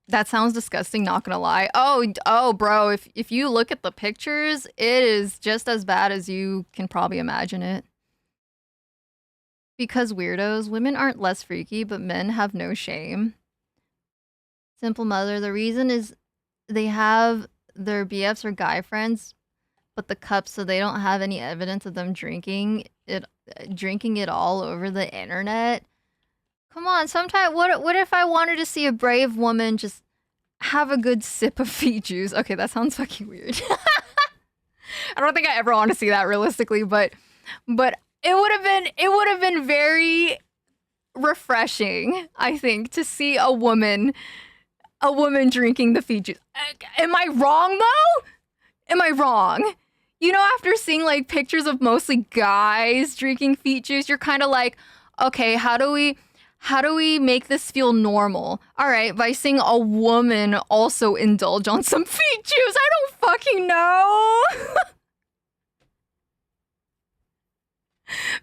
That sounds disgusting, not gonna lie. Oh, bro, if you look at the pictures, it is just as bad as you can probably imagine it. Because weirdos, women aren't less freaky, but men have no shame. Simple mother, the reason is they have their BFs or guy friends, but the cups, so they don't have any evidence of them drinking it all over the internet. Come on, sometimes what if I wanted to see a brave woman just have a good sip of feet juice? Okay, that sounds fucking weird. I don't think I ever want to see that realistically, but it would have been very refreshing, I think, to see a woman drinking the feet juice. Am I wrong though? Am I wrong? You know, after seeing like pictures of mostly guys drinking feet juice, you're kind of like, okay, how do we make this feel normal? All right, by seeing a woman also indulge on some feet juice. I don't fucking know.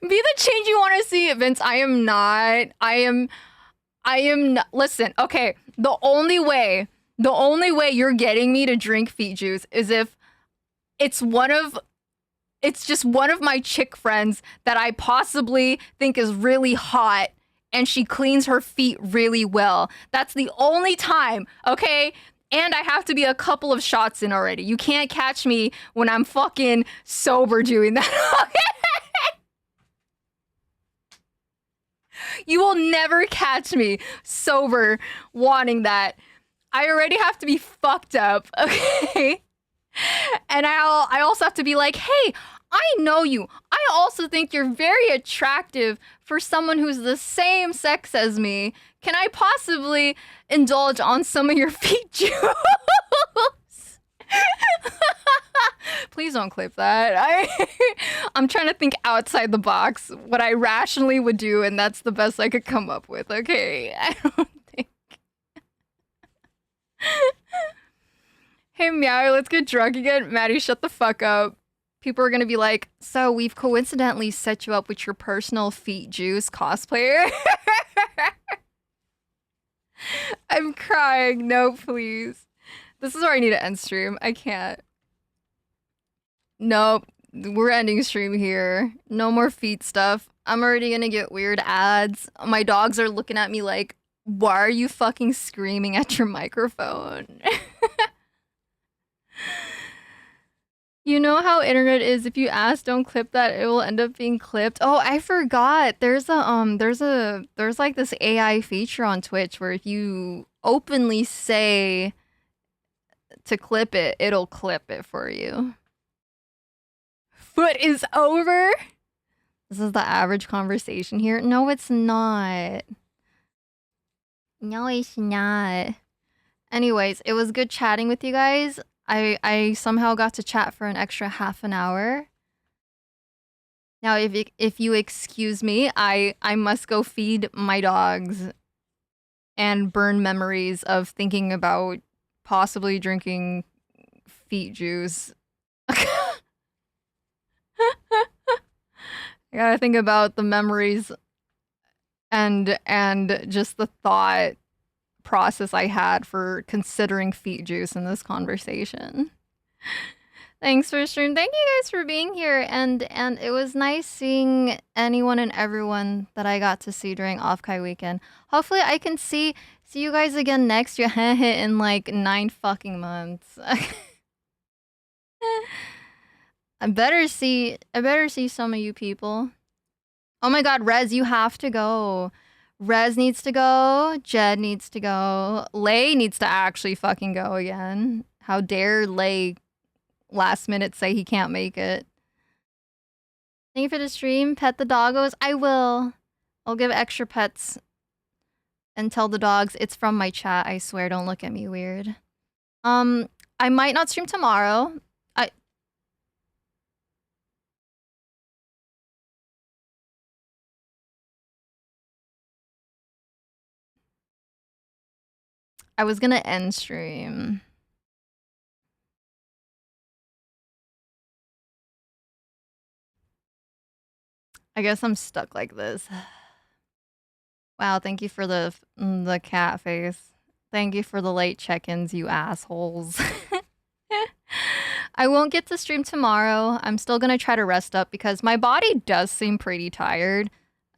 Be the change you want to see, Vince. I am not. I am not. Listen, okay. The only way you're getting me to drink feet juice is if it's just one of my chick friends that I possibly think is really hot and she cleans her feet really well. That's the only time, okay? And I have to be a couple of shots in already. You can't catch me when I'm fucking sober doing that. You will never catch me sober wanting that. I already have to be fucked up, okay? And I also have to be like, hey, I know you. I also think you're very attractive for someone who's the same sex as me. Can I possibly indulge on some of your feet juice? Please don't clip that. I'm trying to think outside the box, what I rationally would do, and that's the best I could come up with. Okay, I don't think. Hey, Meow, let's get drunk again. Maddie, shut the fuck up. People are gonna be like, so we've coincidentally set you up with your personal feet juice cosplayer. I'm crying. No, please. This is where I need to end stream. I can't. Nope. We're ending stream here. No more feet stuff. I'm already gonna get weird ads. My dogs are looking at me like, why are you fucking screaming at your microphone? You know how internet is. If you ask, don't clip that, it will end up being clipped. Oh, I forgot. There's like this AI feature on Twitch where if you openly say to clip it, it'll clip it for you. Foot is over. This is the average conversation here. No, it's not. No, it's not. Anyways, it was good chatting with you guys. I somehow got to chat for an extra half an hour. Now, if you excuse me, I must go feed my dogs and burn memories of thinking about possibly drinking feet juice. I gotta think about the memories and just the thought process I had for considering feet juice in this conversation. Thanks for stream. Thank you guys for being here, and it was nice seeing anyone and everyone that I got to see during Offkai weekend. Hopefully, I can see you guys again next year in like 9 fucking months. I better see some of you people. Oh my god, Rez, you have to go. Rez needs to go. Jed needs to go. Lay needs to actually fucking go again. How dare Lay last minute say he can't make it. Thank you for the stream. Pet the doggos. I will. I'll give extra pets and tell the dogs it's from my chat. I swear, don't look at me weird. I might not stream tomorrow. I was gonna end stream. I guess I'm stuck like this. Wow, thank you for the cat face. Thank you for the late check-ins, you assholes. I won't get to stream tomorrow. I'm still gonna try to rest up because my body does seem pretty tired.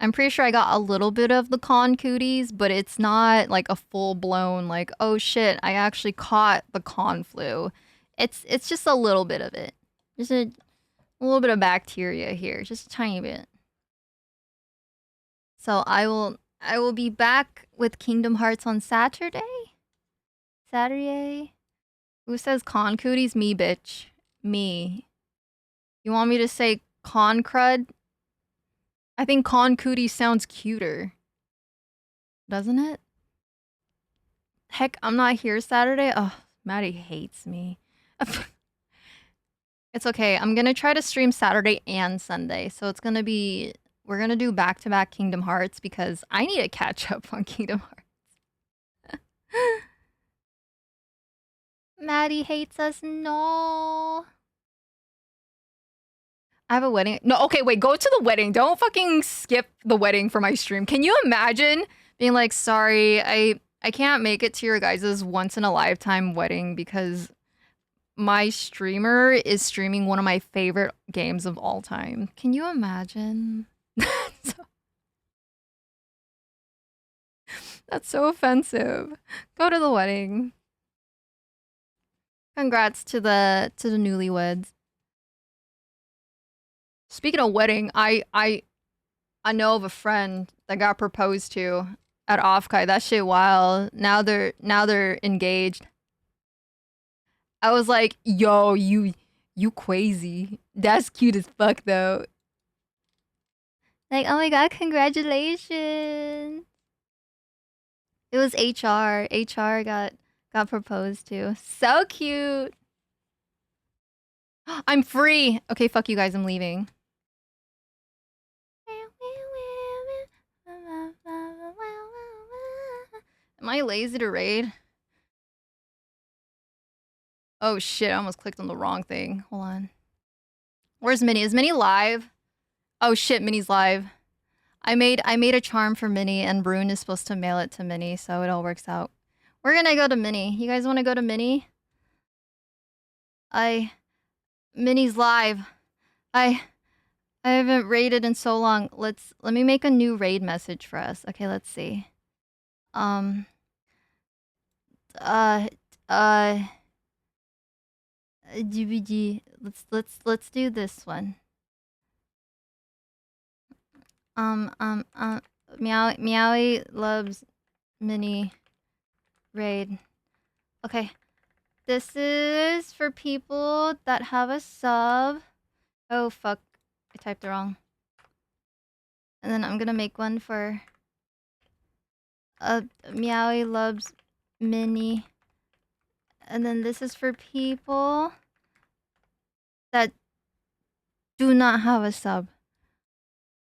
I'm pretty sure I got a little bit of the con cooties, but it's not like a full-blown like, oh shit, I actually caught the con flu. It's just a little bit of it. Just a little bit of bacteria here, just a tiny bit. So I will be back with Kingdom Hearts on Saturday. Saturday. Who says con cooties? Me, bitch. Me. You want me to say con crud? I think Con Cootie sounds cuter. Doesn't it? Heck, I'm not here Saturday. Oh, Maddie hates me. It's okay. I'm gonna try to stream Saturday and Sunday. So it's gonna be we're gonna do back-to-back Kingdom Hearts because I need to catch up on Kingdom Hearts. Maddie hates us. No. I have a wedding. No, okay, wait, go to the wedding. Don't fucking skip the wedding for my stream. Can you imagine being like, sorry, I can't make it to your guys' once in a lifetime wedding because my streamer is streaming one of my favorite games of all time. Can you imagine? That's so offensive. Go to the wedding. Congrats to the newlyweds. Speaking of wedding, I know of a friend that got proposed to at Offkai. That shit wild. Now they're engaged. I was like, yo, you crazy. That's cute as fuck though. Like, oh my god, congratulations. It was HR. HR got proposed to. So cute. I'm free. Okay, fuck you guys, I'm leaving. Am I lazy to raid? Oh shit, I almost clicked on the wrong thing. Hold on. Where's Minnie? Is Minnie live? Oh shit, Minnie's live. I made a charm for Minnie and Brune is supposed to mail it to Minnie, so it all works out. We're gonna go to Minnie. You guys wanna go to Minnie? Minnie's live. I haven't raided in so long. Let me make a new raid message for us. Okay, let's see. DVD. Let's do this one. Meowie loves Mini raid. Okay. This is for people that have a sub. Oh fuck. I typed it wrong. And then I'm gonna make one for Meowie loves Mini. And then this is for people that do not have a sub.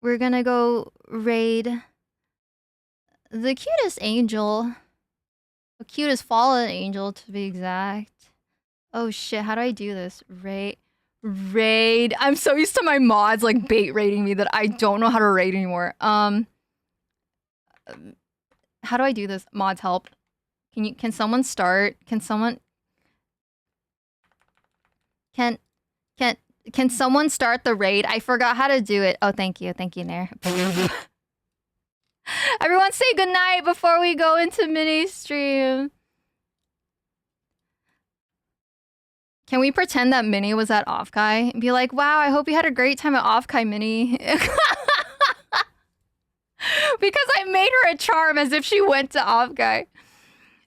We're gonna go raid the cutest angel. The cutest fallen angel, to be exact. Oh shit, how do I do this? Raid. I'm so used to my mods like bait raiding me that I don't know how to raid anymore. How do I do this? Mods help. Can someone start? Can someone start the raid? I forgot how to do it. Oh, thank you, Nair. Everyone say goodnight before we go into mini stream. Can we pretend that Minnie was at Offkai and be like, wow, I hope you had a great time at Offkai, Minnie. Because I made her a charm as if she went to Offkai.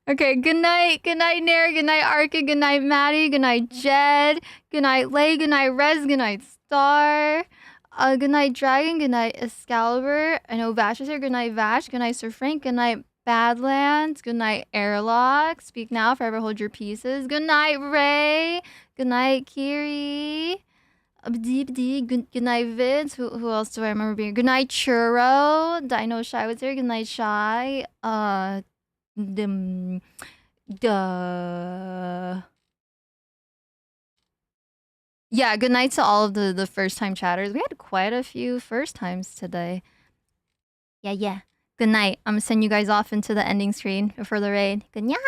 Okay, good night, Nair, good night, Arca, good night, Maddie, good night, Jed, good night, Lay, good night, Rez, good night, Star, good night, Dragon, good night, Excalibur. I know Vash is here, good night, Vash, good night, Sir Frank, good night, Badlands, good night, Airlock, speak now, forever hold your pieces, good night, Ray, good night, Kiri, good night, Vince, who else do I remember being, good night, Churro, Dino Shy was here, good night, Shy, yeah, good night to all of the first time chatters. We had quite a few first times today. Yeah. Good night. I'm gonna send you guys off into the ending screen before the raid. Good night.